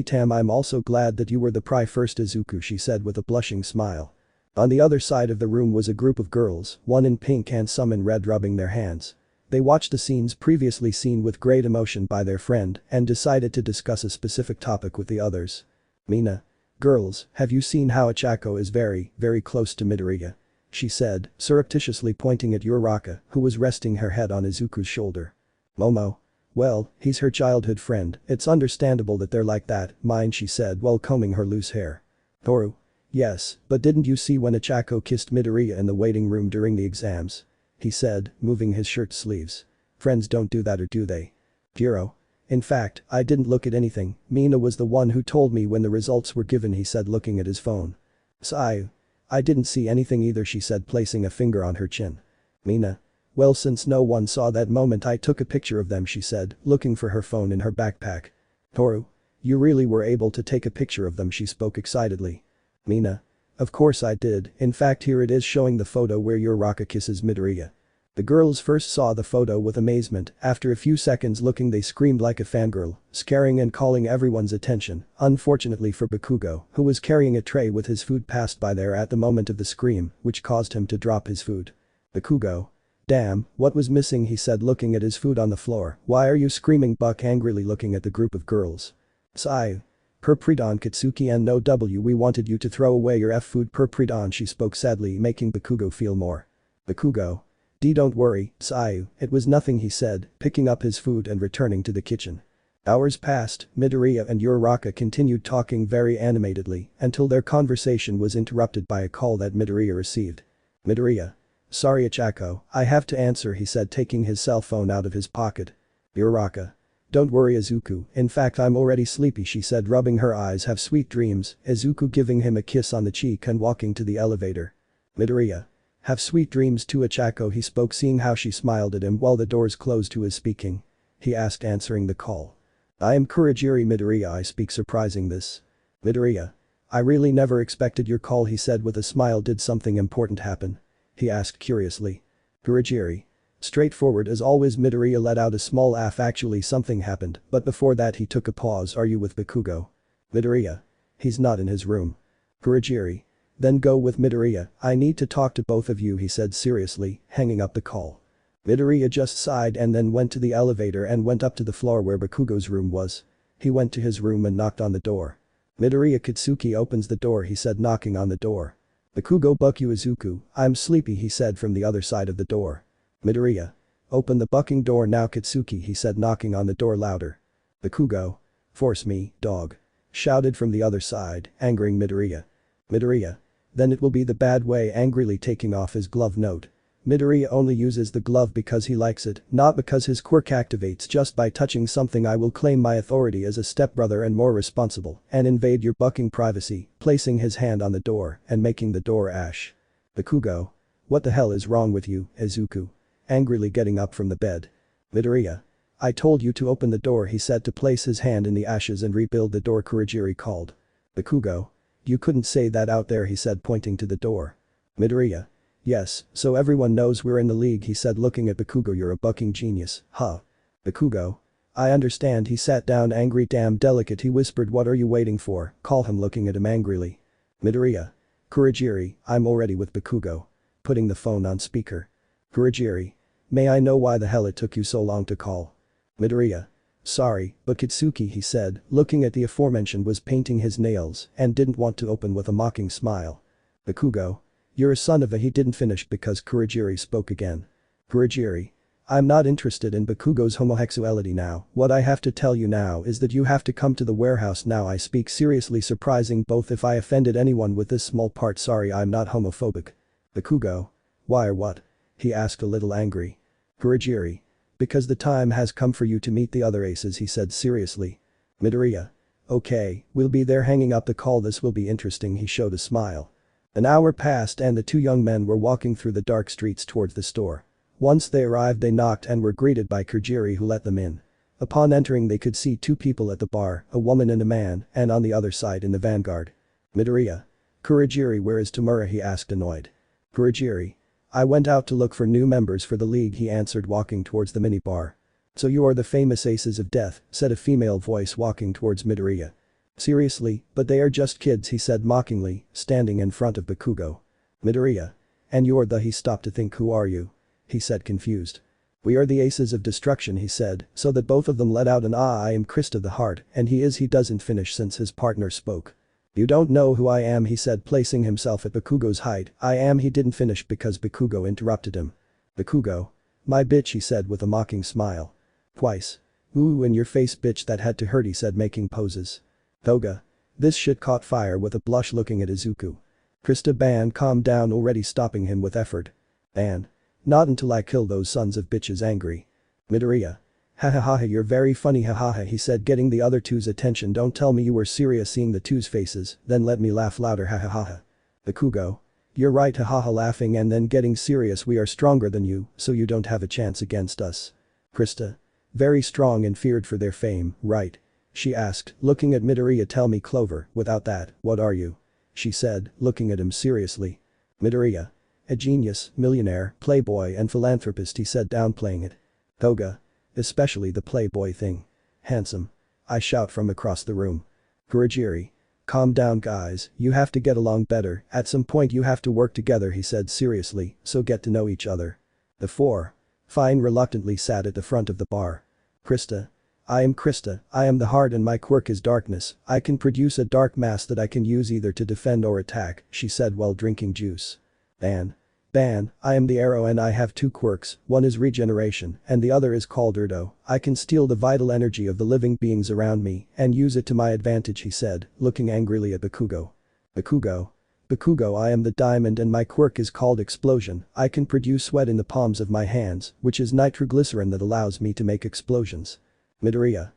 Tam, I'm also glad that you were the first Izuku, she said with a blushing smile. On the other side of the room was a group of girls, one in pink and some in red, rubbing their hands. They watched the scenes previously seen with great emotion by their friend and decided to discuss a specific topic with the others. Mina. Girls, have you seen how Ochako is very close to Midoriya? She said, surreptitiously pointing at Uraraka, who was resting her head on Izuku's shoulder. Momo. Well, he's her childhood friend, it's understandable that they're like that, mine, she said while combing her loose hair. Toru. Yes, but didn't you see when Ochako kissed Midoriya in the waiting room during the exams? He said, moving his shirt sleeves. Friends don't do that, or do they? Jiro. In fact, I didn't look at anything, Mina was the one who told me when the results were given, he said looking at his phone. Seiya. I didn't see anything either, she said placing a finger on her chin. Mina. Well, since no one saw that moment, I took a picture of them, she said, looking for her phone in her backpack. Toru. You really were able to take a picture of them, she spoke excitedly. Mina. Of course I did, in fact here it is showing the photo where Uraraka kisses Midoriya. The girls first saw the photo with amazement, after a few seconds looking they screamed like a fangirl, scaring and calling everyone's attention. Unfortunately for Bakugo, who was carrying a tray with his food, passed by there at the moment of the scream, which caused him to drop his food. Bakugo. Damn, what was missing, he said looking at his food on the floor. Why are you screaming, Buck angrily looking at the group of girls. Seiya. Pridon Katsuki and no W, we wanted you to throw away your food Pridon, she spoke sadly making Bakugo feel more. Bakugo. Don't worry, Seiya, it was nothing, he said, picking up his food and returning to the kitchen. Hours passed, Midoriya and Uraraka continued talking very animatedly until their conversation was interrupted by a call that Midoriya received. Midoriya. Sorry Ochako, I have to answer, he said taking his cell phone out of his pocket. Uraraka. Don't worry Izuku, in fact I'm already sleepy, she said rubbing her eyes. Have sweet dreams, Izuku giving him a kiss on the cheek and walking to the elevator. Midoriya. Have sweet dreams too Ochako, he spoke seeing how she smiled at him while the doors closed to his speaking. He asked answering the call. I am Kurogiri Midoriya, I speak surprising this. Midoriya. I really never expected your call, he said with a smile. Did something important happen? He asked curiously. Kurogiri. Straightforward as always, Midoriya let out a small laugh. Actually something happened, but before that he took a pause. Are you with Bakugo? Midoriya. He's not in his room. Kurogiri. Then go with Midoriya, I need to talk to both of you, he said seriously, hanging up the call. Midoriya just sighed and then went to the elevator and went up to the floor where Bakugo's room was. He went to his room and knocked on the door. Midoriya. Katsuki opens the door, he said knocking on the door. Bakugo. Buku Izuku, I'm sleepy, he said from the other side of the door. Midoriya. Open the bucking door now Katsuki, he said knocking on the door louder. Bakugo. Force me, dog. Shouted from the other side, angering Midoriya. Midoriya. Then it will be the bad way, angrily taking off his glove. Note. Midoriya only uses the glove because he likes it, not because his quirk activates just by touching something. I will claim my authority as a stepbrother and more responsible and invade your bucking privacy, placing his hand on the door and making the door ash. Bakugo. What the hell is wrong with you, Izuku? Angrily getting up from the bed. Midoriya. I told you to open the door, he said to place his hand in the ashes and rebuild the door. Kurogiri called. Bakugo. You couldn't say that out there, he said pointing to the door. Midoriya. Yes, so everyone knows we're in the league, he said, looking at Bakugo. You're a bucking genius, huh? Bakugo. I understand. He sat down, angry. Damn delicate, he whispered. What are you waiting for? Call him, looking at him angrily. Midoriya. Kurogiri, I'm already with Bakugo. Putting the phone on speaker. Kurogiri. May I know why the hell it took you so long to call? Midoriya. Sorry, but Kitsuki, he said, looking at the aforementioned, was painting his nails and didn't want to open with a mocking smile. Bakugo. You're a son of a. He didn't finish because Kurogiri spoke again. Kurogiri. I'm not interested in Bakugo's homosexuality now. What I have to tell you now is that you have to come to the warehouse now. I speak seriously, surprising both if I offended anyone with this small part. Sorry, I'm not homophobic. Bakugo. Why or what? He asked, a little angry. Kurogiri. Because the time has come for you to meet the other aces, he said seriously. Midoriya. Okay, we'll be there. Hanging up the call. This will be interesting. He showed a smile. An hour passed and the two young men were walking through the dark streets towards the store. Once they arrived, they knocked and were greeted by Kurogiri, who let them in. Upon entering, they could see two people at the bar, a woman and a man, and on the other side in the vanguard. Midoriya. Kurogiri, where is Tamura? He asked, annoyed. Kurogiri. I went out to look for new members for the league, he answered, walking towards the mini-bar. So you are the famous Aces of Death, said a female voice, walking towards Midoriya. Seriously, but they are just kids, he said mockingly, standing in front of Bakugo. Midoriya. And you're the. He stopped to think. Who are you? He said, confused. We are the Aces of Destruction, he said, so that both of them let out an ah. I am Krista the Heart, and he doesn't finish since his partner spoke. You don't know who I am, he said, placing himself at Bakugo's height. I am. He didn't finish because Bakugo interrupted him. Bakugo. My bitch, he said with a mocking smile. Twice. Ooh, in your face, bitch, that had to hurt, he said, making poses. Toga. This shit caught fire, with a blush, looking at Izuku. Krista. Ban, calm down, already, stopping him with effort. Ban. Not until I kill those sons of bitches. Angry. Midoriya. Ha ha ha, you're very funny, ha ha ha, he said, getting the other two's attention. Don't tell me you were serious. Seeing the two's faces, then let me laugh louder, ha ha ha ha. Bakugo. You're right, ha ha ha, laughing and then getting serious. We are stronger than you, so you don't have a chance against us. Krista. Very strong and feared for their fame, right? She asked, looking at Midoriya. Tell me, Clover, without that, what are you? She said, looking at him seriously. Midoriya. A genius, millionaire, playboy and philanthropist, he said, downplaying it. Toga. Especially the playboy thing. Handsome. I shout from across the room. Kurogiri. Calm down, guys, you have to get along better. At some point you have to work together, he said seriously, so get to know each other. The four. Fine reluctantly sat at the front of the bar. Krista. I am Krista, I am the heart and my quirk is darkness. I can produce a dark mass that I can use either to defend or attack, she said while drinking juice. Ban, I am the arrow and I have two quirks, one is regeneration and the other is called Urdo. I can steal the vital energy of the living beings around me and use it to my advantage, he said, looking angrily at Bakugo. Bakugo, I am the diamond and my quirk is called explosion. I can produce sweat in the palms of my hands, which is nitroglycerin that allows me to make explosions. Midoriya,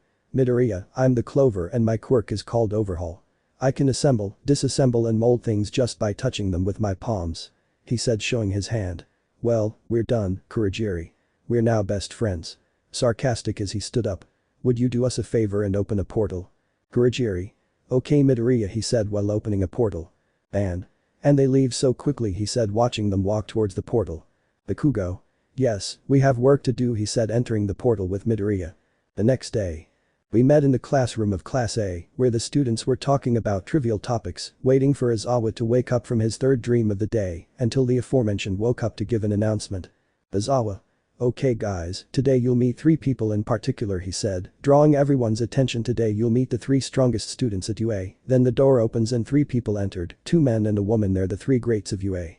I'm the clover and my quirk is called overhaul. I can assemble, disassemble and mold things just by touching them with my palms. He said, showing his hand. Well, we're done, Kurogiri. We're now best friends. Sarcastic as he stood up. Would you do us a favor and open a portal? Kurogiri. Okay, Midoriya, he said while opening a portal. And they leave so quickly, he said, watching them walk towards the portal. Bakugo. Yes, we have work to do, he said, entering the portal with Midoriya. The next day. We met in the classroom of Class A, where the students were talking about trivial topics, waiting for Izawa to wake up from his third dream of the day, until the aforementioned woke up to give an announcement. Izawa. Okay guys, today you'll meet three people in particular, he said, drawing everyone's attention. Today you'll meet the three strongest students at UA. Then the door opens and three people entered, two men and a woman. They're the three greats of UA.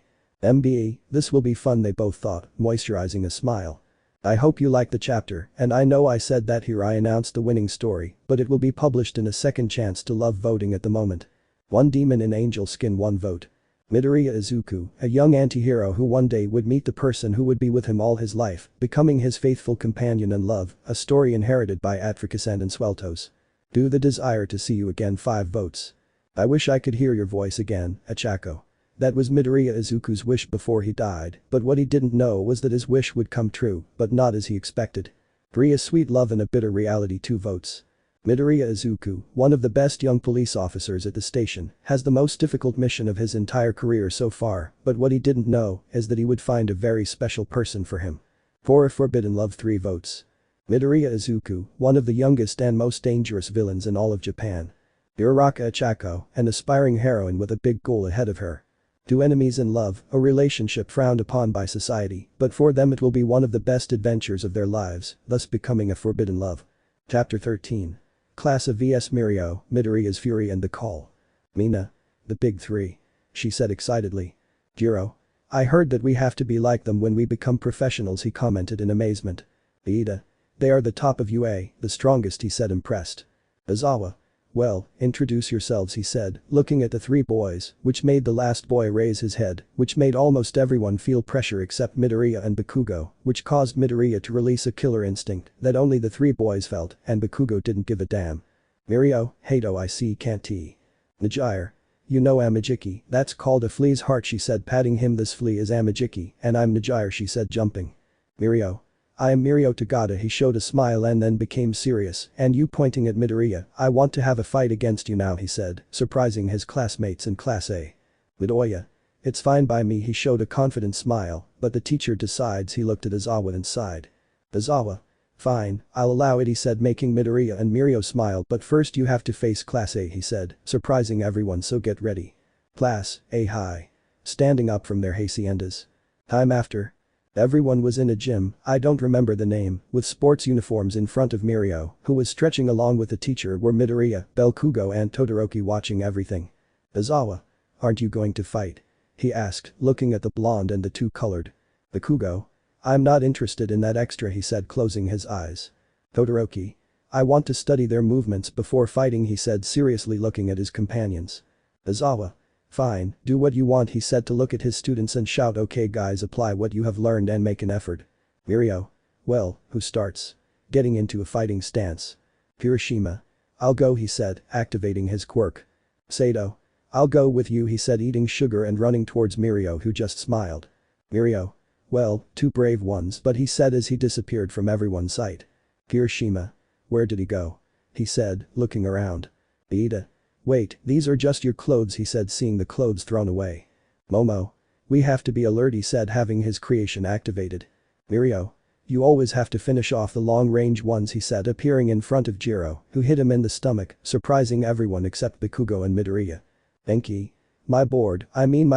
MBE, this will be fun, they both thought, moisturizing a smile. I hope you like the chapter, and I know I said that here I announced the winning story, but it will be published in a second chance to love voting at the moment. One demon in angel skin, one vote. Midoriya Izuku, a young anti-hero who one day would meet the person who would be with him all his life, becoming his faithful companion and love, a story inherited by Atricus and Insueltos. Do the desire to see you again, 5 votes. I wish I could hear your voice again, Achako. That was Midoriya Izuku's wish before he died, but what he didn't know was that his wish would come true, but not as he expected. Ria's sweet love and a bitter reality, 2 votes. Midoriya Izuku, one of the best young police officers at the station, has the most difficult mission of his entire career so far, but what he didn't know is that he would find a very special person for him. For Forbidden Love 3 votes. Midoriya Izuku, one of the youngest and most dangerous villains in all of Japan. Uraraka Chako, an aspiring heroine with a big goal ahead of her. Two enemies in love, a relationship frowned upon by society, but for them it will be one of the best adventures of their lives, thus becoming a forbidden love. Chapter 13. Class of vs Mirio, Midoriya's Fury and the Call. Mina. The big three. She said excitedly. Jiro. I heard that we have to be like them when we become professionals, he commented in amazement. Iida. They are the top of UA, the strongest, he said impressed. Izawa. Well, introduce yourselves, he said, looking at the three boys, which made the last boy raise his head, which made almost everyone feel pressure except Midoriya and Bakugo, which caused Midoriya to release a killer instinct that only the three boys felt, and Bakugo didn't give a damn. Mirio, Hato I see can't he. Najire. You know Amajiki, that's called a flea's heart, she said, patting him. This flea is Amajiki, and I'm Najire, she said, jumping. Mirio. I am Mirio Tagada, he showed a smile and then became serious, and you, pointing at Midoriya, I want to have a fight against you now, he said, surprising his classmates in Class A. Midoriya. It's fine by me, he showed a confident smile, but the teacher decides. He looked at Izawa and sighed. Izawa. Fine, I'll allow it, he said, making Midoriya and Mirio smile, but first you have to face Class A, he said, surprising everyone, so get ready. Class A high. Standing up from their haciendas. Time after. Everyone was in a gym, I don't remember the name, with sports uniforms in front of Mirio, who was stretching along with the teacher, were Midoriya, Bakugo and Todoroki watching everything. Izawa. Aren't you going to fight? He asked, looking at the blonde and the two colored. Bakugo. I'm not interested in that extra, he said, closing his eyes. Todoroki. I want to study their movements before fighting, he said, seriously looking at his companions. Izawa. Fine, do what you want, he said, to look at his students and shout, okay guys, apply what you have learned and make an effort. Mirio. Well, who starts? Getting into a fighting stance. Hiroshima. I'll go, he said, activating his quirk. Sato. I'll go with you, he said, eating sugar and running towards Mirio, who just smiled. Mirio. Well, two brave ones, but he said as he disappeared from everyone's sight. Hiroshima. Where did he go? He said, looking around. Iida. Wait, these are just your clothes, he said, seeing the clothes thrown away. Momo. We have to be alert, he said, having his creation activated. Mirio. You always have to finish off the long-range ones, he said, appearing in front of Jiro, who hit him in the stomach, surprising everyone except Bakugo and Midoriya. Enki. My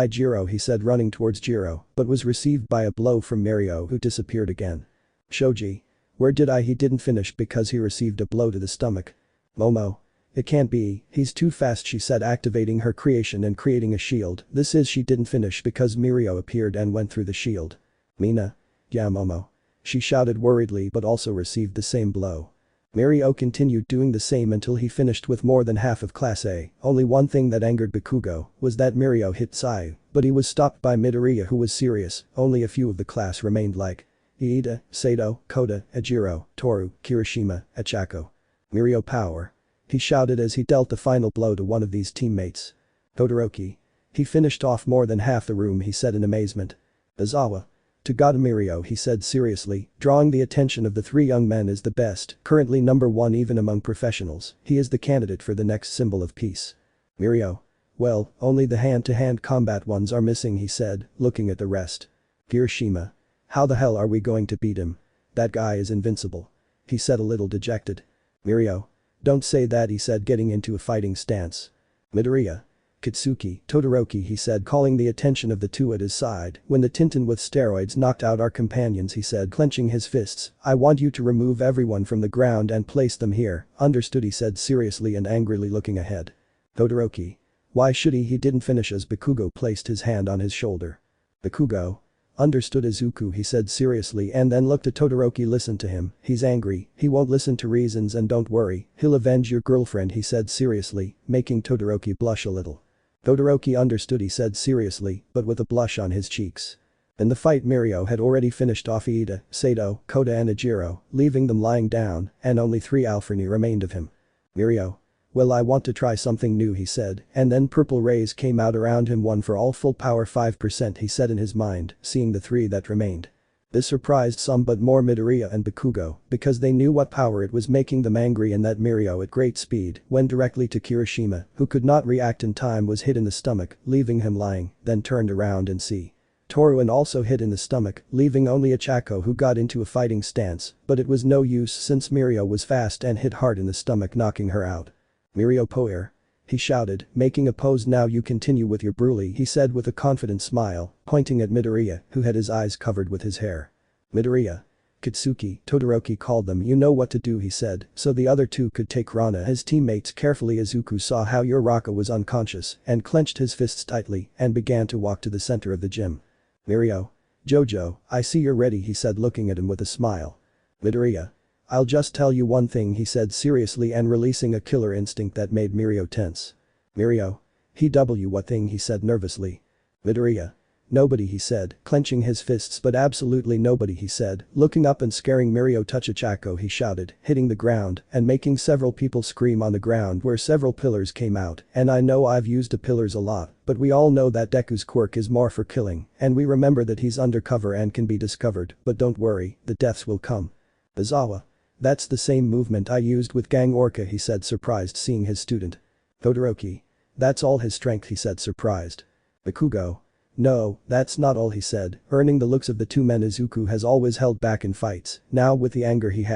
Jiro, he said, running towards Jiro, but was received by a blow from Mirio, who disappeared again. Shoji. Where did he didn't finish because he received a blow to the stomach. Momo. It can't be, he's too fast, she said, activating her creation and creating a shield. This is she didn't finish because Mirio appeared and went through the shield. Mina. Yeah, Momo. She shouted worriedly but also received the same blow. Mirio continued doing the same until he finished with more than half of Class A. Only one thing that angered Bakugo was that Mirio hit Tsuyu, but he was stopped by Midoriya, who was serious. Only a few of the class remained, like Iida, Sato, Kota, Ajiro, Toru, Kirishima, Achako. Mirio power. He shouted as he dealt the final blow to one of these teammates. Todoroki. He finished off more than half the room, he said in amazement. Izawa. Tagada Mirio, he said seriously, drawing the attention of the three young men, is the best, currently number one even among professionals. He is the candidate for the next symbol of peace. Mirio. Well, only the hand-to-hand combat ones are missing, he said, looking at the rest. Kirishima. How the hell are we going to beat him? That guy is invincible. He said, a little dejected. Mirio. Don't say that, he said, getting into a fighting stance. Midoriya. Kitsuki, Todoroki, he said, calling the attention of the two at his side. When the Tintin with steroids knocked out our companions, he said, clenching his fists, I want you to remove everyone from the ground and place them here. Understood, he said seriously and angrily looking ahead. Todoroki. Why should he? He didn't finish as Bakugo placed his hand on his shoulder. Bakugo. Understood, Izuku, he said seriously, and then looked at Todoroki. Listen to him, he's angry, he won't listen to reasons, and don't worry, he'll avenge your girlfriend, he said seriously, making Todoroki blush a little. Todoroki understood, he said seriously, but with a blush on his cheeks. In the fight, Mirio had already finished off Iida, Sato, Kota and Ajiro, leaving them lying down, and only 3 Alferni remained of him. Mirio. Well, I want to try something new, he said, and then purple rays came out around him. 1 for all, full power 5%, he said in his mind, seeing the 3 that remained. This surprised some but more Midoriya and Bakugo because they knew what power it was making them angry and that Mirio at great speed went directly to Kirishima, who could not react in time, was hit in the stomach, leaving him lying, then turned around and see. Toruin also hit in the stomach, leaving only Achako, who got into a fighting stance, but it was no use since Mirio was fast and hit hard in the stomach, knocking her out. "Mirio Poir," he shouted, making a pose. "Now you continue with your brulee," he said with a confident smile, pointing at Midoriya, who had his eyes covered with his hair. "Midoriya. Kitsuki," Todoroki called them. "You know what to do," he said, so the other two could take Rana. His teammates carefully. Izuku saw how Uraraka was unconscious and clenched his fists tightly and began to walk to the center of the gym. "Mirio. Jojo, I see you're ready," he said, looking at him with a smile. "Midoriya. I'll just tell you one thing," he said seriously and releasing a killer instinct that made Mirio tense. "Mirio. What thing?" he said nervously. "Midoriya. Nobody," he said, clenching his fists. "But absolutely nobody," he said, looking up and scaring Mirio. "Touch Achako," he shouted, hitting the ground and making several people scream on the ground where several pillars came out. "And I know I've used the pillars a lot, but we all know that Deku's quirk is more for killing, and we remember that he's undercover and can be discovered, but don't worry, the deaths will come." "Izawa. That's the same movement I used with Gang Orca," he said, surprised seeing his student. "Todoroki. That's all his strength," he said, surprised. "Bakugo. No, that's not all," he said, earning the looks of the two men Izuku has always held back in fights. "Now with the anger he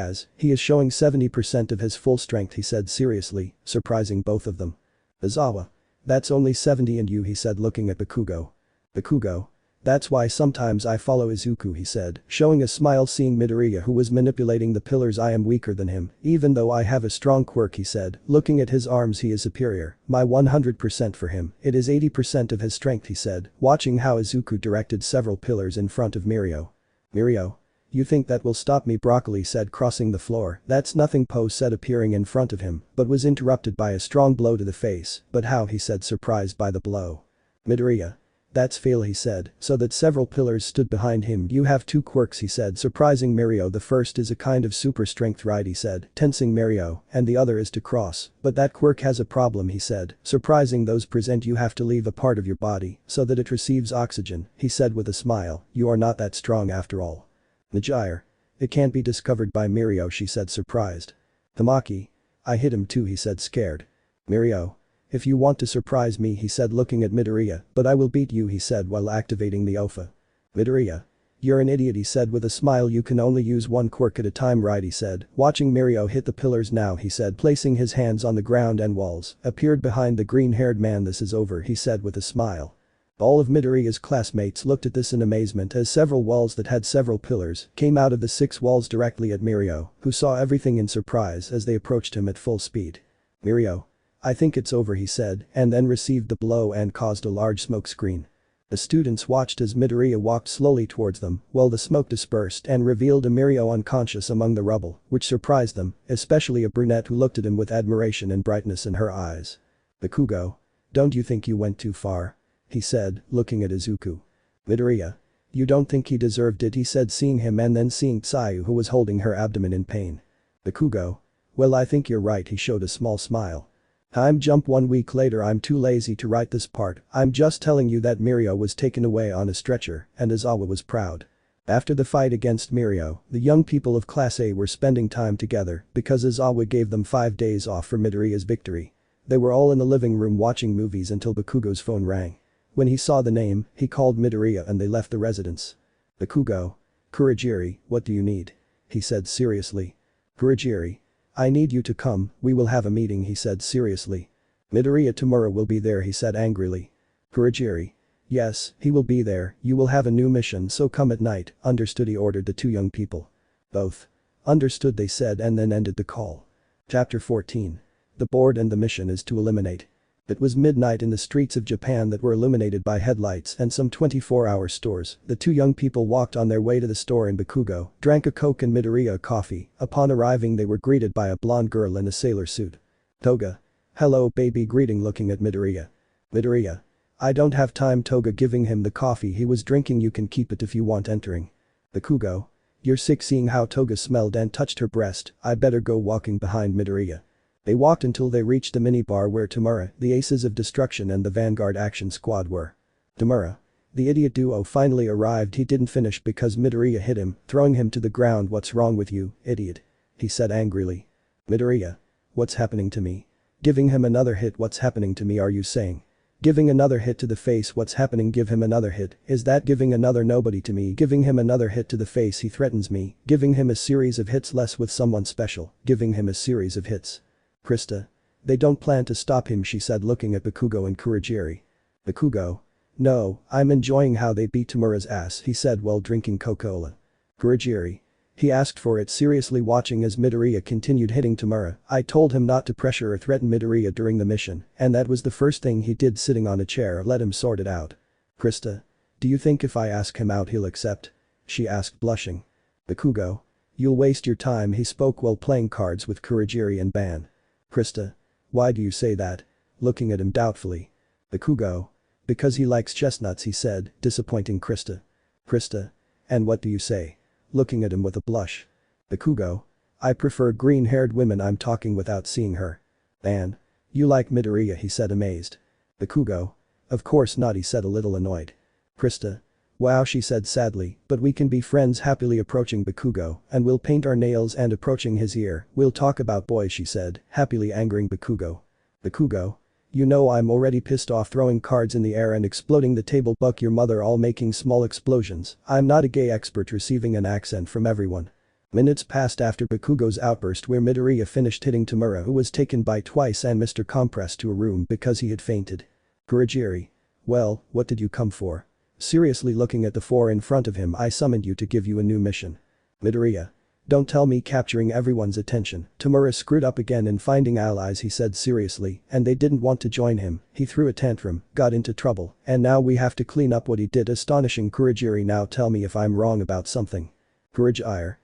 is showing 70% of his full strength," he said seriously, surprising both of them. "Izawa. That's only 70, and you," he said, looking at Bakugo. "Bakugo. That's why sometimes I follow Izuku," he said, showing a smile seeing Midoriya, who was manipulating the pillars. "I am weaker than him, even though I have a strong quirk," he said, looking at his arms. "He is superior. My 100% for him, it is 80% of his strength," he said, watching how Izuku directed several pillars in front of Mirio. "Mirio. You think that will stop me?" Broccoli said, crossing the floor. "That's nothing," Po said, appearing in front of him, but was interrupted by a strong blow to the face. "But how?" he said, surprised by the blow. "Midoriya. That's fail," he said, so that several pillars stood behind him. "You have two quirks," he said, surprising Mirio. "The first is a kind of super strength, right?" he said, tensing Mirio, "and the other is to cross. But that quirk has a problem," he said, surprising those present. "You have to leave a part of your body so that it receives oxygen," he said with a smile. "You are not that strong after all." "Najire. It can't be discovered by Mirio," she said, surprised. "Tamaki. I hit him too," he said, scared. "Mirio. If you want to surprise me," he said, looking at Midoriya, "but I will beat you," he said while activating the OFA. "Midoriya. You're an idiot," he said with a smile. "You can only use one quirk at a time, right?" he said, watching Mirio hit the pillars. "Now," he said, placing his hands on the ground and walls appeared behind the green-haired man. "This is over," he said with a smile. All of Midoriya's classmates looked at this in amazement as several walls that had several pillars came out of the 6 walls directly at Mirio, who saw everything in surprise as they approached him at full speed. "Mirio. I think it's over," he said, and then received the blow and caused a large smoke screen. The students watched as Midoriya walked slowly towards them while the smoke dispersed and revealed a Mirio unconscious among the rubble, which surprised them, especially a brunette who looked at him with admiration and brightness in her eyes. "Bakugo. Don't you think you went too far?" he said, looking at Izuku. "Midoriya. You don't think he deserved it?" he said, seeing him and then seeing Tsuyu, who was holding her abdomen in pain. "Bakugo. Well, I think you're right." He showed a small smile. "I'm jump 1 week later. I'm too lazy to write this part. I'm just telling you that Mirio was taken away on a stretcher and Izawa was proud." After the fight against Mirio, the young people of Class A were spending time together because Izawa gave them 5 days off for Midoriya's victory. They were all in the living room watching movies until Bakugo's phone rang. When he saw the name, he called Midoriya and they left the residence. "Bakugo. Kurogiri, what do you need?" he said seriously. "Kurogiri. I need you to come, we will have a meeting," he said seriously. "Midoriya Tamura will be there," he said angrily. "Kurogiri. Yes, he will be there, you will have a new mission, so come at night." "Understood," he ordered the 2 young people. Both. "Understood," they said and then ended the call. Chapter 14. The board and the mission is to eliminate. It was midnight in the streets of Japan that were illuminated by headlights and some 24-hour stores. The 2 young people walked on their way to the store in Bakugo, drank a Coke and Midoriya a coffee. Upon arriving they were greeted by a blonde girl in a sailor suit. "Toga. Hello baby," greeting looking at Midoriya. "Midoriya. I don't have time." Toga giving him the coffee he was drinking. "You can keep it if you want." Entering. Bakugo. "You're sick." Seeing how Toga smelled and touched her breast, "I better go." Walking behind Midoriya. They walked until they reached the minibar where Tamura, the Aces of Destruction and the Vanguard Action Squad were. "Tamura. The idiot duo finally arrived. He didn't finish because Midoriya hit him, throwing him to the ground. What's wrong with you, idiot? He said angrily. Midoriya. What's happening to me? Giving him another hit. What's happening to me are you saying? Giving another hit to the face. What's happening? Give him another hit. Is that giving another nobody to me? Giving him another hit to the face. He threatens me. Giving him a series of hits less with someone special. Giving him a series of hits. Krista. They don't plan to stop him, she said looking at Bakugo and Kurogiri. Bakugo. No, I'm enjoying how they beat Tamura's ass, he said while drinking Coca-Cola. Kurogiri. He asked for it, seriously watching as Midoriya continued hitting Tamura. I told him not to pressure or threaten Midoriya during the mission, and that was the first thing he did sitting on a chair. Let him sort it out. Krista. Do you think if I ask him out he'll accept? She asked blushing. Bakugo. You'll waste your time, he spoke while playing cards with Kurogiri and Ban. Krista. Why do you say that? Looking at him doubtfully. Bakugo. Because he likes chestnuts, he said, disappointing Krista. Krista. And what do you say? Looking at him with a blush. Bakugo. I prefer green-haired women. I'm talking without seeing her. Ban. You like Midoriya, he said amazed. Bakugo. Of course not, he said a little annoyed. Krista. Wow, she said sadly, but we can be friends. Happily approaching Bakugo, and we'll paint our nails and approaching his ear. We'll talk about boys, she said, happily angering Bakugo. Bakugo. You know I'm already pissed off, throwing cards in the air and exploding the table. Buck your mother, all making small explosions. I'm not a gay expert, receiving an accent from everyone. Minutes passed after Bakugo's outburst where Midoriya finished hitting Tamura, who was taken by twice, and Mr. Compressed to a room because he had fainted. Kurogiri. Well, what did you come for? Seriously looking at the four in front of him. I summoned you to give you a new mission. Midoriya. Don't tell me, capturing everyone's attention. Tamura screwed up again in finding allies, he said seriously, and they didn't want to join him. He threw a tantrum, got into trouble, and now we have to clean up what he did. Astonishing. Kurogiri. Now tell me if I'm wrong about something. Kurogiri.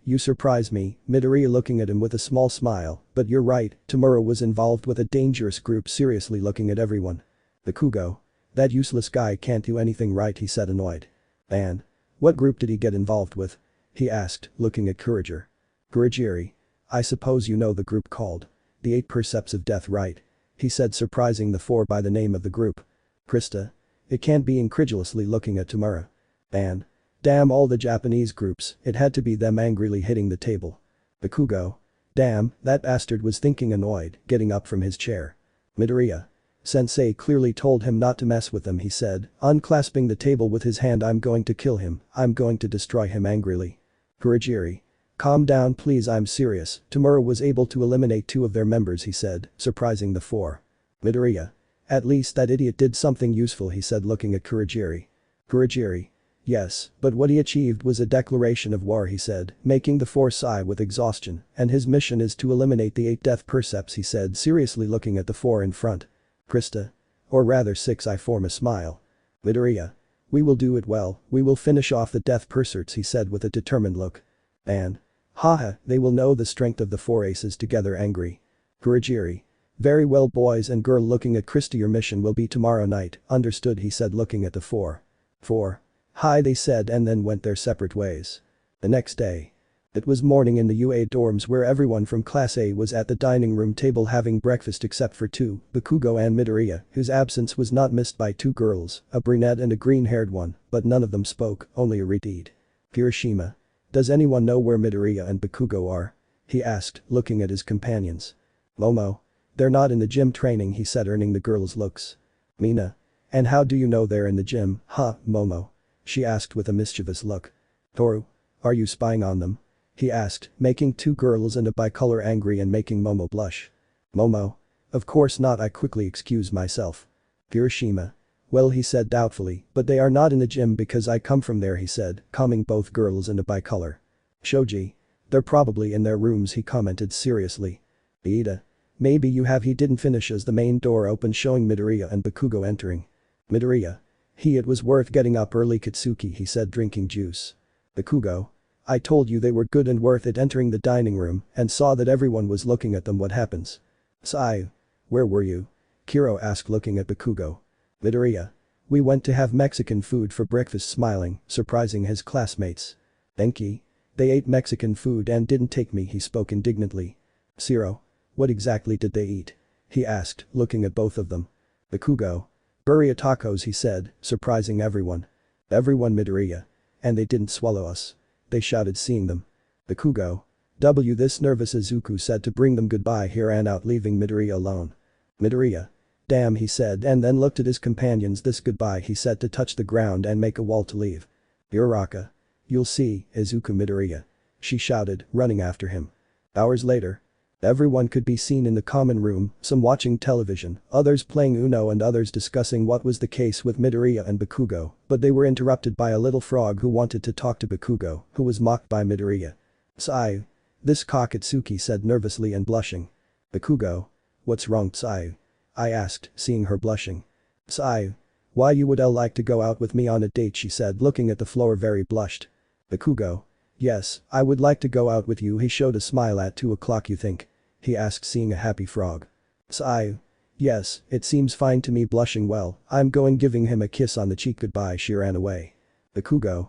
You surprise me. Midoriya looking at him with a small smile, but you're right, Tamura was involved with a dangerous group. Seriously looking at everyone. Bakugo. That useless guy can't do anything right, he said annoyed. And? What group did he get involved with? He asked, looking at Kurogiri. Kurogiri. I suppose you know the group called the 8 Percepts of Death, right? He said, surprising the four by the name of the group. Krista. It can't be, incredulously looking at Tamura. And? Damn all the Japanese groups, it had to be them, angrily hitting the table. Bakugo. Damn, that bastard, was thinking annoyed, getting up from his chair. Midoriya. Sensei clearly told him not to mess with them, he said, unclasping the table with his hand. I'm going to kill him, I'm going to destroy him, angrily. Kurogiri. Calm down please, I'm serious. Tamura was able to eliminate 2 of their members, he said, surprising the 4. Midoriya. At least that idiot did something useful, he said looking at Kurogiri. Kurogiri. Yes, but what he achieved was a declaration of war, he said, making the 4 sigh with exhaustion, and his mission is to eliminate the 8 death percepts, he said seriously looking at the 4 in front. Krista. Or rather 6, I form a smile. Midoriya. We will do it well, we will finish off the death percepts, he said with a determined look. And? Haha, they will know the strength of the 4 aces together, angry. Kurogiri. Very well boys and girl looking at Krista, your mission will be tomorrow night, understood, he said looking at the 4. 4. Hi, they said, and then went their separate ways. The next day. It was morning in the UA dorms where everyone from Class A was at the dining room table having breakfast except for 2, Bakugo and Midoriya, whose absence was not missed by 2 girls, a brunette and a green-haired one, but none of them spoke, only a redeed. Hiroshima. Does anyone know where Midoriya and Bakugo are? He asked, looking at his companions. Momo. They're not in the gym training, he said, earning the girls' looks. Mina. And how do you know they're in the gym, huh, Momo? She asked with a mischievous look. Toru. Are you spying on them? He asked, making 2 girls and a bicolor angry and making Momo blush. Momo. Of course not, I quickly excused myself. Hiroshima. Well, he said doubtfully, but they are not in the gym because I come from there, he said, calming both girls and a bicolor. Shoji. They're probably in their rooms, he commented seriously. Iida. Maybe you have. He didn't finish as the main door opened showing Midoriya and Bakugo entering. Midoriya. It was worth getting up early, Katsuki, he said drinking juice. Bakugo. I told you they were good and worth it, entering the dining room and saw that everyone was looking at them. What happens? Seiya. Where were you? Kiro asked looking at Bakugo. Midoriya. We went to have Mexican food for breakfast, smiling, surprising his classmates. Denki. They ate Mexican food and didn't take me, he spoke indignantly. Zero. What exactly did they eat? He asked, looking at both of them. Bakugo. Burrito tacos, he said, surprising everyone. Everyone, Midoriya. And they didn't swallow us. They shouted seeing them. Bakugo. This nervous Izuku said to bring them goodbye here and out, leaving Midoriya alone. Midoriya. Damn, he said, and then looked at his companions. This goodbye, he said, to touch the ground and make a wall to leave. Uraraka. You'll see, Izuku. Midoriya. She shouted, running after him. Hours later. Everyone could be seen in the common room, some watching television, others playing Uno and others discussing what was the case with Midoriya and Bakugo, but they were interrupted by a little frog who wanted to talk to Bakugo, who was mocked by Midoriya. Tsuyu. This Kakatsuki said nervously and blushing. Bakugo. What's wrong, Tsuyu? I asked, seeing her blushing. Tsuyu. Why you would like to go out with me on a date, she said, looking at the floor very blushed. Bakugo. Yes, I would like to go out with you. He showed a smile. At 2 o'clock, you think? He asked, seeing a happy frog. Tsuyu. Yes, it seems fine to me, blushing. Well, I'm going, giving him a kiss on the cheek. Goodbye. She ran away. Bakugo.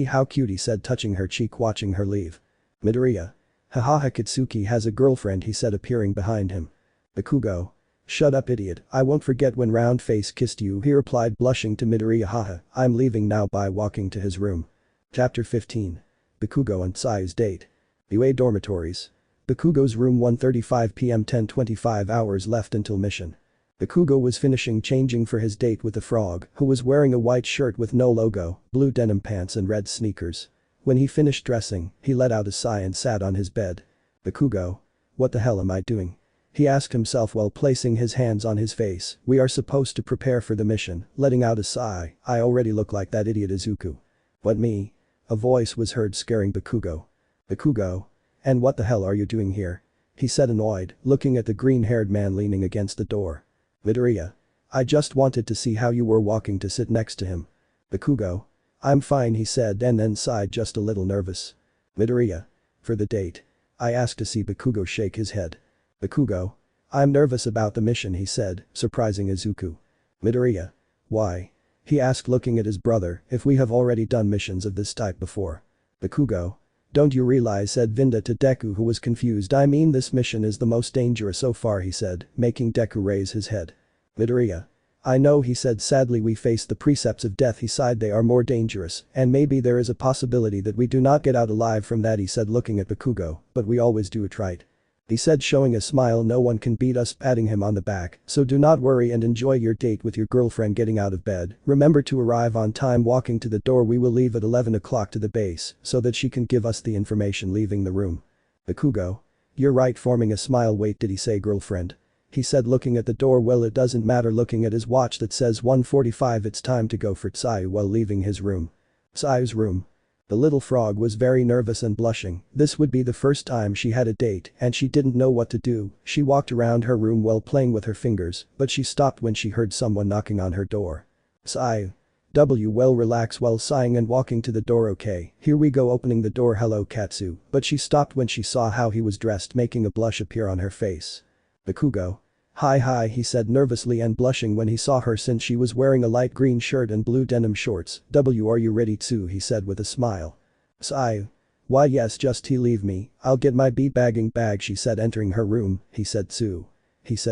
How cute, he said, touching her cheek, watching her leave. Midoriya. Haha, Katsuki has a girlfriend, he said, appearing behind him. Bakugo. Shut up, idiot, I won't forget when Round Face kissed you, he replied, blushing to Midoriya. Haha, I'm leaving now, by walking to his room. Chapter 15. Bakugo and Tsuyu's date. UA dormitories. Bakugo's room, 1:35 p.m. 10:25 hours left until mission. Bakugo was finishing changing for his date with the frog, who was wearing a white shirt with no logo, blue denim pants and red sneakers. When he finished dressing, he let out a sigh and sat on his bed. Bakugo. What the hell am I doing? He asked himself while placing his hands on his face. We are supposed to prepare for the mission, letting out a sigh. I already look like that idiot Izuku. What, me? A voice was heard scaring Bakugo. Bakugo. And what the hell are you doing here? He said, annoyed, looking at the green-haired man leaning against the door. Midoriya. I just wanted to see how you were walking to sit next to him. Bakugo. I'm fine, he said, and then sighed, just a little nervous. Midoriya. For the date? I asked to see Bakugo shake his head. Bakugo. I'm nervous about the mission, he said, surprising Izuku. Midoriya. Why? He asked, looking at his brother, if we have already done missions of this type before. Bakugo. Don't you realize, said Vinda to Deku, who was confused. I mean, this mission is the most dangerous so far, he said, making Deku raise his head. Midoriya. I know, he said sadly, we face the precepts of death, he sighed, they are more dangerous, and maybe there is a possibility that we do not get out alive from that, he said, looking at Bakugo, but we always do it right. He said, showing a smile, no one can beat us, patting him on the back, so do not worry and enjoy your date with your girlfriend. Getting out of bed, remember to arrive on time. Walking to the door, we will leave at 11 o'clock to the base, so that she can give us the information. Leaving the room. Bakugo. You're right, forming a smile. Wait, did he say girlfriend? He said, looking at the door. Well, it doesn't matter, looking at his watch that says 1:45, it's time to go for Tsuyu while leaving his room. Tsuyu's room. The little frog was very nervous and blushing. This would be the first time she had a date and she didn't know what to do. She walked around her room while playing with her fingers, but she stopped when she heard someone knocking on her door. Tsuyu. Well, relax while sighing and walking to the door. Okay, here we go. Opening the door. Hello, Katsu, but she stopped when she saw how he was dressed, making a blush appear on her face. Bakugo. Hi, he said nervously and blushing when he saw her, since she was wearing a light green shirt and blue denim shorts. Are you ready, Tsu? He said with a smile. Tsuyu. Why yes, just leave me, I'll get my bagging bag, she said, entering her room. He said Tsu. Is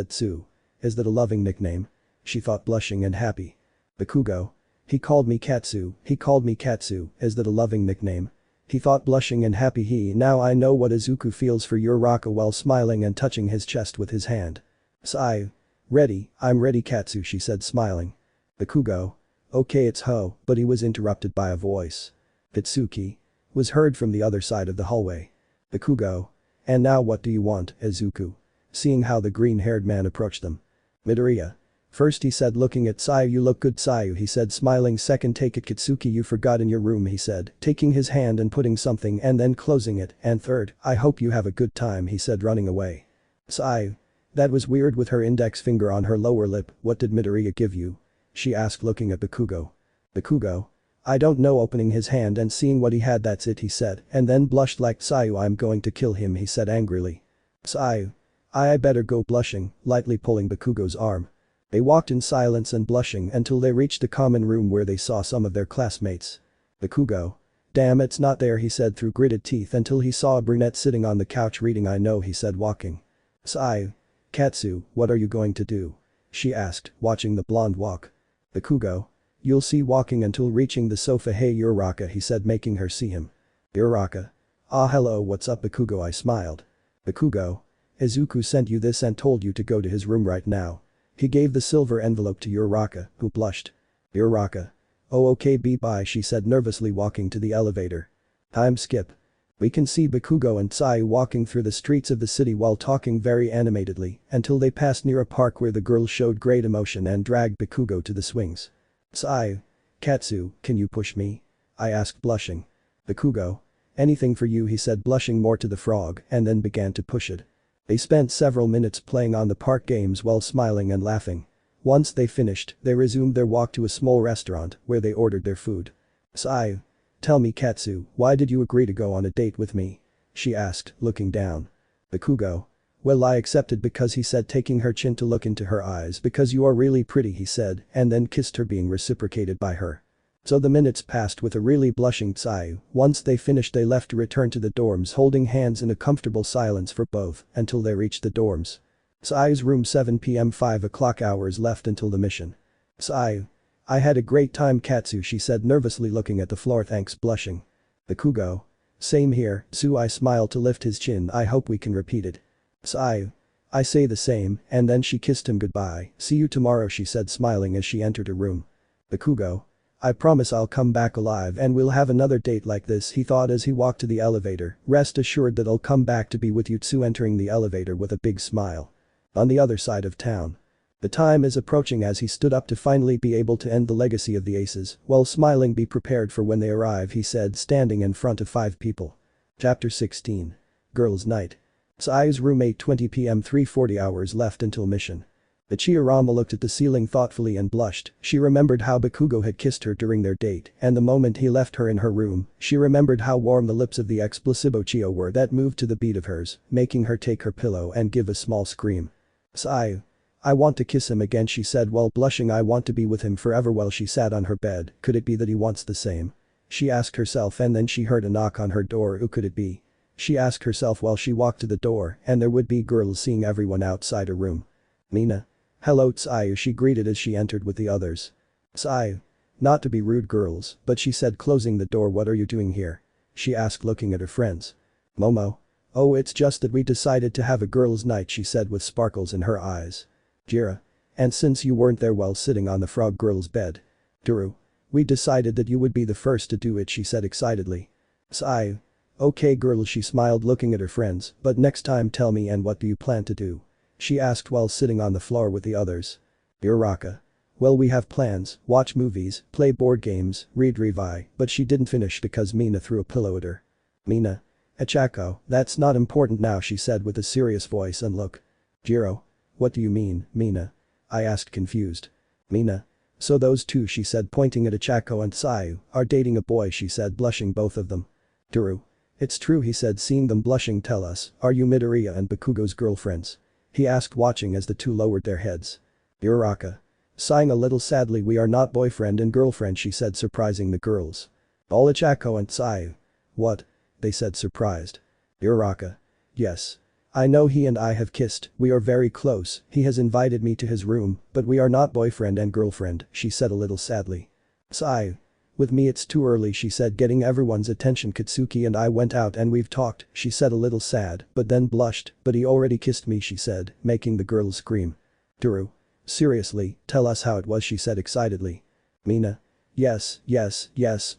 that a loving nickname? She thought, blushing and happy. Bakugo. He called me Katsu. Is that a loving nickname? He thought, blushing and happy. Now I know what Izuku feels for Uraraka, while smiling and touching his chest with his hand. Tsuyu. Ready, I'm ready, Katsu, she said, smiling. Bakugo. Okay, it's Ho, but he was interrupted by a voice. Kitsuki. Was heard from the other side of the hallway. Bakugo. And now what do you want, Izuku? Seeing how the green-haired man approached them. Midoriya. First, he said, looking at Tsuyu, you look good, Tsuyu, he said, smiling. Second, take it, Kitsuki, you forgot in your room, he said, taking his hand and putting something and then closing it. And third, I hope you have a good time, he said, running away. Tsuyu. That was weird, with her index finger on her lower lip. What did Midoriya give you? She asked, looking at Bakugo. Bakugo. I don't know, opening his hand and seeing what he had. That's it, he said, and then blushed like Tsuyu. I'm going to kill him, he said angrily. Tsuyu. I better go, blushing, lightly pulling Bakugo's arm. They walked in silence and blushing until they reached the common room where they saw some of their classmates. Bakugo. Damn, it's not there, he said through gritted teeth, until he saw a brunette sitting on the couch reading. I know, he said, walking. Tsuyu. Katsu, what are you going to do? She asked, watching the blonde walk. Bakugo. You'll see walking until reaching the sofa. Hey Uraraka, he said, making her see him. Uraraka. Ah hello, what's up Bakugo, I smiled. Bakugo. Izuku sent you this and told you to go to his room right now. He gave the silver envelope to Uraraka, who blushed. Uraraka. Oh okay bye she said, nervously walking to the elevator. Time skip. We can see Bakugo and Tsuyu walking through the streets of the city while talking very animatedly until they passed near a park where the girl showed great emotion and dragged Bakugo to the swings. Tsuyu. Katsu, can you push me? I asked, blushing. Bakugo. Anything for you, he said, blushing more to the frog, and then began to push it. They spent several minutes playing on the park games while smiling and laughing. Once they finished, they resumed their walk to a small restaurant where they ordered their food. Tsuyu. Tell me Katsu, why did you agree to go on a date with me? She asked, looking down. Bakugo. Well, I accepted because he said, taking her chin to look into her eyes, because you are really pretty, he said, and then kissed her, being reciprocated by her. So the minutes passed with a really blushing Tsuyu. Once they finished, they left to return to the dorms, holding hands in a comfortable silence for both until they reached the dorms. Tsuyu's room, 7 p.m. 5 o'clock hours left until the mission. Tsuyu. I had a great time Katsu, she said, nervously looking at the floor. Thanks, blushing. Bakugo. Same here, Tsuyu smiled to lift his chin. I hope we can repeat it. Tsuyu. I say the same, and then she kissed him goodbye. See you tomorrow, she said, smiling as she entered her room. Bakugo. I promise I'll come back alive and we'll have another date like this, he thought as he walked to the elevator. Rest assured that I'll come back to be with you. Tsuyu entering the elevator with a big smile. On the other side of town. The time is approaching as he stood up to finally be able to end the legacy of the aces. While smiling, be prepared for when they arrive, he said, standing in front of 5 people. Chapter 16. Girls' Night. Tsuyu's room, 8:20 p.m. 3:40 hours left until mission. Hicieron looked at the ceiling thoughtfully and blushed. She remembered how Bakugo had kissed her during their date, and the moment he left her in her room, she remembered how warm the lips of the ex-placebo were that moved to the beat of hers, making her take her pillow and give a small scream. Tsuyu. I want to kiss him again, she said while blushing. I want to be with him forever. While she sat on her bed, could it be that he wants the same? She asked herself, and then she heard a knock on her door. Who could it be? She asked herself while she walked to the door, and there would be girls, seeing everyone outside her room. Mina. Hello Tsuyu, she greeted as she entered with the others. Tsuyu. Not to be rude girls, but she said, closing the door. What are you doing here? She asked, looking at her friends. Momo. Oh, it's just that we decided to have a girls' night, she said with sparkles in her eyes. Jira. And since you weren't there while sitting on the frog girl's bed. Toru. We decided that you would be the first to do it, she said excitedly. Tsuyu. Okay girls, she smiled looking at her friends, but next time tell me, and what do you plan to do? She asked while sitting on the floor with the others. Uraraka. Well, we have plans, watch movies, play board games, read Revi, but she didn't finish because Mina threw a pillow at her. Mina. Echako, that's not important now, she said with a serious voice and look. Jiro. What do you mean, Mina? I asked, confused. Mina. So those two, she said, pointing at Echako and Tsuyu, are dating a boy, she said, blushing, both of them. Toru. It's true, he said, seeing them blushing. Tell us, are you Midoriya and Bakugo's girlfriends? He asked, watching as the two lowered their heads. Uraraka. Sighing a little sadly, we are not boyfriend and girlfriend, she said, surprising the girls. All Echako and Tsuyu. What? They said, surprised. Uraraka. Yes. I know he and I have kissed, we are very close, he has invited me to his room, but we are not boyfriend and girlfriend, she said a little sadly. Tsuyu. With me it's too early, she said, getting everyone's attention. Katsuki and I went out and we've talked, she said a little sad, but then blushed, but he already kissed me, she said, making the girls scream. Toru. Seriously, tell us how it was, she said excitedly. Mina. Yes,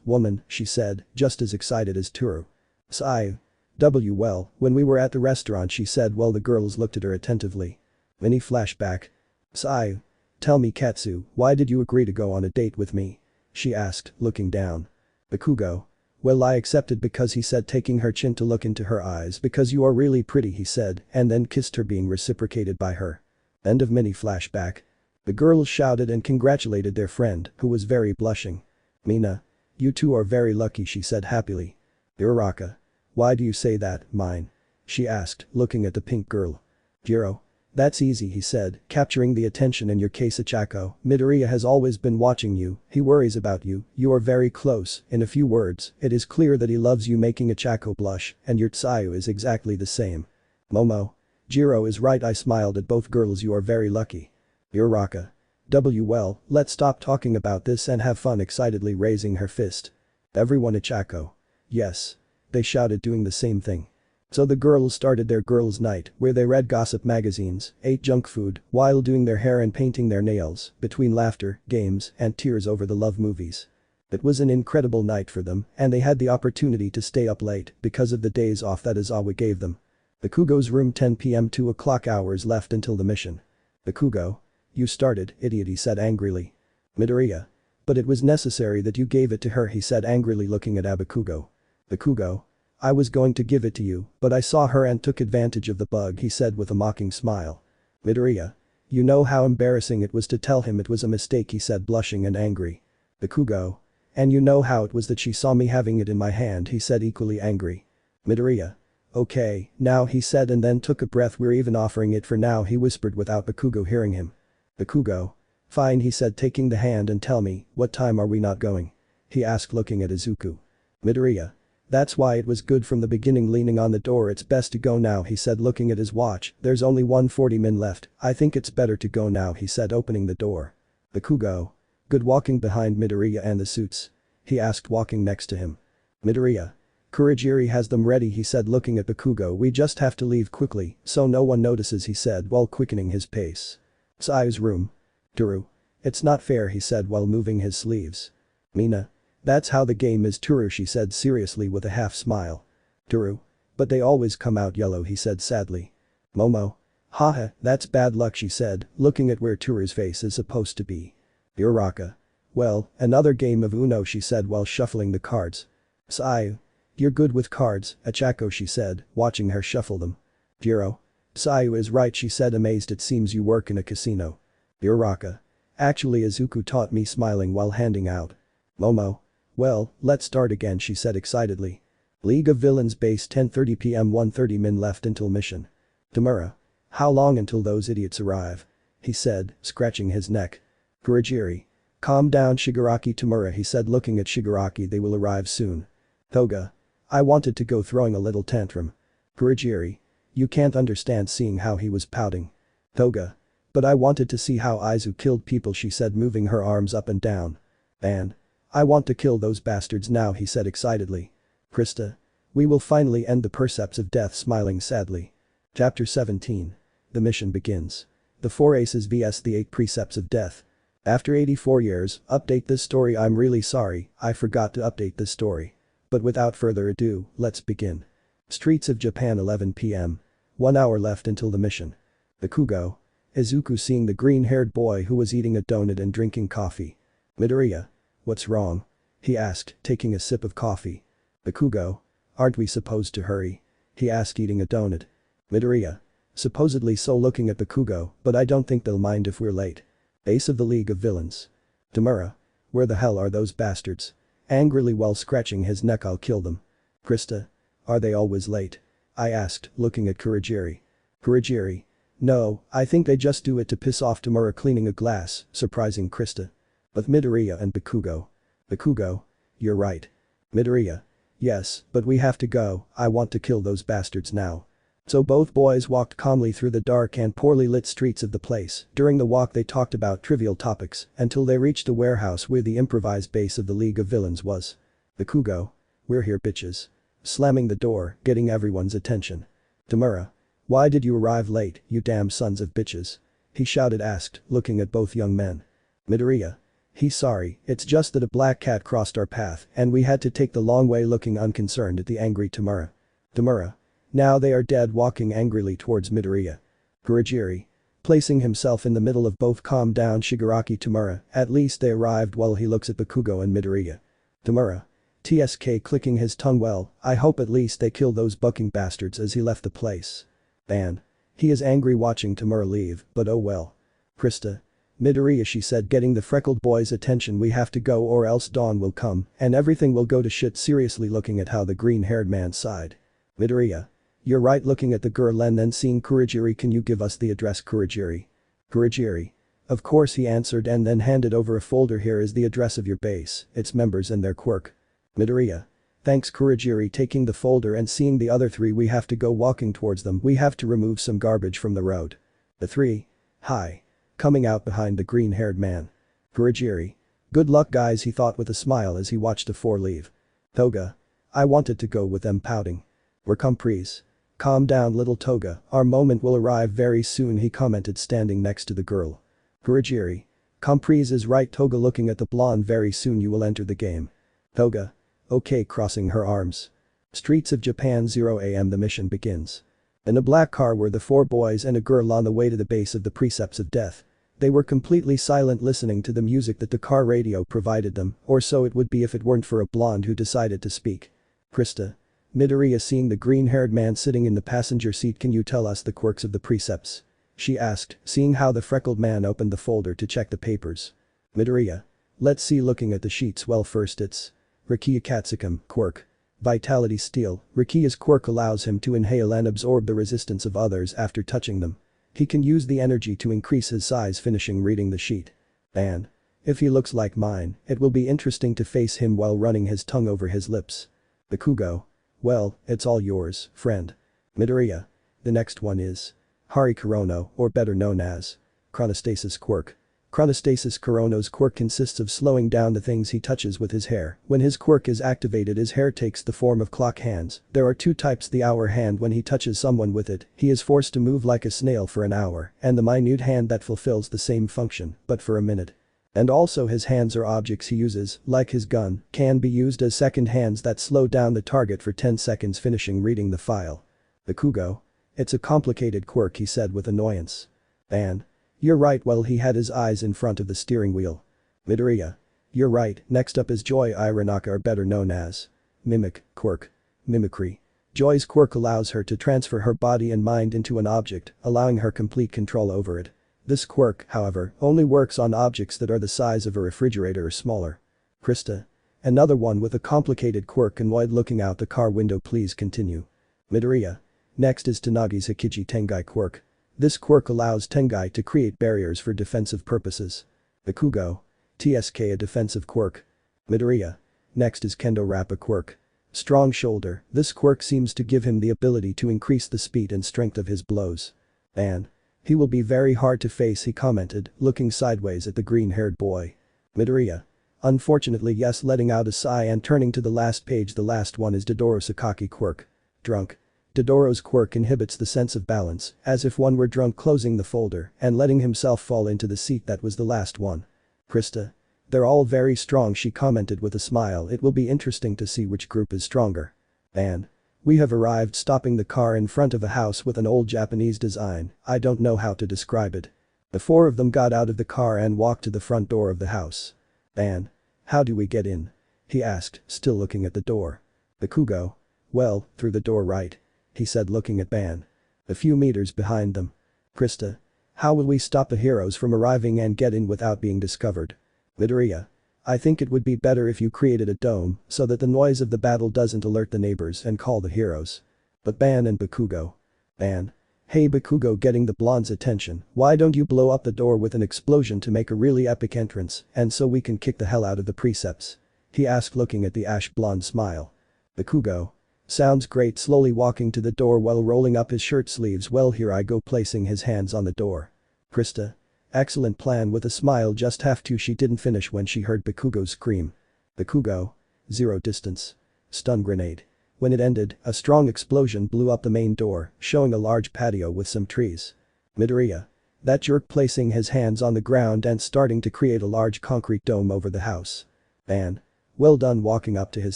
woman, she said, just as excited as Toru. Tsuyu. Well, when we were at the restaurant, she said while the girls looked at her attentively. Mini flashback. Tsuyu. Tell me Katsu, why did you agree to go on a date with me? She asked, looking down. Bakugo. Well, I accepted because he said, taking her chin to look into her eyes, because you are really pretty, he said, and then kissed her, being reciprocated by her. End of mini flashback. The girls shouted and congratulated their friend, who was very blushing. Mina. You two are very lucky, she said happily. Uraraka. Why do you say that, mine? She asked, looking at the pink girl. Jiro. That's easy, he said, capturing the attention. In your case, Echako, Midoriya has always been watching you, he worries about you, you are very close. In a few words, it is clear that he loves you, making Echako blush, and your Tsuyu is exactly the same. Momo. Jiro is right, I smiled at both girls. You are very lucky. Uraraka. Well, let's stop talking about this and have fun, excitedly raising her fist. Everyone Ichako. Yes. They shouted, doing the same thing. So the girls started their girls' night, where they read gossip magazines, ate junk food, while doing their hair and painting their nails, between laughter, games, and tears over the love movies. It was an incredible night for them, and they had the opportunity to stay up late because of the days off that Izawa gave them. Bakugo's room, 10 p.m. 2 o'clock hours left until the mission. Bakugo. You started, idiot, he said angrily. Midoriya. But it was necessary that you gave it to her, he said angrily, looking at Bakugo. Bakugo. I was going to give it to you, but I saw her and took advantage of the bug, he said with a mocking smile. Midoriya. You know how embarrassing it was to tell him it was a mistake, he said, blushing and angry. Bakugo. And you know how it was that she saw me having it in my hand, he said, equally angry. Midoriya. Okay, now, he said, and then took a breath. We're even offering it for now, he whispered without Bakugo hearing him. Bakugo. Fine, he said, taking the hand, and tell me, what time are we not going? He asked, looking at Izuku. Midoriya. That's why it was good from the beginning, leaning on the door. It's best to go now, he said, looking at his watch. There's only 1:40 min left. I think it's better to go now, he said, opening the door. Bakugo. Good, walking behind Midoriya and the suits? He asked, walking next to him. Midoriya. Kurogiri has them ready, he said, looking at Bakugo. We just have to leave quickly, so no one notices, he said, while quickening his pace. Sayu's room. Toru. It's not fair, he said while moving his sleeves. Mina. That's how the game is, Toru, she said seriously with a half smile. Toru. But they always come out yellow, he said sadly. Momo. Haha, that's bad luck, she said, looking at where Toru's face is supposed to be. Uraraka. Well, another game of Uno, she said while shuffling the cards. Sayu. You're good with cards, Ichako, she said, watching her shuffle them. Jiro. Sayu is right, she said, amazed. It seems you work in a casino. Uraraka. Actually, Izuku taught me, smiling while handing out. Momo. Well, let's start again, she said excitedly. League of Villains base, 10:30 p.m. 1:30 min left until mission. Tamura. How long until those idiots arrive? He said, scratching his neck. Kurogiri. Calm down, Shigaraki. Tamura, he said, looking at Shigaraki. They will arrive soon. Toga. I wanted to go throwing a little tantrum. Kurogiri. You can't understand, seeing how he was pouting. Toga. But I wanted to see how Aizu killed people, she said, moving her arms up and down. And I want to kill those bastards now, he said excitedly. Krista. We will finally end the percepts of death, smiling sadly. Chapter 17. The mission begins. The 4 aces vs the 8 precepts of death. After 84 years, update this story. I'm really sorry, I forgot to update this story. But without further ado, let's begin. Streets of Japan, 11 p.m. 1 hour left until the mission. Bakugo. Izuku, seeing the green-haired boy who was eating a donut and drinking coffee. Midoriya. What's wrong? He asked, taking a sip of coffee. Bakugo. Aren't we supposed to hurry? He asked, eating a donut. Midoriya. Supposedly so, looking at Bakugo, but I don't think they'll mind if we're late. Ace of the League of Villains. Tamura. Where the hell are those bastards? Angrily while scratching his neck. I'll kill them. Krista. Are they always late? I asked, looking at Kurogiri. Kurogiri. No, I think they just do it to piss off Tamura, cleaning a glass, surprising Krista. But Midoriya and Bakugo. Bakugo. You're right. Midoriya. Yes, but we have to go. I want to kill those bastards now. So both boys walked calmly through the dark and poorly lit streets of the place. During the walk they talked about trivial topics until they reached the warehouse where the improvised base of the League of Villains was. Bakugo. We're here, bitches. Slamming the door, getting everyone's attention. Tamura. Why did you arrive late, you damn sons of bitches? He shouted, asked, looking at both young men. Midoriya. He's sorry, it's just that a black cat crossed our path and we had to take the long way, looking unconcerned at the angry Tamura. Tamura. Now they are dead, walking angrily towards Midoriya. Kurogiri. Placing himself in the middle of both. Calm down, Shigaraki. Tamura. At least they arrived, while he looks at Bakugo and Midoriya. Tamura. TSK, clicking his tongue. Well, I hope at least they kill those bucking bastards, as he left the place. And he is angry watching Tamura leave, but oh well. Krista. Midoriya, she said, getting the freckled boy's attention. We have to go or else dawn will come and everything will go to shit, seriously looking at how the green-haired man sighed. Midoriya. You're right, looking at the girl and then seeing Kurogiri. Can you give us the address, Kurogiri? Kurogiri. Of course, he answered and then handed over a folder. Here is the address of your base, its members and their quirk. Midoriya. Thanks, Kurogiri, taking the folder and seeing the other 3. We have to go, walking towards them. We have to remove some garbage from the road. The 3. Hi. coming out behind the green-haired man. Kurajiri. Good luck guys, he thought with a smile as he watched the four leave. Toga. I wanted to go with them, pouting. We're compris. Calm down little Toga, our moment will arrive very soon, he commented standing next to the girl. Kurajiri. Compris is right, Toga looking at the blonde, very soon you will enter the game. Toga. Okay, crossing her arms. Streets of Japan 0 AM, the mission begins. In a black car were the four boys and a girl on the way to the base of the Precepts of Death. They were completely silent, listening to the music that the car radio provided them, or so it would be if it weren't for a blonde who decided to speak. Krista. Midoriya, seeing the green-haired man sitting in the passenger seat, can you tell us the quirks of the Precepts? She asked, seeing how the freckled man opened the folder to check the papers. Midoriya. Let's see, looking at the sheets, well first it's Rakia Katsukam, quirk. Vitality Steel. Rakia's quirk allows him to inhale and absorb the resistance of others after touching them. He can use the energy to increase his size, finishing reading the sheet. And if he looks like mine, it will be interesting to face him while running his tongue over his lips. Bakugo. Well, it's all yours, friend. Midoriya. The next one is Hari Kurono, or better known as Chronostasis quirk. Chronostasis Kurono's quirk consists of slowing down the things he touches with his hair. When his quirk is activated, his hair takes the form of clock hands. There are two types: the hour hand, when he touches someone with it, he is forced to move like a snail for an hour, and the minute hand that fulfills the same function, but for a minute. And also his hands or objects he uses, like his gun, can be used as second hands that slow down the target for 10 seconds, finishing reading the file. Bakugo. It's a complicated quirk, he said with annoyance. And you're right, well he had his eyes in front of the steering wheel. Midoriya. You're right, next up is Joy Ironaka, or better known as Mimic, quirk. Mimicry. Joy's quirk allows her to transfer her body and mind into an object, allowing her complete control over it. This quirk, however, only works on objects that are the size of a refrigerator or smaller. Krista. Another one with a complicated quirk, annoyed looking out the car window, please continue. Midoriya. Next is Tanagi's Hikiji Tengai quirk. This quirk allows Tengai to create barriers for defensive purposes. Bakugo. TSK, a defensive quirk. Midoriya. Next is Kendo Rappa quirk. Strong shoulder. This quirk seems to give him the ability to increase the speed and strength of his blows. And he will be very hard to face, he commented, looking sideways at the green-haired boy. Midoriya. Unfortunately yes, letting out a sigh and turning to the last page. The last one is Dodoro Sakaki quirk. Drunk. Dodoro's quirk inhibits the sense of balance, as if one were drunk, closing the folder and letting himself fall into the seat. That was the last one. Krista. They're all very strong, she commented with a smile. It will be interesting to see which group is stronger. And we have arrived, stopping the car in front of a house with an old Japanese design. I don't know how to describe it. The four of them got out of the car and walked to the front door of the house. And how do we get in? He asked, still looking at the door. Bakugo. Well, through the door, right? He said, looking at Ban. A few meters behind them. Krista. How will we stop the heroes from arriving and get in without being discovered? Midoriya. I think it would be better if you created a dome so that the noise of the battle doesn't alert the neighbors and call the heroes. But Ban and Bakugo. Ban. Hey Bakugo, getting the blonde's attention, why don't you blow up the door with an explosion to make a really epic entrance, and so we can kick the hell out of the Precepts? He asked, looking at the ash blonde smile. Bakugo. Sounds great, slowly walking to the door while rolling up his shirt sleeves. Well, here I go, placing his hands on the door. Krista. Excellent plan, with a smile. Just have to. She didn't finish when she heard Bakugo scream. Bakugo. Zero distance. Stun grenade. When it ended, a strong explosion blew up the main door, showing a large patio with some trees. Midoriya. That jerk, placing his hands on the ground and starting to create a large concrete dome over the house. Ban. Well done, walking up to his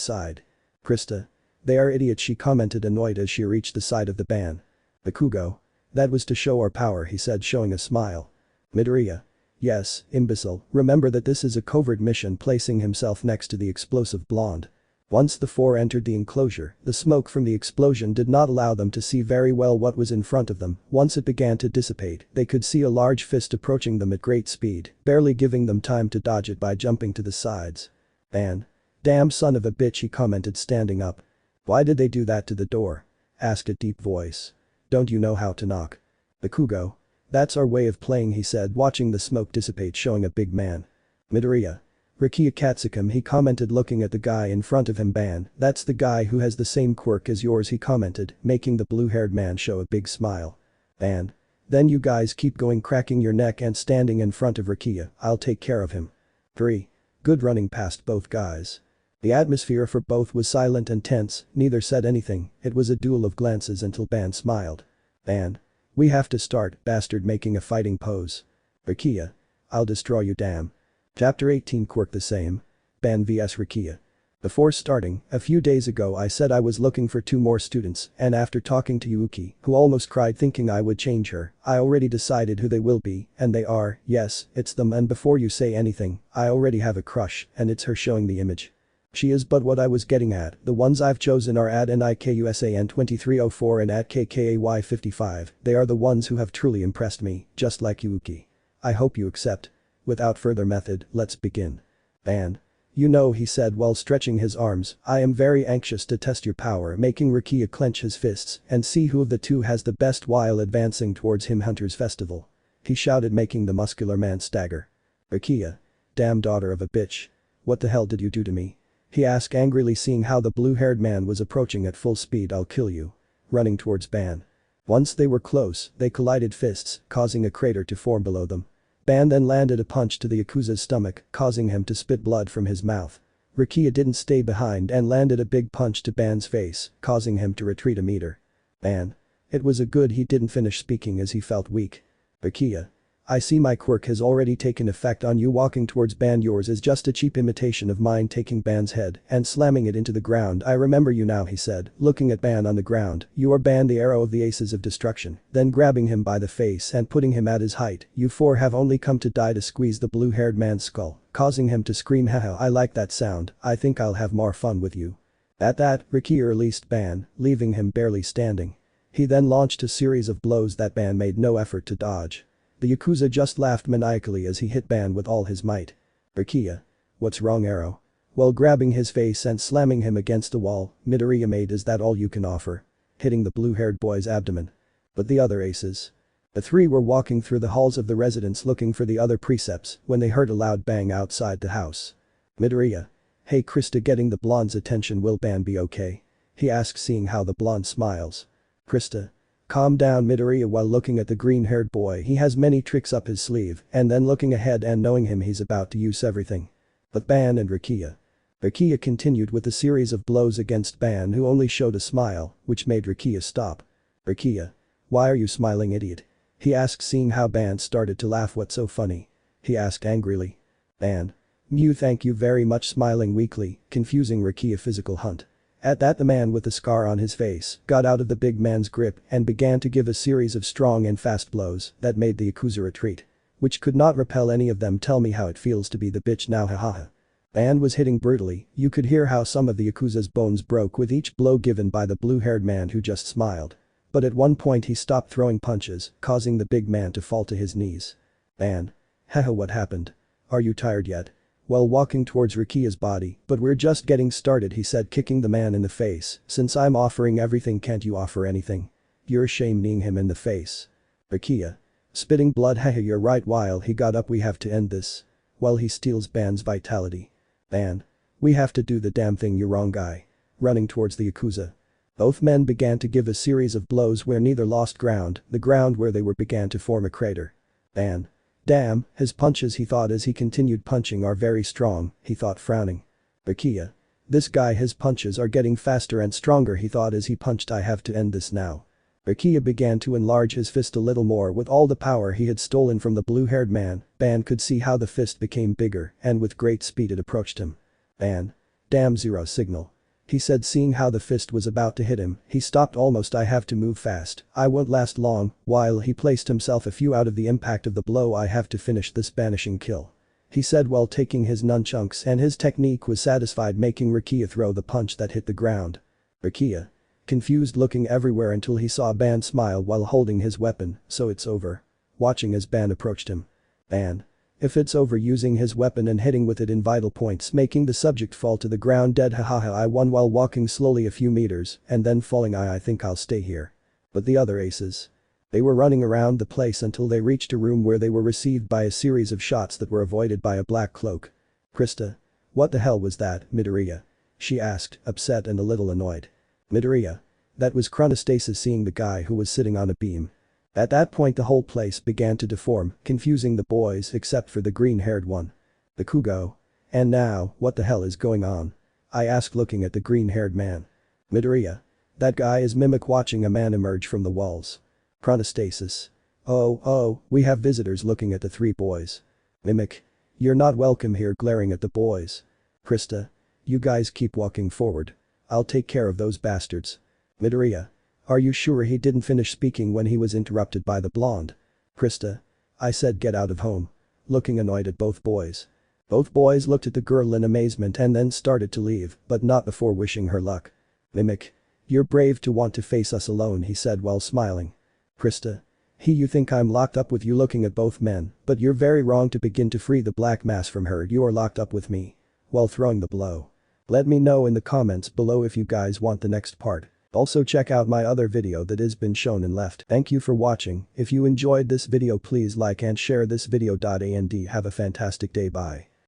side. Krista. They are idiots, she commented, annoyed as she reached the side of the Ban. Bakugo. That was to show our power, he said, showing a smile. Midoriya. Yes, imbecile, remember that this is a covert mission, placing himself next to the explosive blonde. Once the four entered the enclosure, the smoke from the explosion did not allow them to see very well what was in front of them. Once it began to dissipate, they could see a large fist approaching them at great speed, barely giving them time to dodge it by jumping to the sides. Ban. Damn son of a bitch, he commented, standing up. Why did they do that to the door? Asked a deep voice. Don't you know how to knock? Bakugo. That's our way of playing, he said, watching the smoke dissipate, showing a big man. Midoriya. Rakia Katsukam, he commented, looking at the guy in front of him. Ban. That's the guy who has the same quirk as yours, he commented, making the blue-haired man show a big smile. Ban. Then you guys keep going, cracking your neck and standing in front of Rukia, I'll take care of him. 3. Good running past both guys. The atmosphere for both was silent and tense, neither said anything, it was a duel of glances until Ban smiled. Ban. We have to start, bastard, making a fighting pose. Rukia. I'll destroy you, damn. Chapter 18 Quirk the same. Ban vs Rukia. Before starting, a few days ago I said I was looking for 2 more students, and after talking to Yuki, who almost cried thinking I would change her, I already decided who they will be, and they are, yes, it's them, and before you say anything, I already have a crush, and it's her, showing the image. She is, but what I was getting at, the ones I've chosen are at NIKUSAN2304 and at KKAY55, they are the ones who have truly impressed me, just like Yuki. I hope you accept. Without further method, let's begin. Ban. You know, he said while stretching his arms, I am very anxious to test your power, making Rukia clench his fists and see who of the 2 has the best while advancing towards him. Hunter's Festival. He shouted, making the muscular man stagger. Rukia. Damn daughter of a bitch. What the hell did you do to me? He asked angrily, seeing how the blue-haired man was approaching at full speed. I'll kill you. Running towards Ban. Once they were close, they collided fists, causing a crater to form below them. Ban then landed a punch to the Yakuza's stomach, causing him to spit blood from his mouth. Rukia didn't stay behind and landed a big punch to Ban's face, causing him to retreat a meter. Ban. It was a good he didn't finish speaking as he felt weak. Rukia. I see my quirk has already taken effect on you. Walking towards Ban. Yours is just a cheap imitation of mine, taking Ban's head and slamming it into the ground. I remember you now, he said, looking at Ban on the ground. You are Ban, the arrow of the aces of destruction. Then grabbing him by the face and putting him at his height. You 4 have only come to die. To squeeze the blue-haired man's skull, causing him to scream. Haha, I like that sound, I think I'll have more fun with you. At that, Rukia released Ban, leaving him barely standing. He then launched a series of blows that Ban made no effort to dodge. The Yakuza just laughed maniacally as he hit Ban with all his might. Rukia. What's wrong, arrow? While grabbing his face and slamming him against the wall, Midoriya made, is that all you can offer? Hitting the blue-haired boy's abdomen. But the other aces. The 3 were walking through the halls of the residence looking for the other precepts when they heard a loud bang outside the house. Midoriya. Hey Krista, getting the blonde's attention. Will Ban be okay? He asks, seeing how the blonde smiles. Krista. Calm down, Midoriya, while looking at the green-haired boy. He has many tricks up his sleeve, and then looking ahead and knowing him, he's about to use everything. But Ban and Rukia. Rukia continued with a series of blows against Ban, who only showed a smile, which made Rukia stop. Rukia. Why are you smiling, idiot? He asked, seeing how Ban started to laugh. What's so funny? He asked angrily. Ban. Mew, thank you very much, smiling weakly, confusing Rukia. Physical hunt. At that, the man with the scar on his face got out of the big man's grip and began to give a series of strong and fast blows that made the Yakuza retreat. Which could not repel any of them. Tell me how it feels to be the bitch now, hahaha. Ban was hitting brutally, you could hear how some of the Yakuza's bones broke with each blow given by the blue-haired man, who just smiled. But at one point he stopped throwing punches, causing the big man to fall to his knees. Ban. Haha, what happened? Are you tired yet? While walking towards Rukia's body, but we're just getting started, he said, kicking the man in the face. Since I'm offering everything, can't you offer anything? You're shaming him in the face. Rukia. Spitting blood. Haha, you're right. While he got up, we have to end this. While he steals Ban's vitality. Ban. We have to do the damn thing, you wrong guy. Running towards the Yakuza. Both men began to give a series of blows where neither lost ground, the ground where they were began to form a crater. Ban. Damn, his punches, he thought as he continued punching, are very strong, he thought, frowning. Rukia. This guy, his punches are getting faster and stronger, he thought as he punched. I have to end this now. Rukia began to enlarge his fist a little more with all the power he had stolen from the blue-haired man. Ban could see how the fist became bigger and with great speed it approached him. Ban. Damn, zero signal. He said, seeing how the fist was about to hit him. He stopped almost. I have to move fast, I won't last long. While he placed himself a few out of the impact of the blow. I have to finish this banishing kill. He said while taking his nunchucks, and his technique was satisfied, making Rukia throw the punch that hit the ground. Rukia. Confused, looking everywhere until he saw Ban smile while holding his weapon. So it's over. Watching as Ban approached him. Ban. If it's over, using his weapon and hitting with it in vital points, making the subject fall to the ground dead. Hahaha, I won while walking slowly a few meters and then falling. I think I'll stay here. But the other aces. They were running around the place until they reached a room where they were received by a series of shots that were avoided by a black cloak. Krista. What the hell was that, Midoriya? She asked, upset and a little annoyed. Midoriya. That was Chronostasis, seeing the guy who was sitting on a beam. At that point the whole place began to deform, confusing the boys except for the green-haired one. Bakugo. And now, what the hell is going on? I asked looking at the green-haired man. Midoriya. That guy is Mimic watching a man emerge from the walls. Chronostasis. Oh, we have visitors looking at the three boys. Mimic. You're not welcome here glaring at the boys. Krista. You guys keep walking forward. I'll take care of those bastards. Midoriya. Are you sure he didn't finish speaking when he was interrupted by the blonde? Krista. I said get out of home. Looking annoyed at both boys. Both boys looked at the girl in amazement and then started to leave, but not before wishing her luck. Mimic. You're brave to want to face us alone, he said while smiling. Krista. You think I'm locked up with you, looking at both men, but you're very wrong to begin to free the black mass from her. You are locked up with me. While throwing the blow. Let me know in the comments below if you guys want the next part. Also check out my other video that has been shown and left. Thank you for watching. If you enjoyed this video please like and share this video. And have a fantastic day. Bye.